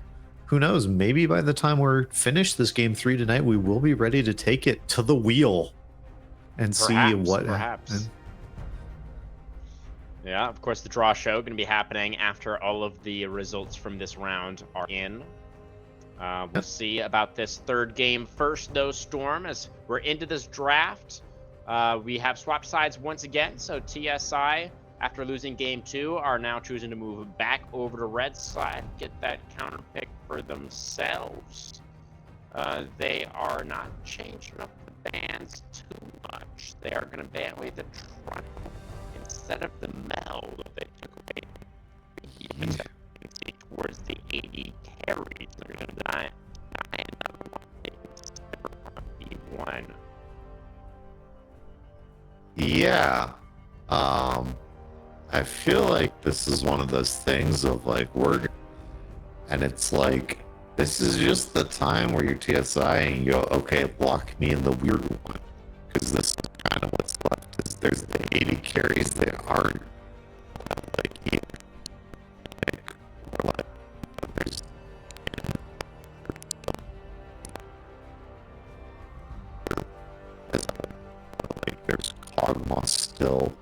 who knows, maybe by the time we're finished this game 3 tonight, we will be ready to take it to the wheel and see what perhaps. Yeah, of course, the draw show going to be happening after all of the results from this round are in. We'll see about this third game first, though, Storm, as we're into this draft. We have swapped sides once again, so TSI, after losing game 2, are now choosing to move back over to red side, get that counter pick for themselves. They are not changing up the bans too much. They are going to ban away the Trundle instead of the meld. They took away the efficiency towards the 80 carries. They're going to die another one. B1. Yeah. I feel like this is one of those things of like and it's like, this is just the time where you're TSI and you go, okay, lock me in the weird one. Because this is kind of what's left. Is there's the 80 carries that aren't like either or like there's like there's Cogmos still,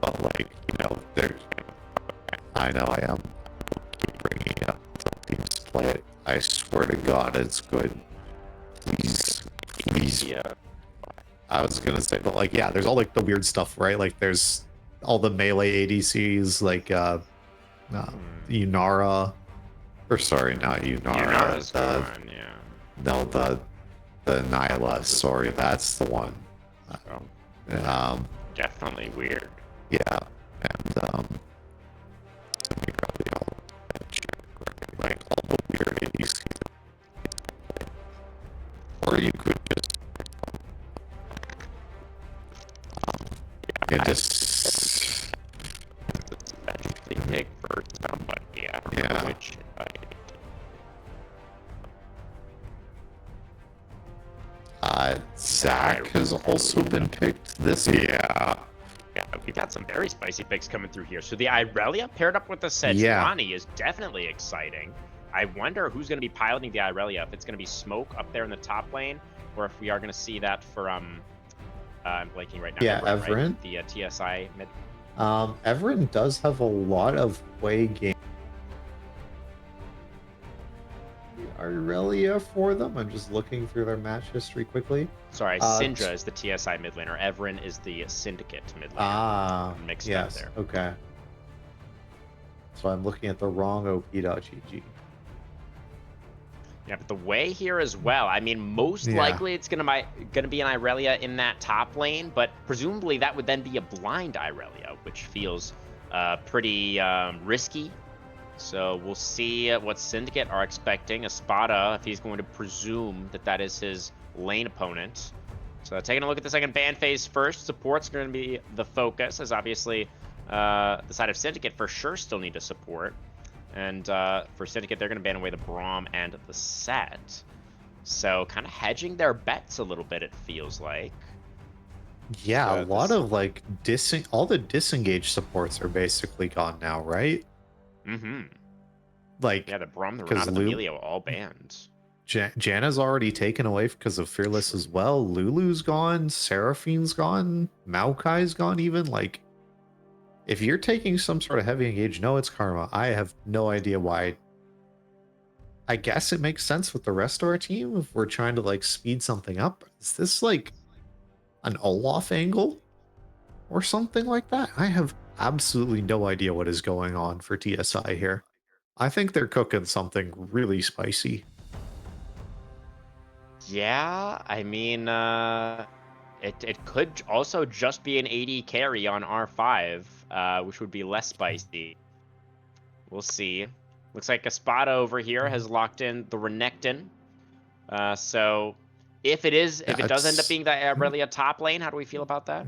but like, you know, there's, I know I am keep bringing it up until teams play it. I swear to God, it's good. Please. Yeah. I was gonna say, but like, yeah, there's all like the weird stuff, right? Like, there's all the melee ADCs, like Unara, or sorry, not Unara. Unara's gone, yeah. No, the Nyla. Sorry, that's the one. Definitely weird. Yeah, and so we probably all like all the weird ADCs. Or you could just just Especially pick for somebody. I don't know which. Zach has also been picked this year. Yeah, we've got some very spicy picks coming through here. So the Irelia paired up with the Sejuani is definitely exciting. I wonder who's going to be piloting the Irelia, if it's going to be Smoke up there in the top lane, or if we are going to see that for, I'm blanking right now. Yeah, Everin. Right? The TSI mid. Everin does have a lot of way game Irelia for them. I'm just looking through their match history quickly. Sorry, Syndra is the TSI mid laner. Everin is the Syndicate mid laner. Mixed up there. Okay. So I'm looking at the wrong op.gg. Yeah, but the way here as well. I mean, most likely it's gonna be an Irelia in that top lane, but presumably that would then be a blind Irelia, which feels pretty risky. So we'll see what Syndicate are expecting. Espada, if he's going to presume that that is his lane opponent. So taking a look at the second ban phase first, support's going to be the focus, as obviously the side of Syndicate for sure still need to support. And for Syndicate, they're going to ban away the Braum and the Set. So kind of hedging their bets a little bit, it feels like. Yeah, a lot of like all the disengaged supports are basically gone now, right? Mm-hmm. Like, Yeah, the Braum, the because Renata, the Emilio, all banned. Janna's already taken away because of Fearless as well. Lulu's gone, Seraphine's gone, Maokai's gone even. Like, if you're taking some sort of heavy engage, no, it's Karma. I have no idea why. I guess it makes sense with the rest of our team if we're trying to like speed something up. Is this like an Olaf angle or something like that? I have absolutely no idea what is going on for TSI here. I think they're cooking something really spicy. Yeah, I mean, it could also just be an AD carry on R5, which would be less spicy. We'll see. Looks like Espada over here has locked in the Renekton. So if it does end up being the Aurelia top lane, how do we feel about that?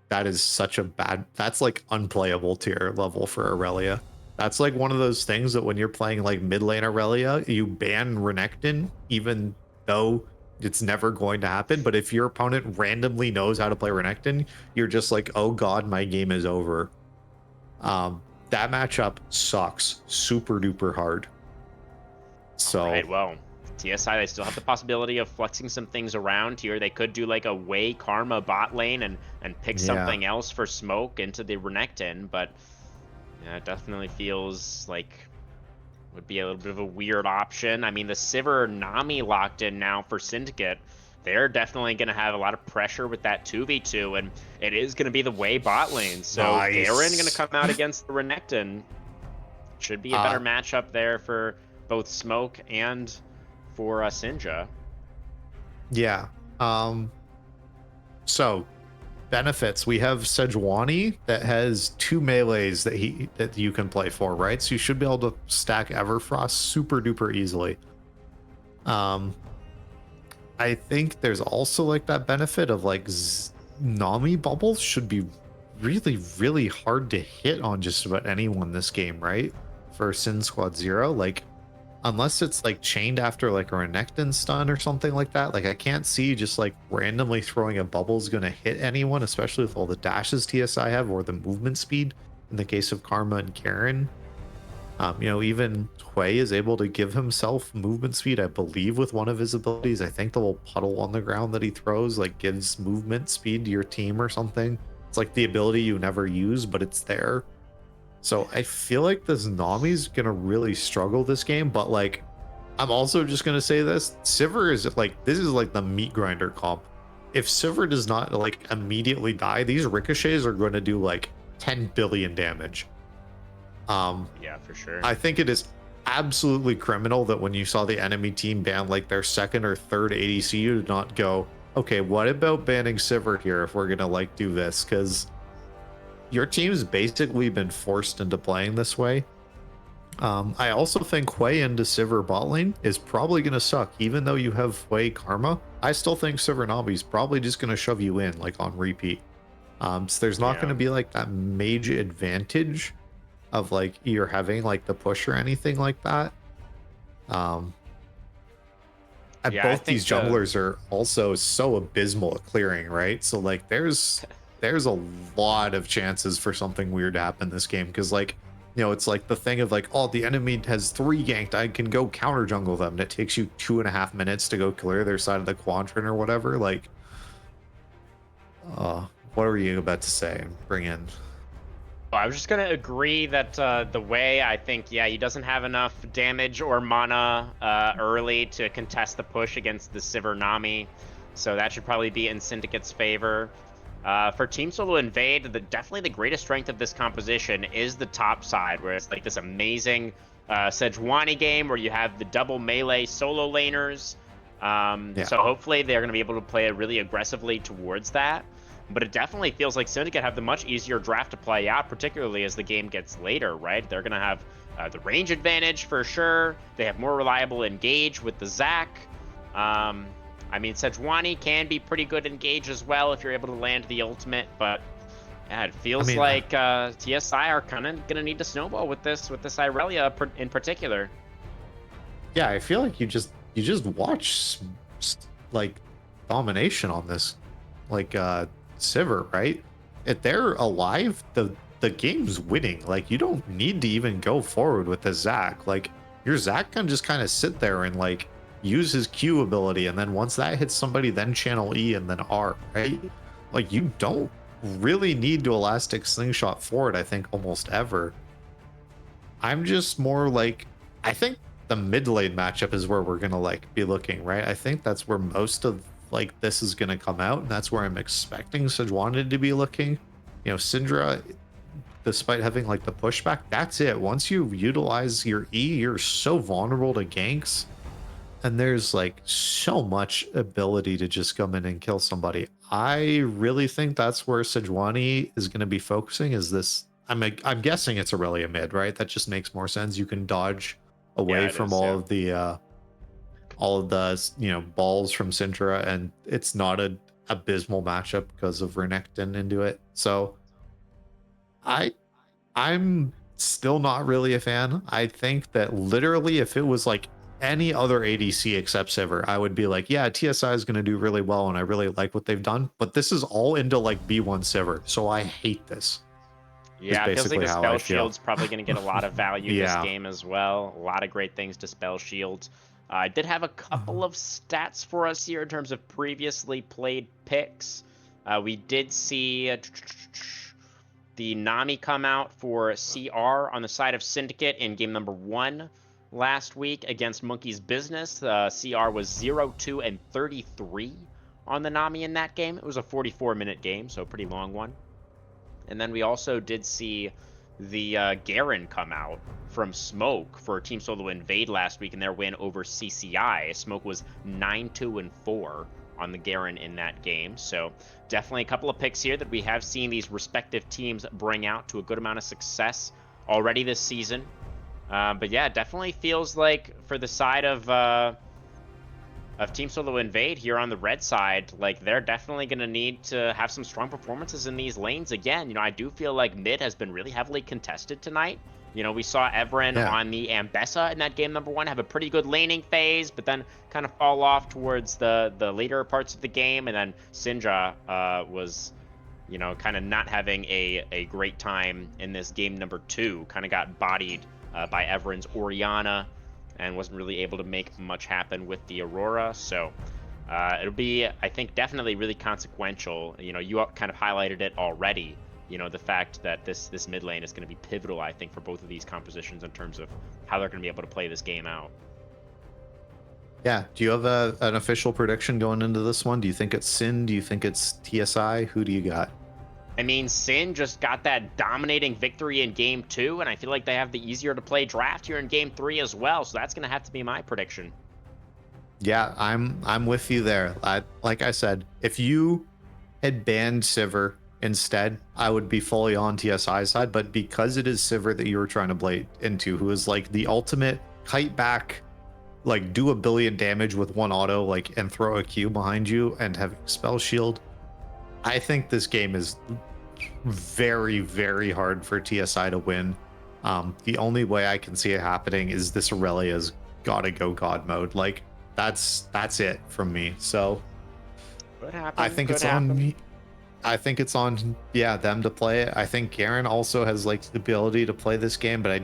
That is such a bad, that's like unplayable tier level for Aurelia. That's like one of those things that when you're playing like mid lane Aurelia, you ban Renekton, even though it's never going to happen. But if your opponent randomly knows how to play Renekton, you're just like, oh god, my game is over. That matchup sucks super duper hard. So Right, well, TSI, they still have the possibility of flexing some things around here. They could do like a Way Karma bot lane and pick something else for smoke into the Renekton, but yeah, it definitely feels like would be a little bit of a weird option. I mean, the Sivir Nami locked in now for Syndicate. They're definitely going to have a lot of pressure with that 2v2, and it is going to be the Way bot lane. So nice. Garen going to come out against the Renekton. Should be a better matchup there for both Smoke and for Sinja. Yeah. So benefits, we have Sejuani that has 2 melees that you can play for, right? So you should be able to stack Everfrost super duper easily. I think there's also like that benefit of like Nami bubbles should be really, really hard to hit on just about anyone this game, right? For Sin Squad 0, like unless it's like chained after like a Renekton stun or something like that, like I can't see just like randomly throwing a bubble is going to hit anyone, especially with all the dashes TSI have or the movement speed in the case of Karma and Karen. You know, even Hui is able to give himself movement speed, I believe, with one of his abilities. I think the little puddle on the ground that he throws like gives movement speed to your team or something. It's like the ability you never use, but it's there. So I feel like this Nami's gonna really struggle this game, but like I'm also just gonna say this. Sivir is like, this is like the meat grinder comp. If Sivir does not like immediately die, these ricochets are going to do like 10 billion damage. Yeah, for sure. I think it is absolutely criminal that when you saw the enemy team ban like their second or third ADC, you did not go, okay, what about banning Sivir here if we're gonna like do this? Because your team's basically been forced into playing this way. I also think Hui into Sivir bot lane is probably going to suck, even though you have Hui Karma. I still think Sivir Nami's probably just going to shove you in like on repeat. So there's not going to be like that major advantage of like you're having like the push or anything like that. And both these junglers are also so abysmal at clearing, right? So like there's a lot of chances for something weird to happen this game, because like, you know, it's like the thing of like, oh, the enemy has 3 ganked, I can go counter jungle them, and it takes you 2.5 minutes to go clear their side of the quadrant or whatever. Like, what were you about to say and bring in? I was just gonna agree that the way, I think, yeah, he doesn't have enough damage or mana early to contest the push against the Sivir Nami, so that should probably be in Syndicate's favor. For Team Solo Invade, definitely the greatest strength of this composition is the top side, where it's like this amazing Sejuani game where you have the double melee solo laners. So hopefully they're going to be able to play it really aggressively towards that. But it definitely feels like Syndicate have the much easier draft to play out, particularly as the game gets later, right? They're going to have the range advantage for sure. They have more reliable engage with the Zac. I mean, Sejuani can be pretty good engage as well if you're able to land the ultimate, but yeah, it feels like TSI are kind of going to need to snowball with this Irelia in particular. Yeah, I feel like you just watch like domination on this, like Sivir, right? If they're alive, the game's winning. Like, you don't need to even go forward with the Zac. Like, your Zac can just kind of sit there and like use his Q ability, and then once that hits somebody, then channel E and then R, right? Like you don't really need to elastic slingshot forward, I think, almost ever. I'm just more like, I think the mid lane matchup is where we're gonna like be looking, right? I think that's where most of like this is gonna come out, and that's where I'm expecting Sejuani to be looking. You know, Syndra, despite having like the pushback, that's it. Once you utilize your E, you're so vulnerable to ganks, and there's like so much ability to just come in and kill somebody. I really think that's where Sejuani is going to be focusing. Is this? I'm guessing it's Aurelia mid, right? That just makes more sense. You can dodge Yeah, away it from is. Yeah. all of the balls from Syndra, and it's not a abysmal matchup because of Renekton into it. So I I'm still not really a fan. I think that literally if it was like any other ADC except Sivir, I would be like, yeah, TSI is going to do really well and I really like what they've done. But this is all into like B1 Sivir. So I hate this, is Yeah, it feels like basically the how I spell feel. shield's probably going to get a lot of value this Yeah. game as well. A lot of great things to spell shield. I did have a couple of stats for us here in terms of previously played picks. We did see the Nami come out for CR on the side of Syndicate in game number 1 last week against Monkey's Business. CR was 0-2 and 33 on the Nami in that game. It was a 44-minute game, so a pretty long one. And then we also did see the Garen come out from Smoke for Team Solo Invade last week in their win over CCI. Smoke was 9-2 and 4 on the Garen in that game. So definitely a couple of picks here that we have seen these respective teams bring out to a good amount of success already this season. But yeah, definitely feels like for the side of Team Solo Invade here on the red side, like they're definitely going to need to have some strong performances in these lanes again. You know, I do feel like mid has been really heavily contested tonight. You know, we saw Everin Yeah. on the Ambessa in that game number 1 have a pretty good laning phase, but then kind of fall off towards the later parts of the game. And then Syndra was, you know, kind of not having a great time in this game number 2. Kind of got bodied by Everin's Orianna and wasn't really able to make much happen with the Aurora. So it'll be, I think, definitely really consequential. You know, you kind of highlighted it already. You know, the fact that this mid lane is going to be pivotal, I think, for both of these compositions in terms of how they're going to be able to play this game out. Yeah. Do you have an official prediction going into this one? Do you think it's SYN? Do you think it's TSI? Who do you got? I mean, SYN just got that dominating victory in game 2, and I feel like they have the easier to play draft here in game 3 as well. So that's going to have to be my prediction. Yeah, I'm with you there. Like I said, if you had banned Sivir instead, I would be fully on TSI side. But because it is Sivir that you were trying to play into, who is like the ultimate kite back, like do a billion damage with one auto, like and throw a Q behind you and have spell shield, I think this game is very, very hard for TSI to win. The only way I can see it happening is this Aurelia's gotta go God mode. Like that's it from me. So Could happen. I think it's on me. I think it's on them to play it. I think Garen also has like the ability to play this game, but I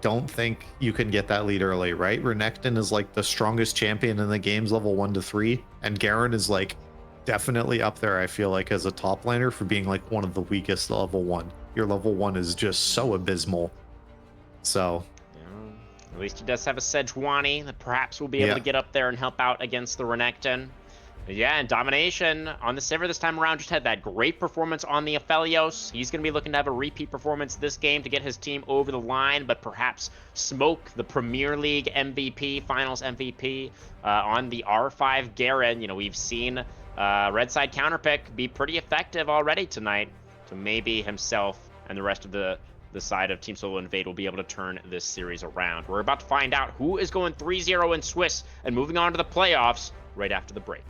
don't think you can get that lead early, right? Renekton is like the strongest champion in the games, level 1 to 3, and Garen is like definitely up there, I feel like, as a top laner for being like one of the weakest level 1. Your level 1 is just so abysmal. So Yeah, at least he does have a Sejuani that perhaps will be able to get up there and help out against the Renekton. Yeah, and Domination on the Sivir this time around just had that great performance on the Aphelios. He's going to be looking to have a repeat performance this game to get his team over the line, but perhaps Smoke, the Premier League MVP, Finals MVP, on the R5 Garen. You know, we've seen Red Side Counterpick be pretty effective already tonight, so maybe himself and the rest of the side of Team Solo Invade will be able to turn this series around. We're about to find out who is going 3-0 in Swiss and moving on to the playoffs right after the break.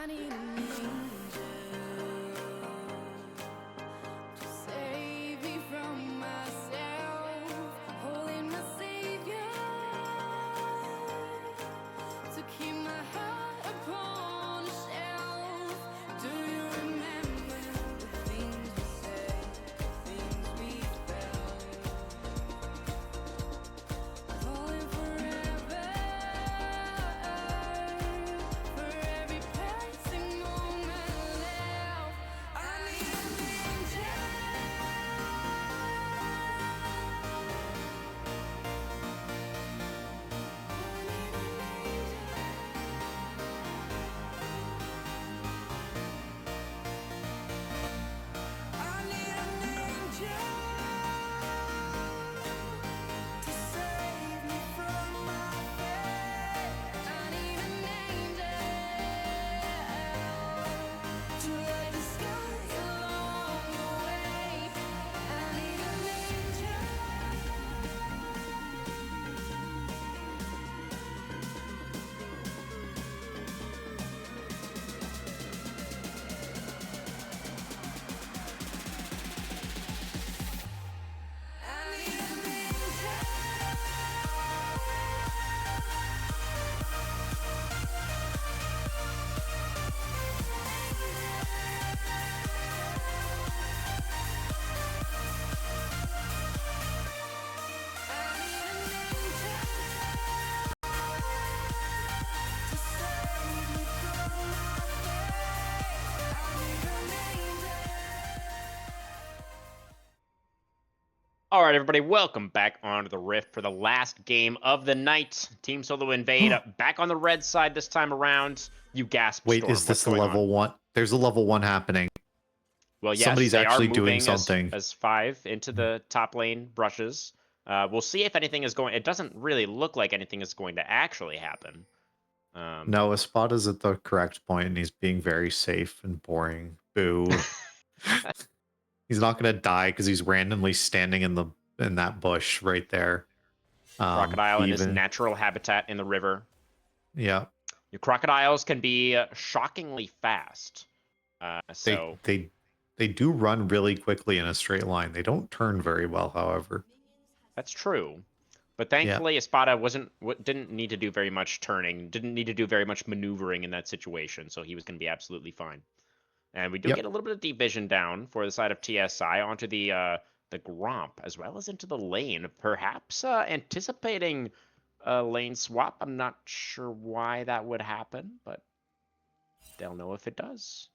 I need an angel to save me from myself, holding my savior. All right, everybody, welcome back onto the Rift for the last game of the night. Team Solo Invade back on the red side this time around. You gasp, Wait, Storm. is What's this a going level on? 1? There's a level 1 happening. Well, yes, Somebody's they are actually doing moving something. as 5 into the top lane brushes. We'll see if anything is going. It doesn't really look like anything is going to actually happen. No, Espada's at the correct point, and he's being very safe and boring. Boo. He's not going to die because he's randomly standing in that bush right there. Crocodile in his Even natural habitat in the river. yeah, Your crocodiles can be shockingly fast. So they do run really quickly in a straight line. They don't turn very well, however. that's true. But Yeah. thankfully, Espada didn't need to do very much turning, didn't need to do very much maneuvering in that situation, so he was going to be absolutely fine. And we do Yep. get a little bit of deep vision down for the side of TSI onto the Gromp, as well as into the lane, perhaps anticipating a lane swap. I'm not sure why that would happen, but they'll know if it does.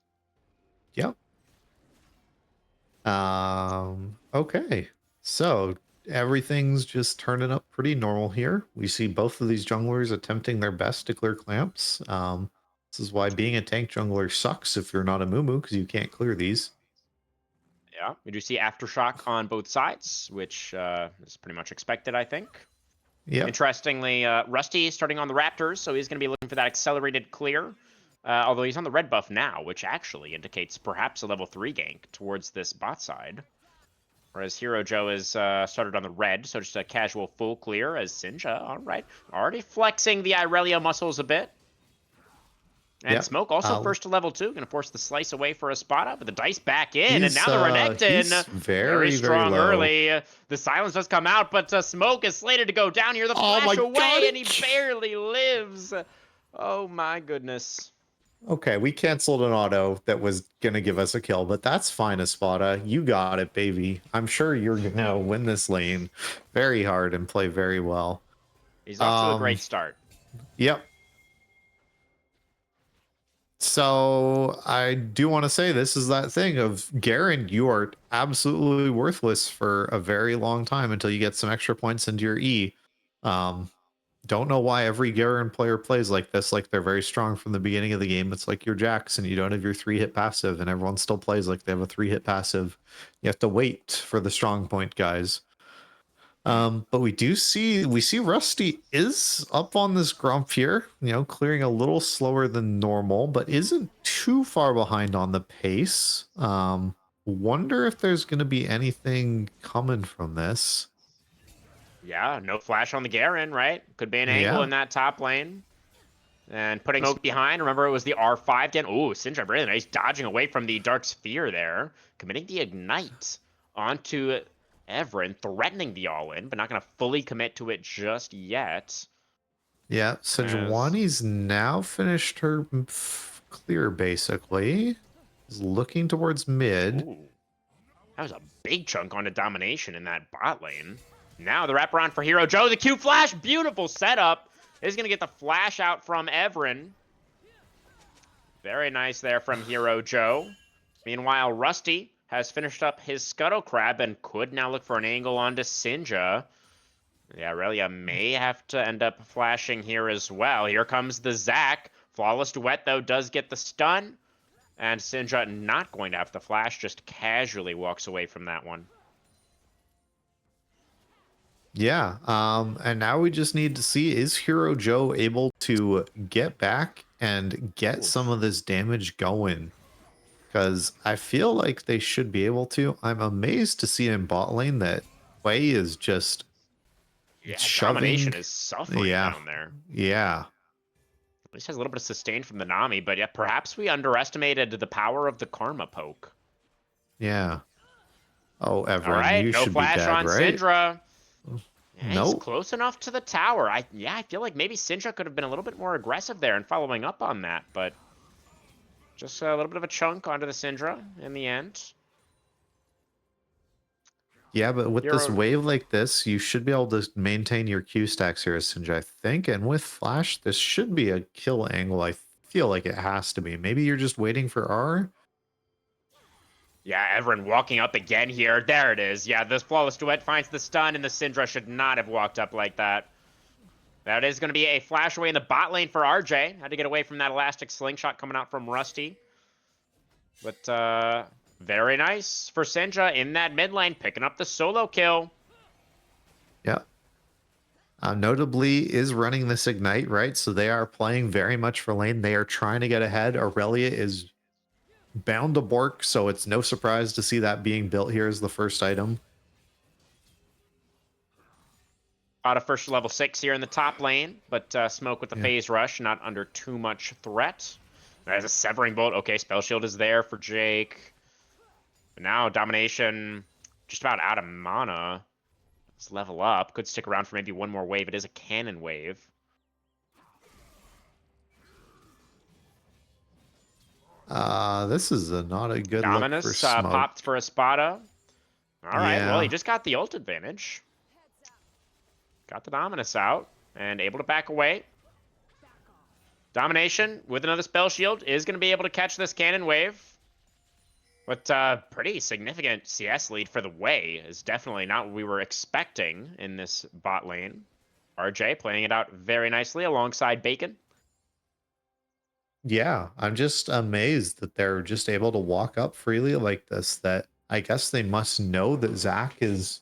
Yep. Okay. So everything's just turning up pretty normal here. We see both of these junglers attempting their best to clear clamps. This is why being a tank jungler sucks if you're not a Mumu, because you can't clear these. Yeah, we do see Aftershock on both sides, which is pretty much expected, I think. Yep. Interestingly, Rusty starting on the Raptors, so he's going to be looking for that accelerated clear. Although he's on the red buff now, which actually indicates perhaps a level 3 gank towards this bot side. Whereas Hero Joe is started on the red, so just a casual full clear as Sinja, all right. Already flexing the Irelia muscles a bit. And Yep. Smoke also first to level 2, going to force the slice away for Espada, but the dice back in, and now the Renekton, very strong very low. early. The silence does come out, but Smoke is slated to go down here. The Oh flash my away, God. and he barely lives. Oh my goodness. Okay, we canceled an auto that was gonna give us a kill, but that's fine, Espada. You got it, baby. I'm sure you're gonna win this lane very hard and play very well. He's off to a great start. Yep. So I do want to say this is that thing of Garen, you are absolutely worthless for a very long time until you get some extra points into your E. Don't know why every Garen player plays like this, like they're very strong from the beginning of the game. It's like your Jax and you don't have your 3-hit passive, and everyone still plays like they have a 3-hit passive. You have to wait for the strong point guys. But we see Rusty is up on this Gromp here, clearing a little slower than normal, but isn't too far behind on the pace. Wonder if there's going to be anything coming from this. Yeah, no flash on the Garen, right? Could be an angle in that top lane. And putting Smoke behind, remember it was the R5 again. Ooh, Sinja really nice, dodging away from the Dark Sphere there. Committing the Ignite onto Evren, threatening the all-in, but not going to fully commit to it just yet. Yeah, Sejuani's now finished her clear, basically. Is looking towards mid. Ooh. That was a big chunk onto domination in that bot lane. Now the wraparound for Hero Joe. The Q flash, beautiful setup. Is going to get the flash out from Evren. Very nice there from Hero Joe. Meanwhile, Rusty has finished up his Scuttle Crab and could now look for an angle onto Sinja. Yeah, Aurelia may have to end up flashing here as well. Here comes the Zac. Flawless Duet, though, does get the stun. And Sinja not going to have to flash, just casually walks away from that one. Yeah, and now we just need to see, is Hero Joe able to get back and get some of this damage going? Because I feel like they should be able to. I'm amazed to see in bot lane that Wei is just shoving. Domination is suffering down there. Yeah. At least has a little bit of sustain from the Nami, but yeah, perhaps we underestimated the power of the Karma poke. Yeah. Oh, Everett, all right, you no should flash be dead, on right? Syndra. Yeah, nope. He's close enough to the tower. I feel like maybe Syndra could have been a little bit more aggressive there and following up on that, but just a little bit of a chunk onto the Syndra in the end. Yeah, but with this wave like this, you should be able to maintain your Q stacks here, Syndra, I think. And with Flash, this should be a kill angle. I feel like it has to be. Maybe you're just waiting for R? Yeah, everyone walking up again here. There it is. Yeah, this flawless duet finds the stun, and the Syndra should not have walked up like that. That is going to be a flash away in the bot lane for RJ. Had to get away from that elastic slingshot coming out from Rusty. But very nice for Syndra in that mid lane, picking up the solo kill. Yeah. Notably is running this Ignite, right? So they are playing very much for lane. They are trying to get ahead. Aurelia is bound to bork, so it's no surprise to see that being built here as the first item. Out of first level 6 here in the top lane, but Smoke with the phase rush, not under too much threat. There's a Severing Bolt. Okay, Spell Shield is there for Jake. But now Domination just about out of mana. Let's level up. Could stick around for maybe one more wave. It is a cannon wave. This is not a good look for Dominus Smoke. popped for Espada. All right, well, he Yeah. just got the ult advantage. Got the Dominus out and able to back away. Domination with another spell shield is going to be able to catch this cannon wave. But pretty significant CS lead for the Way is definitely not what we were expecting in this bot lane. RJ playing it out very nicely alongside Bacon. Yeah, I'm just amazed that they're just able to walk up freely like this. That I guess they must know that Zach is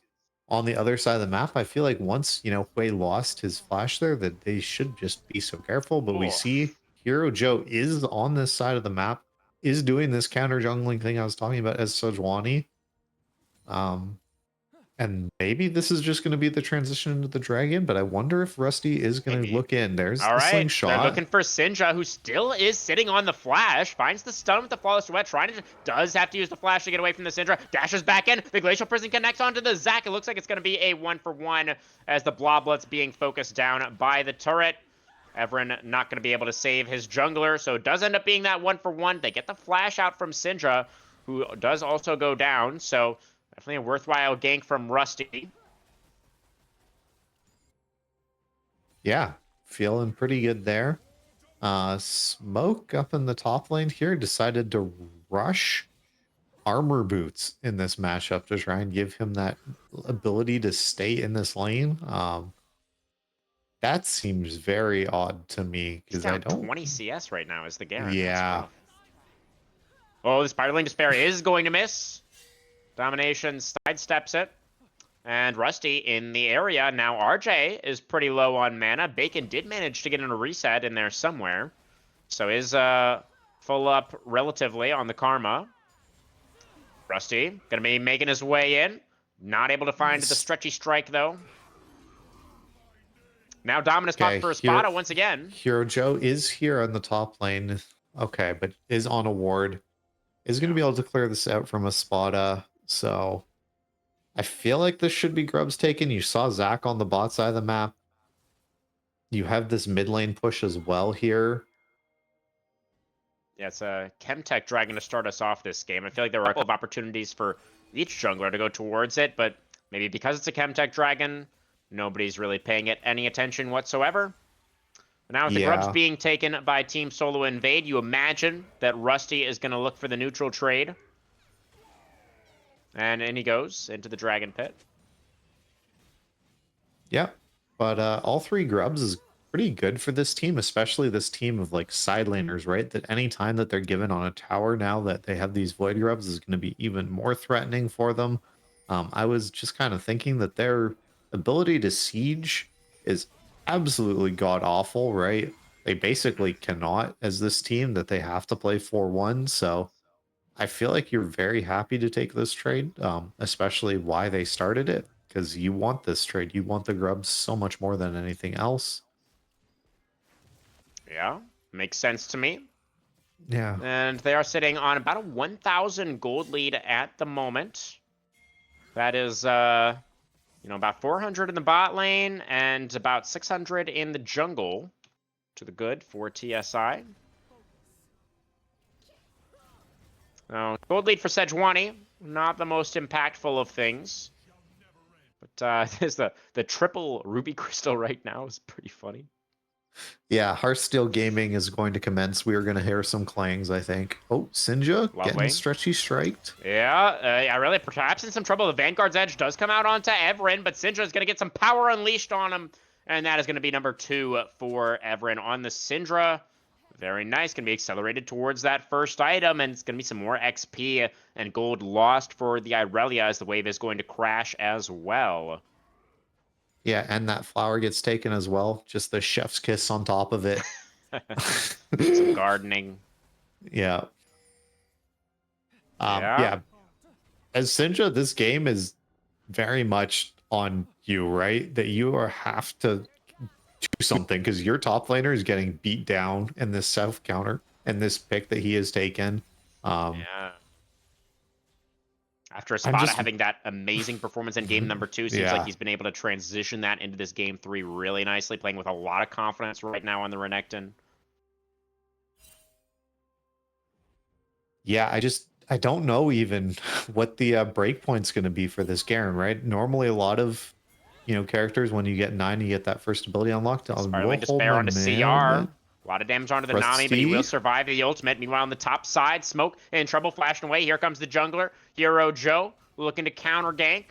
on the other side of the map. I feel like once, Hui lost his flash there, that they should just be so careful. But we Ooh. see Hero Joe is on this side of the map, is doing this counter jungling thing I was talking about as Sejuani. And maybe this is just going to be the transition into the dragon, but I wonder if Rusty is going to look in. There's All the right, slingshot. they're looking for Syndra, who still is sitting on the flash. Finds the stun with the flawless duet. Does have to use the flash to get away from the Syndra. Dashes back in. The Glacial Prison connects onto the Zac. It looks like it's going to be a 1-for-1 as the Bloblets being focused down by the turret. Everin not going to be able to save his jungler, so it does end up being that 1-for-1. They get the flash out from Syndra, who does also go down, so definitely a worthwhile gank from Rusty. Yeah, feeling pretty good there. Smoke up in the top lane here decided to rush Armor Boots in this matchup to try and give him that ability to stay in this lane. That seems very odd to me He's because I down don't. 20 CS right now as the Garen. Yeah. Oh, the Spiraling Despair is going to miss. Domination sidesteps it. And Rusty in the area. Now RJ is pretty low on mana. Bacon did manage to get in a reset in there somewhere. So is full up relatively on the Karma. Rusty going to be making his way in. Not able to find the stretchy strike, though. Now Dominus popped for Espada once again. Hero Joe is here on the top lane. Okay, but is on a ward. Is going to be able to clear this out from Espada. So I feel like this should be Grubs taken. You saw Zach on the bot side of the map. You have this mid lane push as well here. Yeah, it's a Chemtech Dragon to start us off this game. I feel like there were a couple of opportunities for each jungler to go towards it, but maybe because it's a Chemtech Dragon, nobody's really paying it any attention whatsoever. But now with the Grubs being taken by Team Solo Invade, you imagine that Rusty is going to look for the neutral trade. And in he goes into the Dragon Pit. Yeah, but all three Grubs is pretty good for this team, especially this team of like side laners, right? That any time that they're given on a tower now that they have these Void Grubs is going to be even more threatening for them. I was just kind of thinking that their ability to siege is absolutely god awful, right? They basically cannot as this team, that they have to play 4-1. So I feel like you're very happy to take this trade, especially why they started it, because you want this trade. You want the Grubs so much more than anything else. Yeah, makes sense to me. Yeah. And they are sitting on about a 1,000 gold lead at the moment. That is, about 400 in the bot lane and about 600 in the jungle. To the good for TSI. Gold lead for Sejuani. Not the most impactful of things. But there's the triple Ruby Crystal right now is pretty funny. Yeah, Hearthsteel Gaming is going to commence. We are going to hear some clangs, I think. Oh, Sinja getting Lovely. stretchy striked. Yeah, I really perhaps in some trouble. The Vanguard's Edge does come out onto Everin, but Syndra is going to get some power unleashed on him, and that is going to be number 2 for Everin on the Syndra. Very nice. Going to be accelerated towards that first item, and it's going to be some more XP and gold lost for the Irelia as the wave is going to crash as well. Yeah, and that flower gets taken as well. Just the chef's kiss on top of it. Some gardening. Yeah. Yeah. Yeah. As Sinja, this game is very much on you, right? That you have to do something because your top laner is getting beat down in this self counter and this pick that he has taken. Yeah. After I'm Espada just- having that amazing performance in game number 2, seems Yeah. like he's been able to transition that into this game 3 really nicely, playing with a lot of confidence right now on the Renekton. Yeah, I don't know even what the breakpoint's going to be for this Garen, right? Normally, a lot of characters when you get 9, you get that first ability unlocked. Spiraling Despair onto CR. A lot of damage onto the Nami, but he will survive the ultimate. Meanwhile, on the top side, Smoke in trouble, flashing away. Here comes the jungler, Hero Joe, looking to counter gank.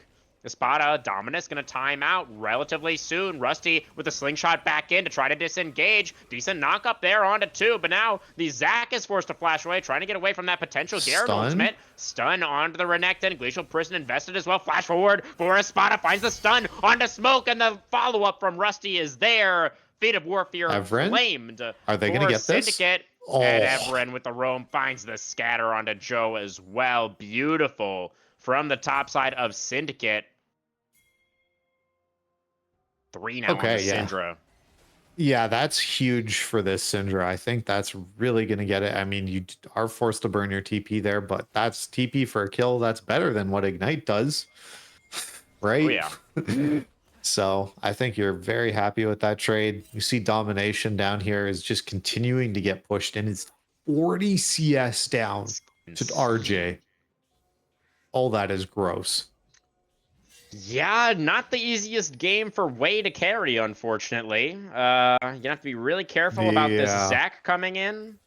Espada, Dominus going to time out relatively soon. Rusty with a slingshot back in to try to disengage. Decent knock up there onto 2, but now the Zac is forced to flash away, trying to get away from that potential Garen ultimate. Stun onto the Renekton. Glacial Prison invested as well. Flash forward for Espada, finds the stun onto Smoke, and the follow-up from Rusty is there. Feat of Warfare flamed. Are they going to get Syndicate. this? And Everin with the roam finds the scatter onto Joe as well. Beautiful from the top side of Syndicate. 3 now on the Syndra. Yeah, that's huge for this Syndra. I think that's really going to get it. I mean, you are forced to burn your TP there, but that's TP for a kill. That's better than what Ignite does, right? Oh, yeah. So I think you're very happy with that trade. You see Domination down here is just continuing to get pushed in. It's 40 CS down to RJ. All that is gross. Yeah, not the easiest game for Wei to carry, unfortunately. You're gonna have to be really careful about this Zac coming in.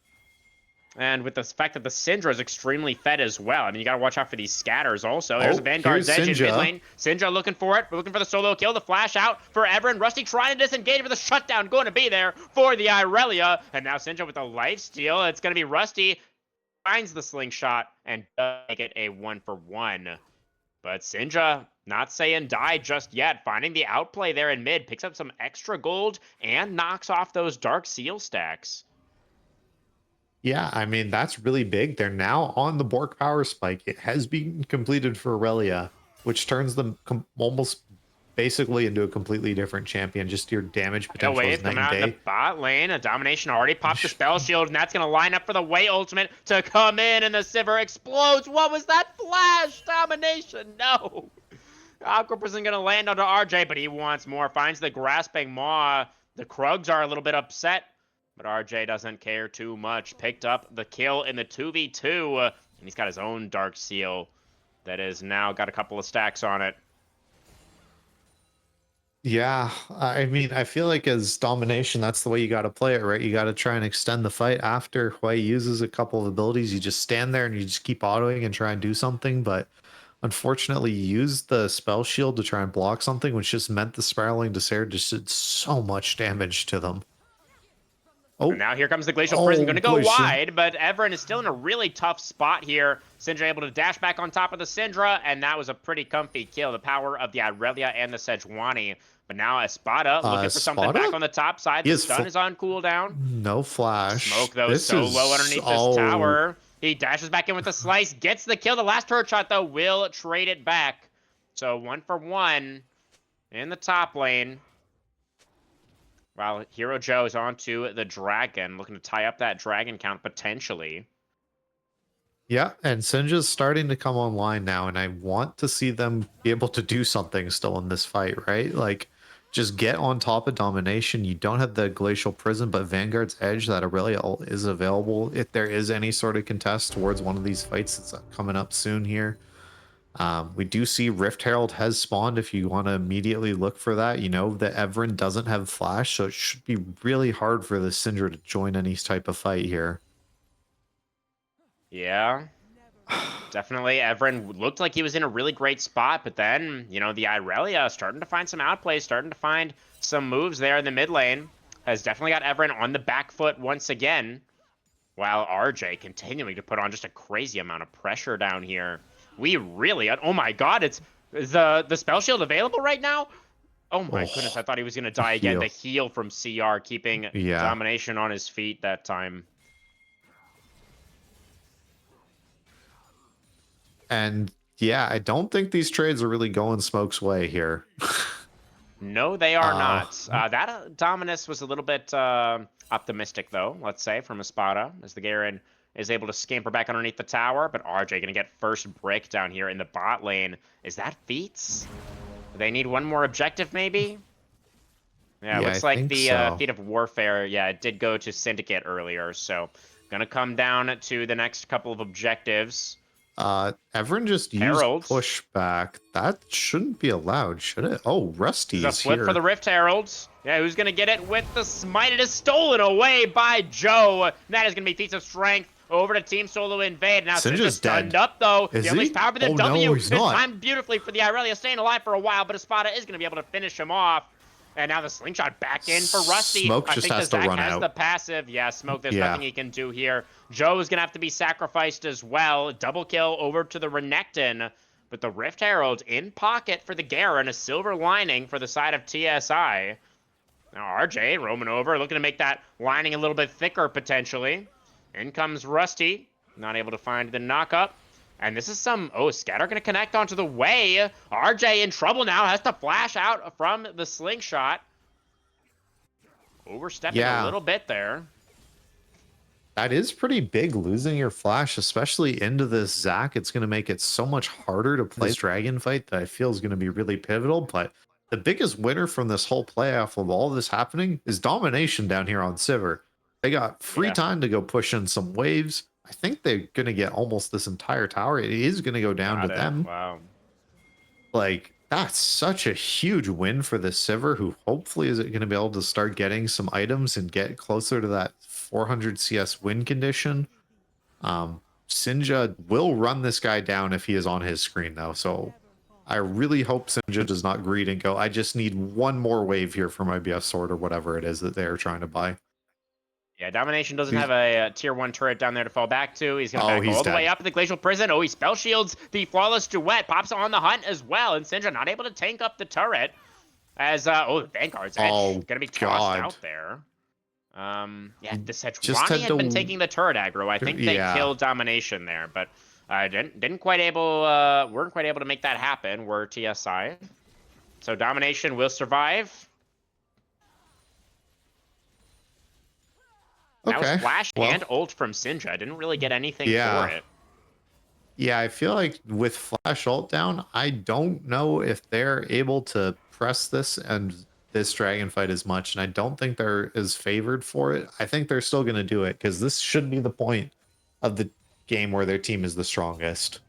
And with the fact that the Syndra is extremely fed as well. I mean, you gotta watch out for these scatters also. There's a Vanguard's Edge in mid lane. Syndra looking for it. We're looking for the solo kill. The flash out for Everin. Rusty trying to disengage with a shutdown. Going to be there for the Irelia. And now Syndra with a lifesteal. It's gonna be Rusty. Finds the slingshot and does make it a 1-for-1. But Syndra not saying die just yet. Finding the outplay there in mid. Picks up some extra gold and knocks off those Dark Seal stacks. Yeah, I mean, that's really big. They're now on the Bork power spike. It has been completed for Aurelia, which turns them almost basically into a completely different champion. Just your damage potential is night coming out and in the bot lane. A Domination already popped the spell shield, and that's going to line up for the Wei ultimate to come in, and the Sivir explodes. What was that flash? Domination, no. Aqua isn't going to land onto RJ, but he wants more. Finds the Grasping Maw. The Krugs are a little bit upset, but RJ doesn't care too much. Picked up the kill in the 2v2, and he's got his own Dark Seal that has now got a couple of stacks on it. Yeah, I mean, I feel like as Domination, that's the way you got to play it, right? You got to try and extend the fight after Hui uses a couple of abilities. You just stand there and you just keep autoing and try and do something, but unfortunately, you used the spell shield to try and block something, which just meant the Spiraling Despair just did so much damage to them. Oh, and now here comes the Glacial Prison. Going to go wide, but Everin is still in a really tough spot here. Syndra able to dash back on top of the Syndra, and that was a pretty comfy kill. The power of the Irelia and the Sejuani. But now Espada looking for something back on the top side. The stun is on cooldown. No flash. Smoke, though, so low underneath this tower. He dashes back in with the slice, gets the kill. The last turret shot, though, will trade it back. So 1-for-1 in the top lane. While Hero Joe is onto the dragon, looking to tie up that dragon count potentially. Yeah, and Sinja's starting to come online now, and I want to see them be able to do something still in this fight, right? Like, just get on top of Domination. You don't have the Glacial Prison, but Vanguard's Edge, that Aurelia ult is available if there is any sort of contest towards one of these fights that's coming up soon here. We do see Rift Herald has spawned if you want to immediately look for that. You know that Evren doesn't have Flash, so it should be really hard for the Syndra to join any type of fight here. Yeah. Definitely, Evren looked like he was in a really great spot, but then, you know, the Irelia starting to find some outplays, starting to find some moves there in the mid lane. Has definitely got Evren on the back foot once again, while RJ continuing to put on just a crazy amount of pressure down here. We really, oh my god, it's the spell shield available right now? Oh my goodness, I thought he was going to die again. Heal. The heal from CR keeping Domination on his feet that time. And yeah, I don't think these trades are really going Smoke's way here. No, they are not. That Dominus was a little bit optimistic, though, let's say, from Espada, as the Garen is able to scamper back underneath the tower, but RJ going to get first break down here in the bot lane. Is that Feats? They need one more objective, maybe? Yeah, looks like the Feat of Warfare, it did go to Syndicate earlier, so going to come down to the next couple of objectives. Evren just used pushback. That shouldn't be allowed, should it? Oh, Rusty's here. A flip here. for the Rift Heralds. Yeah, who's gonna get it with the smite? It is stolen away by Joe. That is gonna be feats of strength over to Team Solo Invade. Now Syndra's stunned up though. Is the unleashed power for the W. No, he's not. Timed beautifully for the Irelia, staying alive for a while, but Espada is gonna be able to finish him off. And now the slingshot back in for Rusty. Smoke just has to run out. The passive. Yeah, Smoke, there's nothing he can do here. Joe is going to have to be sacrificed as well. Double kill over to the Renekton. But the Rift Herald in pocket for the Garen. A silver lining for the side of TSI. Now RJ roaming over, looking to make that lining a little bit thicker potentially. In comes Rusty. Not able to find the knock-up. And this is some... Oh, Scatter going to connect onto the way. RJ in trouble now. Has to flash out from the slingshot. Overstepping a little bit there. That is pretty big, losing your flash, especially into this Zac. It's going to make it so much harder to play this dragon fight that I feel is going to be really pivotal. But the biggest winner from this whole playoff of all this happening is Domination down here on Sivir. They got free time to go push in some waves. I think they're going to get almost this entire tower. It is going to go down to them. Wow. Like, that's such a huge win for the Sivir, who hopefully is going to be able to start getting some items and get closer to that 400 CS win condition. Sinja will run this guy down if he is on his screen, though. So I really hope Sinja does not greed and go, I just need one more wave here for my BF sword or whatever it is that they're trying to buy. Yeah, Domination doesn't have a tier 1 turret down there to fall back to. He's going to back all the way up at the Glacial Prison. Oh, he spell shields the Flawless Duet. Pops on the hunt as well. And Syndra not able to tank up the turret. As, the Vanguard's Edge going to be tossed out there. Yeah, the Sejuani had been taking the turret aggro. I think they killed Domination there. But weren't quite able to make that happen. We're TSI. So Domination will survive. That was flash and ult from Syndra. I didn't really get anything for it. Yeah, I feel like with flash ult down, I don't know if they're able to press this and this dragon fight as much, and I don't think they're as favored for it. I think they're still going to do it because this should be the point of the game where their team is the strongest.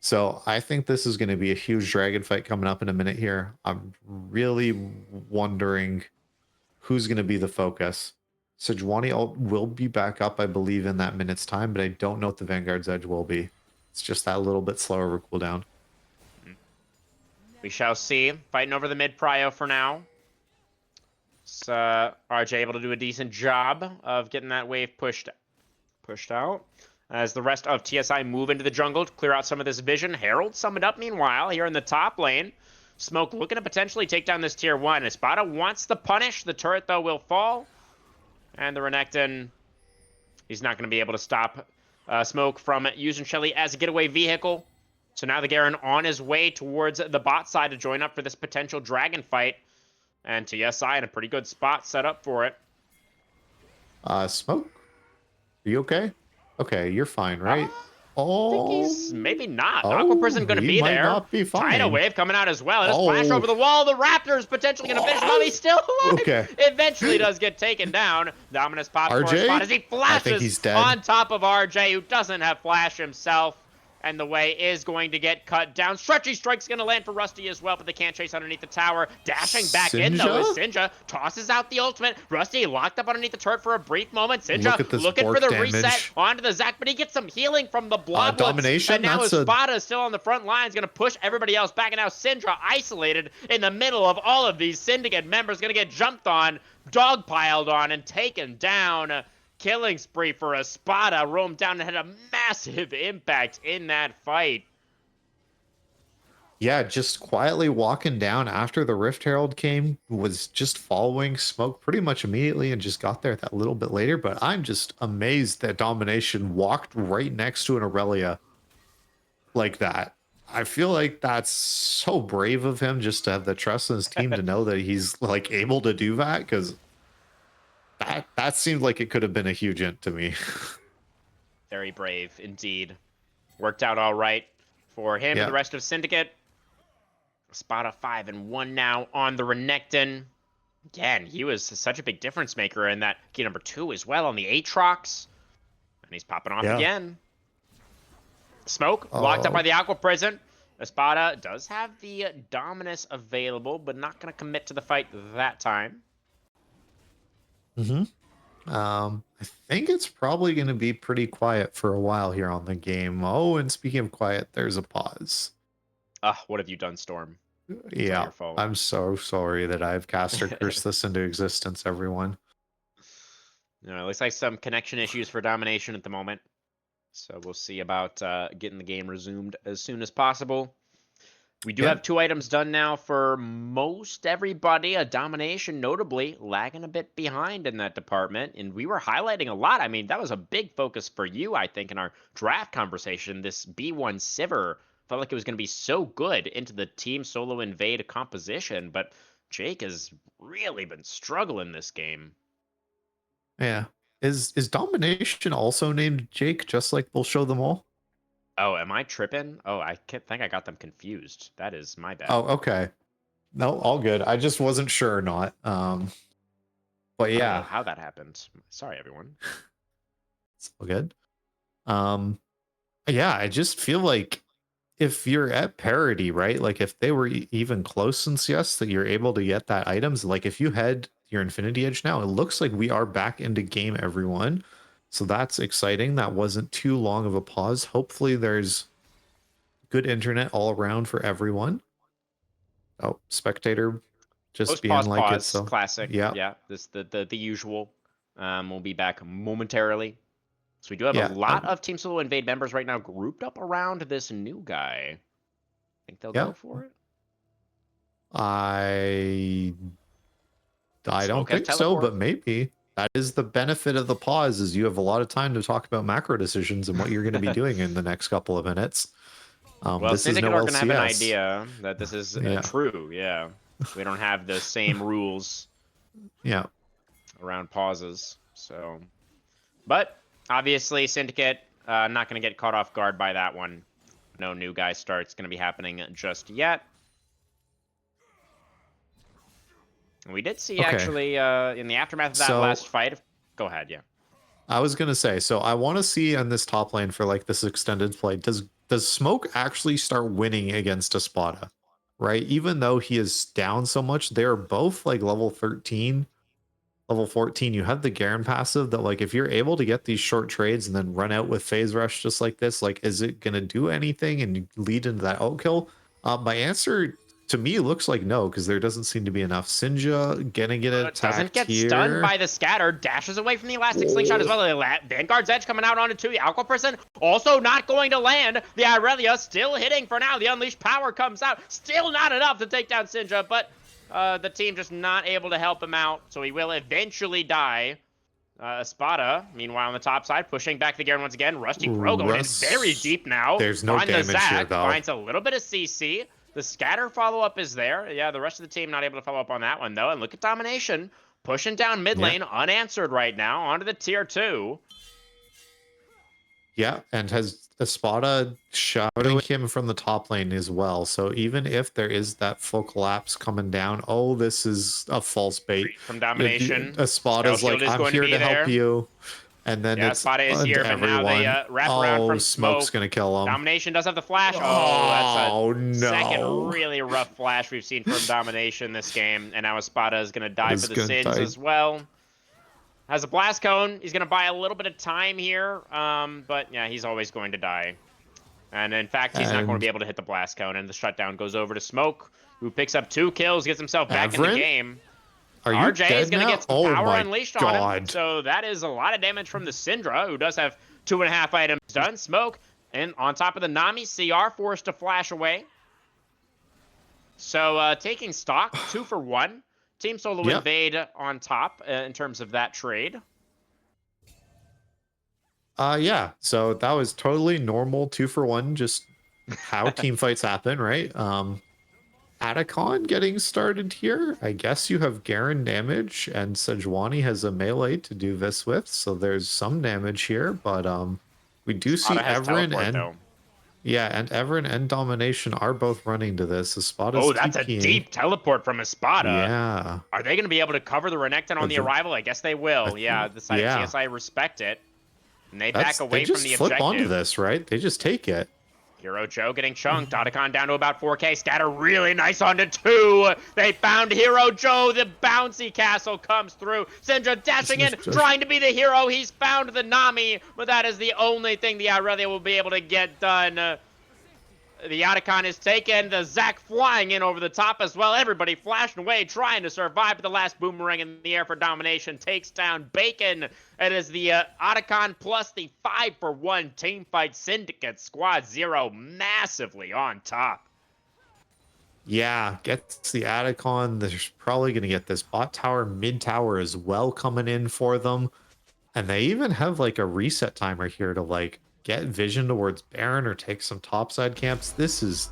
So I think this is going to be a huge dragon fight coming up in a minute here. I'm really wondering who's going to be the focus. Sejuani ult will be back up, I believe, in that minute's time, but I don't know what the Vanguard's Edge will be. It's just that little bit slower of a cooldown. We shall see. Fighting over the mid prio for now. It's RJ able to do a decent job of getting that wave pushed out. As the rest of TSI move into the jungle to clear out some of this vision. Herald summoned up meanwhile here in the top lane. Smoke looking to potentially take down this tier 1. Espada wants the punish. The turret, though, will fall. And the Renekton, he's not going to be able to stop Smoke from using Shelly as a getaway vehicle. So now the Garen on his way towards the bot side to join up for this potential dragon fight. And TSI in a pretty good spot set up for it. Smoke? Are you okay? Okay, you're fine, right? I think he's maybe not. Aqua Prison going to be there. Not be fine. Tidal Wave coming out as well. And a splash over the wall. The Raptor's potentially going to finish him off. He's still alive. Okay. Eventually does get taken down. Dominus pops for a spot as he flashes on top of RJ, who doesn't have flash himself. and the way is going to get cut down. Stretchy Strike's going to land for Rusty as well, but they can't chase underneath the tower. Dashing back in, though, is Sinja. Tosses out the ultimate. Rusty locked up underneath the turret for a brief moment. Sinja looking for the reset onto the Zac, but he gets some healing from the Bloblets. Domination, and now Espada is still on the front lines, going to push everybody else back, and now Syndra isolated in the middle of all of these Syndicate members, going to get jumped on, dogpiled on, and taken down. Killing spree for Espada. Roamed down and had a massive impact in that fight. Yeah, just quietly walking down after the Rift Herald came, was just following Smoke pretty much immediately and just got there that little bit later. But I'm just amazed that Domination walked right next to an Aurelia like that. I feel like that's so brave of him just to have the trust in his team to know that he's like able to do that, because that seemed like it could have been a huge int to me. Very brave indeed. Worked out all right for him and the rest of Syndicate. Espada 5-1 now on the Renekton. Again, he was such a big difference maker in that key number 2 as well on the Aatrox. And he's popping off again. Smoke locked up by the Aqua Prison. Espada does have the Dominus available, but not going to commit to the fight that time. I think it's probably going to be pretty quiet for a while here on the game. Oh, and speaking of quiet, there's a pause. What have you done, Storm? Yeah, I'm so sorry that I've cast or cursed this into existence, everyone. It looks like some connection issues for Domination at the moment. So we'll see about getting the game resumed as soon as possible. We do have 2 items done now for most everybody. A Domination, notably, lagging a bit behind in that department. And we were highlighting a lot. I mean, that was a big focus for you, I think, in our draft conversation. This B1 Sivir felt like it was going to be so good into the team solo invade composition. But Jake has really been struggling this game. Yeah. Is Domination also named Jake, just like We'll Show Them All? Oh, am I tripping? Oh, I think I got them confused. That is my bad. Oh, okay. No, all good. I just wasn't sure or not. But yeah. I don't know how that happened. Sorry, everyone. It's all good. Yeah, I just feel like if you're at parity, right? Like if they were even close in CS that you're able to get that items, like if you had your Infinity Edge now, it looks like we are back into game, everyone. So that's exciting. That wasn't too long of a pause. Hopefully there's good internet all around for everyone. Oh, spectator just being pause, like pause, it. So classic. Yeah. This the usual. We'll be back momentarily. So we do have a lot of Team Solo Invade members right now grouped up around this new guy. Think they'll go for it? I don't think so, but maybe. That is the benefit of the pause, is you have a lot of time to talk about macro decisions and what you're going to be doing in the next couple of minutes. Well, this is no are going to have an LCS. idea that this is true. Yeah, we don't have the same rules. Around pauses. So, but obviously, Syndicate not going to get caught off guard by that one. No new guy starts going to be happening just yet. We did see actually in the aftermath of that last fight. Go ahead, I was gonna say, so I want to see on this top lane for like this extended play. Does Smoke actually start winning against Espada? Right, even though he is down so much, they're both like level 13, level 14. You have the Garen passive that, like, if you're able to get these short trades and then run out with phase rush just like this, like, is it gonna do anything and lead into that out kill? My answer to me looks like no, because there doesn't seem to be enough. Sinja gonna get attacked doesn't get here. Stunned by the scatter, dashes away from the elastic slingshot as well. Vanguard's Edge coming out onto 2. The Aqua Person also not going to land. The Irelia still hitting for now. The Unleashed Power comes out. Still not enough to take down Sinja, but the team just not able to help him out, so he will eventually die. Espada, meanwhile, on the top side, pushing back the Garen once again. Rusty Crow going in very deep now. There's no damage here, though. Finds a little bit of CC. The scatter follow-up is there. Yeah, the rest of the team not able to follow up on that one, though. And look at Domination pushing down mid lane, unanswered right now, onto the tier 2. Yeah, and has Espada shouting him from the top lane as well. So even if there is that full collapse coming down, this is a false bait. From Domination. Espada's like, I'm here to help you. And then Yeah, it's Spada is onto here, but now they everyone. wrap around Oh, from Smoke's Smoke. gonna kill him. Domination does have the flash. Oh, that's Oh a second no! really rough flash we've seen from Domination this game. And now Espada is going to die That for is the gonna SYNs die. as well. Has a blast cone. He's going to buy a little bit of time here. But yeah, he's always going to die. And in fact, he's not going to be And able to hit the blast cone. And the shutdown goes over to Smoke, who picks up 2 kills, gets himself back in the Everin? game. Are you RJ is dead going to now? get some Oh power my unleashed on him. god! So that is a lot of damage from the Syndra, who does have 2.5 items done. Smoke, and on top of the Nami, CR forced to flash away. So taking stock, 2 for 1. Team Solo Yep. Invade on top in terms of that trade. Yeah. So that was totally normal 2-for-1, just how team fights happen, right? Atacon getting started here. I guess you have Garen damage, and Sejuani has a melee to do this with, so there's some damage here, but we do see Spada has Everin teleport, and though. yeah, and Everin and Domination are both running to this. Espada's Oh, that's a TPing. deep teleport from Espada. Yeah. Are they going to be able to cover the Renekton on the arrival? I guess they will. Yeah, the side of yeah. TSI respect it. And they They back away from just the flip onto objective. this, right? They just take it. Hero Joe getting chunked. Otacon down to about 4k. Scatter really nice onto 2. They found Hero Joe. The bouncy castle comes through. Syndra dashing in, trying to be the hero. He's found the Nami, but that is the only thing the Aurelia will be able to get done. The Otacon is taken. The Zac flying in over the top as well. Everybody flashing away, trying to survive. But the last boomerang in the air for Domination takes down Bacon. It is the Otacon plus the 5-for-1 team fight Syndicate Squad 0 massively on top. Yeah, gets the Atacon. They're probably going to get this bot tower, mid tower as well coming in for them. And they even have like a reset timer here to like get vision towards Baron or take some topside camps. This is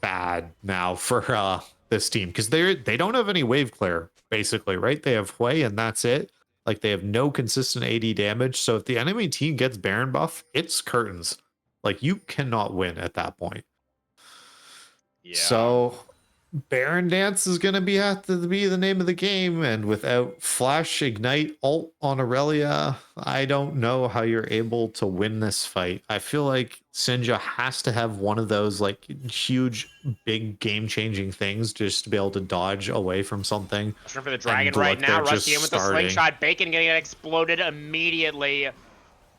bad now for this team because they don't have any wave clear basically, right? They have Hui and that's it. Like they have no consistent AD damage. So if the enemy team gets Baron buff, it's curtains. Like you cannot win at that point. Yeah. So Baron Dance is going to have to be the name of the game, and without Flash, Ignite, Ult on Aurelia, I don't know how you're able to win this fight. I feel like Sinja has to have one of those like huge, big game-changing things just to be able to dodge away from something. For the dragon And right look, they're now, just Rusty in with the starting. slingshot. Bacon getting exploded immediately.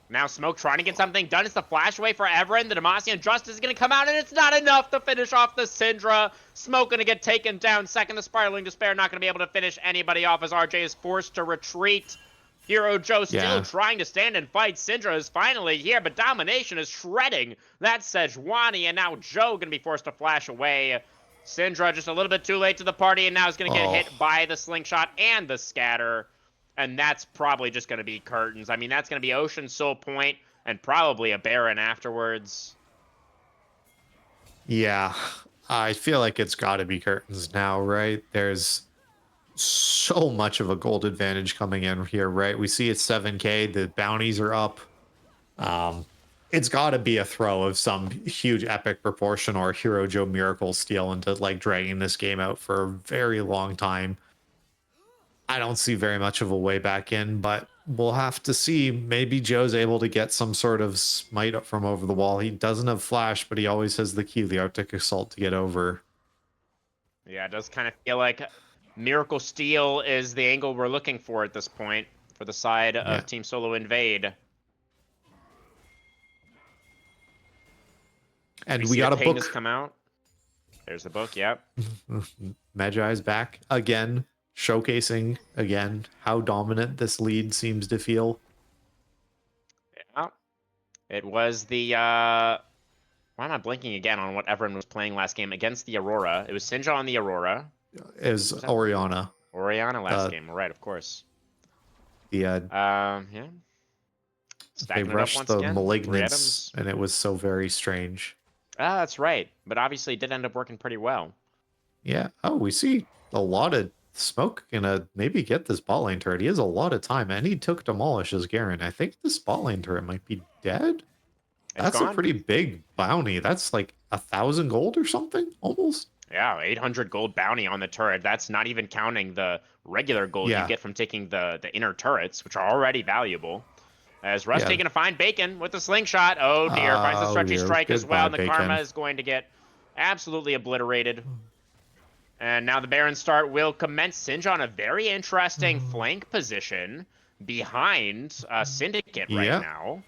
Now Smoke trying to get something done. It's the flash away for Everin. The Demacian Justice is going to come out, and it's not enough to finish off the Syndra. Smoke going to get taken down. Second, the Spiraling Despair not going to be able to finish anybody off as RJ is forced to retreat. Hero Joe still trying to stand and fight. Syndra is finally here, but Domination is shredding. That's Sejuani, and now Joe going to be forced to flash away. Syndra just a little bit too late to the party, and now is going to get hit by the slingshot and the scatter. And that's probably just going to be curtains. I mean, that's going to be Ocean Soul Point and probably a Baron afterwards. Yeah, I feel like it's got to be curtains now, right? There's so much of a gold advantage coming in here, right? We see it's 7k, the bounties are up. It's got to be a throw of some huge epic proportion or Hero Joe miracle steal into like dragging this game out for a very long time. I don't see very much of a way back in, but we'll have to see. Maybe Joe's able to get some sort of smite up from over the wall. He doesn't have flash, but he always has the key, the Arctic Assault, to get over. Yeah, it does kind of feel like Miracle Steal is the angle we're looking for at this point for the side of Team Solo Invade. And we got a book. Come out. There's the book, yep. Magi's back again, showcasing again how dominant this lead seems to feel. Yeah. It was the why am I blinking again on what everyone was playing last game against the Aurora? It was Sinja on the Aurora. Is Oriana. Oriana last game, right, of course. Yeah. Stacking they rushed the again. Malignance, and it was so very strange. Ah, that's right. But obviously it did end up working pretty well. Yeah. Oh, we see a lot of Smoke gonna maybe get this bot lane turret. He has a lot of time, and he took Demolish as Garen. I think this bot lane turret might be dead. That's a pretty big bounty. That's like 1,000 gold or something, almost. Yeah, 800 gold bounty on the turret. That's not even counting the regular gold you Yeah. get from taking the inner turrets, which are already valuable. As Rusty Yeah. gonna find Bacon with the slingshot. Oh dear, finds the Oh, stretchy dear. strike as well, Goodbye, and the karma Bacon. is going to get absolutely obliterated. And now the Baron start will commence. Singe on a very interesting flank position behind Syndicate right Yeah. now.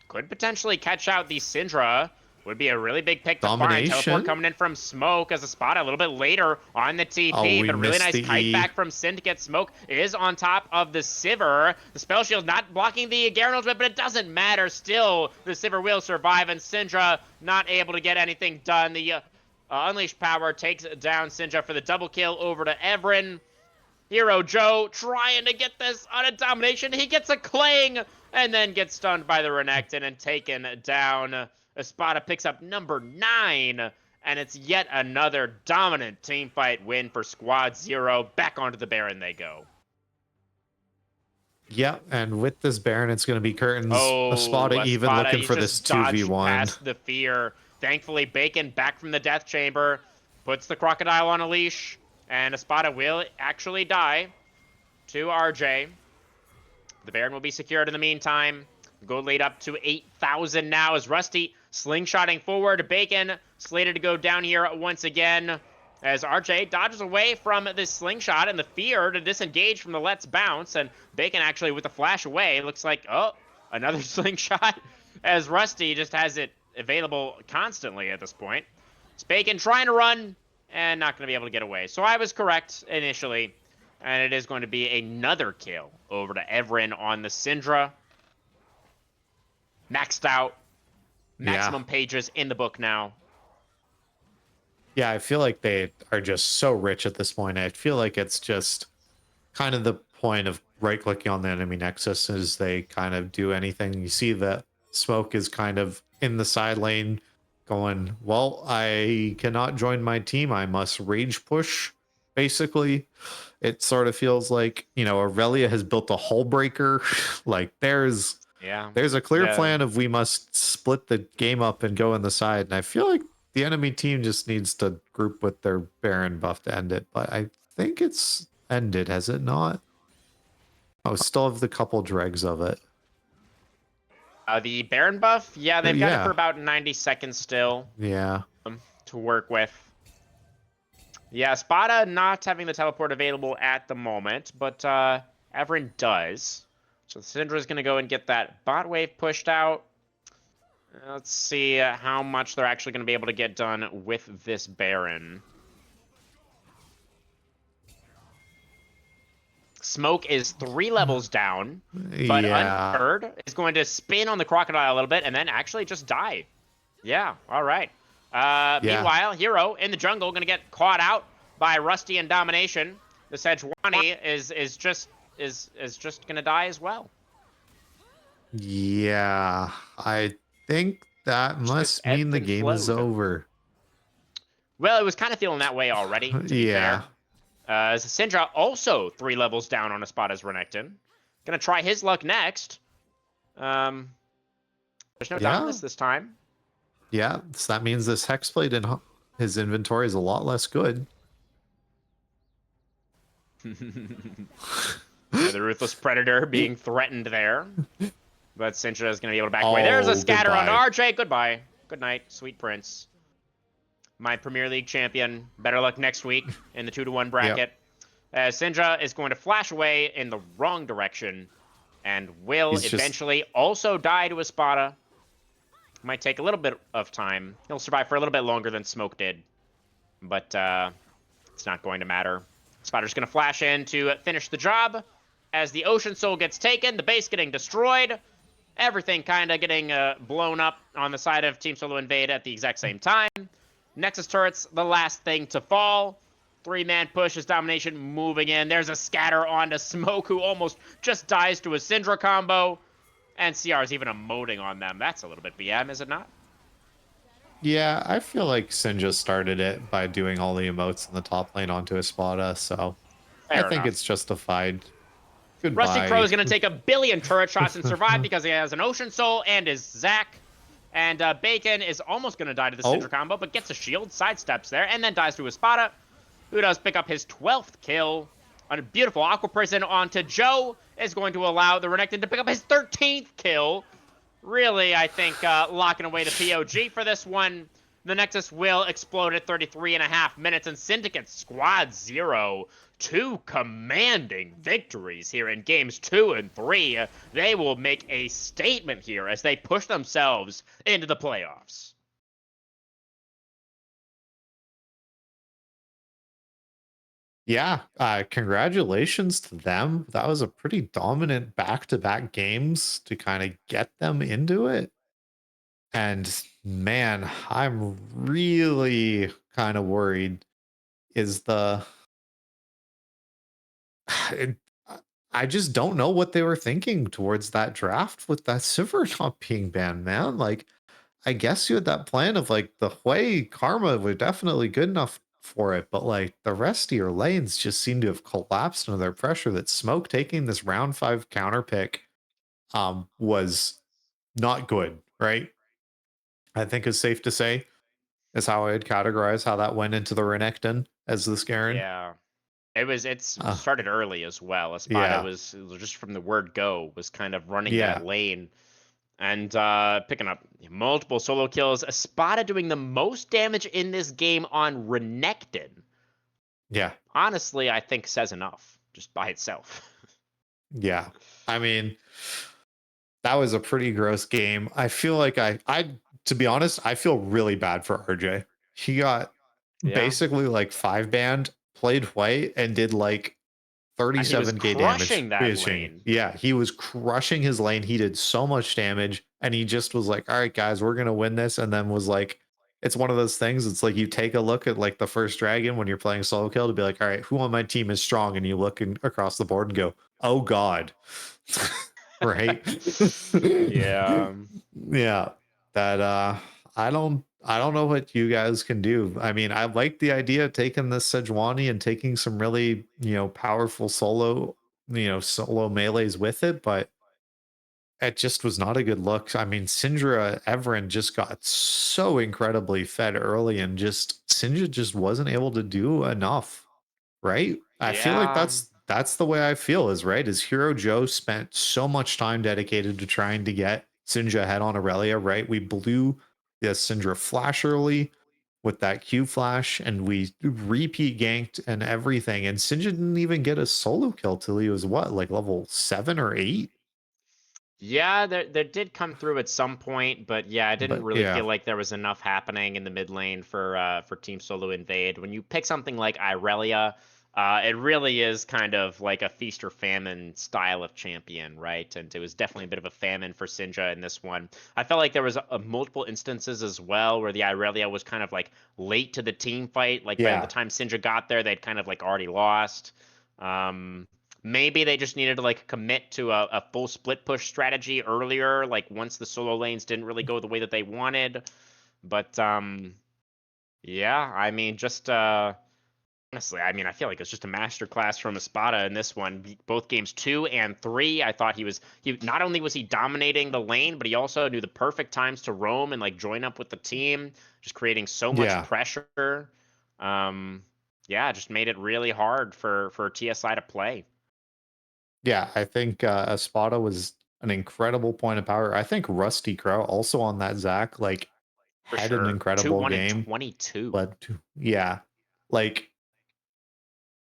Could potentially catch out the Syndra. Would be a really big pick to find. Domination. Teleport coming in from Smoke as a spot a little bit later on the TP. Oh, we but really missed nice the kite E. back from Syndicate. Smoke is on top of the Sivir. The spell shield's not blocking the Gyarados, but it doesn't matter. Still, the Sivir will survive, and Syndra not able to get anything done. The Unleashed Power takes down Syndra for the double kill over to Evren. Hero Joe trying to get this on a domination. He gets a cling and then gets stunned by the Renekton and taken down. Espada picks up number 9, and it's yet another dominant teamfight win for Squad 0. Back onto the Baron they go. Yeah, and with this Baron, it's going to be Curtains. Oh, Espada even Espada, looking he for this just dodged 2v1. past the fear. Thankfully, Bacon back from the death chamber puts the crocodile on a leash, and Espada will actually die to RJ. The Baron will be secured in the meantime. Gold lead up to 8,000 now as Rusty slingshotting forward. Bacon slated to go down here once again as RJ dodges away from this slingshot and the fear to disengage from the Let's Bounce. And Bacon actually with the flash away. Looks like, oh, another slingshot as Rusty just has it available constantly at this point. It's Bacon trying to run and not going to be able to get away. So I was correct initially. And it is going to be another kill over to Evren on the Syndra. Maxed out. Maximum pages in the book now. Yeah, I feel like they are just so rich at this point. I feel like it's just kind of the point of right-clicking on the enemy nexus as they kind of do anything. You see that Smoke is kind of in the side lane going, well, I cannot join my team. I must rage push, basically. It sort of feels like, you know, Aurelia has built a hull breaker. Like there's a clear plan of we must split the game up and go in the side. And I feel like the enemy team just needs to group with their Baron buff to end it. But I think it's ended, has it not? Oh, still have the couple dregs of it. The Baron buff? Yeah, they've got it Yeah. for about 90 seconds still Yeah. to work with. Yeah, Spada not having the teleport available at the moment, but Evren does. So Syndra's going to go and get that bot wave pushed out. Let's see how much they're actually going to be able to get done with this Baron. Smoke is 3 levels down, but Unheard is going to spin on the crocodile a little bit and then actually just die. Yeah, all right. Meanwhile, Hero in the jungle going to get caught out by Rusty and Domination. The Sejuani is just going to die as well. Yeah, I think that must mean the game is over. Well, it was kind of feeling that way already, to be fair. As Syndra also 3 levels down on Espada's Renekton. Gonna try his luck next. There's no darkness this time. Yeah, so that means this Hexblade in his inventory is a lot less good. Yeah, the Ruthless Predator being threatened there. But Syndra is going to be able to back away. There's a scatter on RJ. Goodbye. Good night, sweet prince. My Premier League champion. Better luck next week in the 2-to-1 bracket. Syndra is going to flash away in the wrong direction and will eventually also die to Espada. Might take a little bit of time. He'll survive for a little bit longer than Smoke did. But it's not going to matter. Espada's going to flash in to finish the job. As the Ocean Soul gets taken, the base getting destroyed. Everything kind of getting blown up on the side of Team Solo Invade at the exact same time. Nexus turrets, the last thing to fall. 3-man push as Domination moving in. There's a scatter onto Smoke, who almost just dies to a Syndra combo. And CR is even emoting on them. That's a little bit BM, is it not? Yeah, I feel like Syndra started it by doing all the emotes in the top lane onto Espada, so I think it's justified. Goodbye. Rusty Crow is going to take a billion turret shots and survive because he has an Ocean Soul and his Zac. And Bacon is almost going to die to the Oh. Syndra combo, but gets a shield, sidesteps there, and then dies to Espada, who does pick up his 12th kill. On a beautiful Aqua Prison onto Joe is going to allow the Renekton to pick up his 13th kill. Really, I think, locking away the POG for this one. The Nexus will explode at 33.5 minutes, and Syndicate Squad 0, 2 commanding victories here in games 2 and 3. They will make a statement here as they push themselves into the playoffs. Yeah, congratulations to them. That was a pretty dominant back-to-back games to kind of get them into it. And man, I'm really kind of worried is the it, I just don't know what they were thinking towards that draft with that Sivir not being banned, man. Like, I guess you had that plan of like the Hui Karma were definitely good enough for it, but like the rest of your lanes just seem to have collapsed under their pressure. That Smoke taking this round 5 counter pick was not good, right? I think it's safe to say is how I'd categorize how that went into the Renekton as the Scarin. Yeah. It's started early as well. Espada Yeah. was just from the word go, was kind of running Yeah. that lane and picking up multiple solo kills. Espada doing the most damage in this game on Renekton. Yeah. Honestly, I think says enough just by itself. Yeah. I mean, that was a pretty gross game. I feel like I to be honest, I feel really bad for RJ. He got Yeah. basically like 5 banned, played white, and did like And he was 37k damage crushing that finishing. lane. Yeah, he was crushing his lane. He did so much damage, and he just was like, "All right, guys, we're gonna win this." And then was like, "It's one of those things. It's like you take a look at like the first dragon when you're playing solo kill to be like, all right, who on my team is strong?" And you look across the board and go, "Oh God." Right. Yeah. Yeah, that I don't know what you guys can do. I mean, I like the idea of taking this Sejuani and taking some really, powerful solo melees with it, but it just was not a good look. I mean, Syndra Everin just got so incredibly fed early, and just Syndra just wasn't able to do enough, right? I feel like Yeah. that's the way I feel is right. Is Hero Joe spent so much time dedicated to trying to get Syndra ahead on Aurelia, right? We blew the Syndra flash early with that Q flash, and we repeat ganked and everything. And Syndra didn't even get a solo kill till he was what, like level 7 or 8? Yeah, there did come through at some point, but yeah, I didn't But really yeah, feel like there was enough happening in the mid lane for Team Solo Invade. When you pick something like Irelia, it really is kind of like a feast or famine style of champion, right? And it was definitely a bit of a famine for Syndra in this one. I felt like there was multiple instances as well where the Irelia was kind of like late to the team fight. Like by the yeah, time Syndra got there, they'd kind of like already lost. Maybe they just needed to like commit to a full split push strategy earlier, like once the solo lanes didn't really go the way that they wanted. But yeah, I mean, just honestly, I mean, I feel like it's just a masterclass from Espada in this one. Both games 2 and 3, I thought he not only was he dominating the lane, but he also knew the perfect times to roam and like join up with the team, just creating so much yeah. pressure. Yeah, just made it really hard for TSI to play. Yeah, I think Espada was an incredible point of power. I think Rusty Crow also on that Zach like For had an sure. incredible 2-1 and game. 22. But yeah, like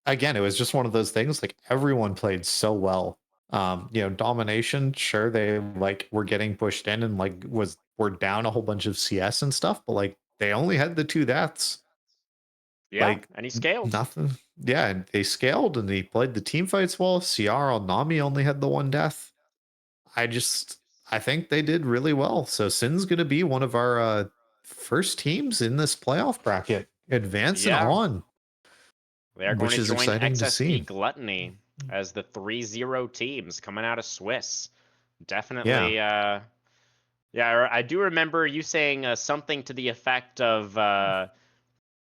again, it was just one of those things. Like everyone played so well. Domination. Sure, they like were getting pushed in and like were down a whole bunch of CS and stuff, but like they only had the 2 deaths. Yeah, Like and he scaled. nothing. Yeah, and they scaled and they played the team fights well. CR on Nami only had the 1 death. I just I think they did really well. So SYN's going to be one of our first teams in this playoff bracket, advancing Yeah, on, they are going which to is join exciting to XSP see. Gluttony as the 3-0 teams coming out of Swiss. Yeah. Definitely, yeah, I do remember you saying something to the effect of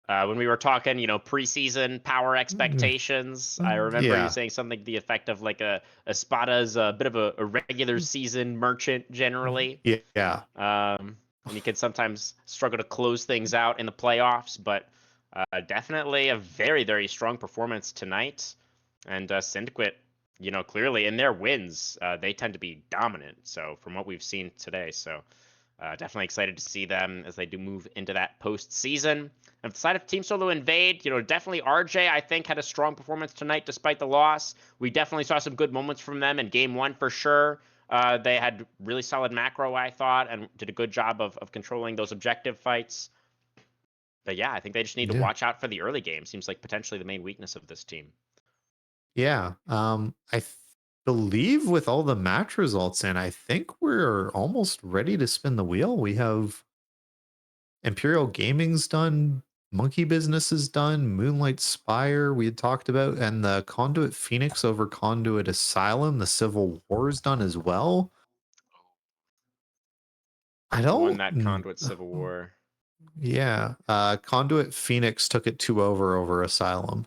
when we were talking, preseason power Mm, expectations. I remember you Yeah. saying something to the effect of like a Spada's a bit of a regular season merchant generally. Yeah. Um, and you can sometimes struggle to close things out in the playoffs. But definitely a very, very strong performance tonight. And Syndicate, clearly in their wins, they tend to be dominant. So from what we've seen today, so definitely excited to see them as they do move into that postseason. And the side of Team Solo Invade, definitely RJ, I think, had a strong performance tonight despite the loss. We definitely saw some good moments from them in Game 1 for sure. They had really solid macro, I thought, and did a good job of controlling those objective fights. But yeah, I think they just need to watch out for the early game. Seems like potentially the main weakness of this team. Yeah. I believe with all the match results in, I think we're almost ready to spin the wheel. We have Imperial Gaming's done, Monkey Business is done, Moonlight Spire we had talked about, and the Conduit Phoenix over Conduit Asylum, the Civil War is done as well. I Who won don't. that Conduit Civil War? Yeah. Conduit Phoenix took it 2 over Asylum.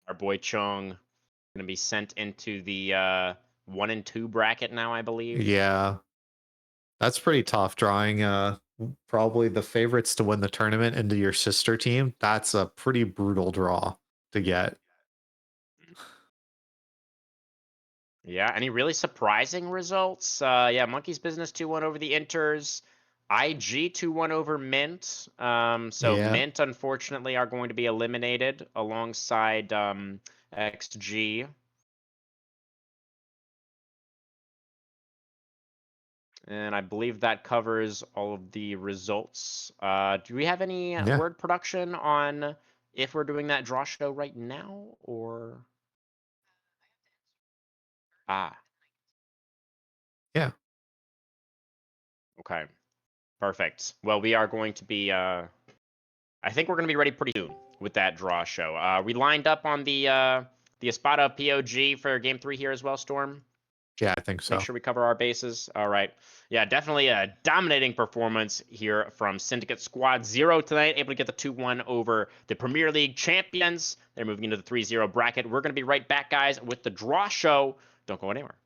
Our boy Chung going to be sent into the 1 and 2 bracket now, I believe. Yeah. That's pretty tough drawing probably the favorites to win the tournament into your sister team. That's a pretty brutal draw to get. Yeah, any really surprising results? Yeah, Monkey's Business 2-1 over the Inters. IG 2-1 over Mint. So Yeah. Mint, unfortunately, are going to be eliminated alongside XG. And I believe that covers all of the results. Do we have any word production on if we're doing that draw show right now, or? Yeah. Okay. Perfect. Well, we are going to be, I think we're going to be ready pretty soon with that draw show. We lined up on the Espada POG for Game 3 here as well, Storm? Yeah, I think so. Make sure we cover our bases. All right. Yeah, definitely a dominating performance here from Syndicate Squad 0 tonight, able to get the 2-1 over the Premier League champions. They're moving into the 3-0 bracket. We're going to be right back, guys, with the draw show. Don't go anywhere.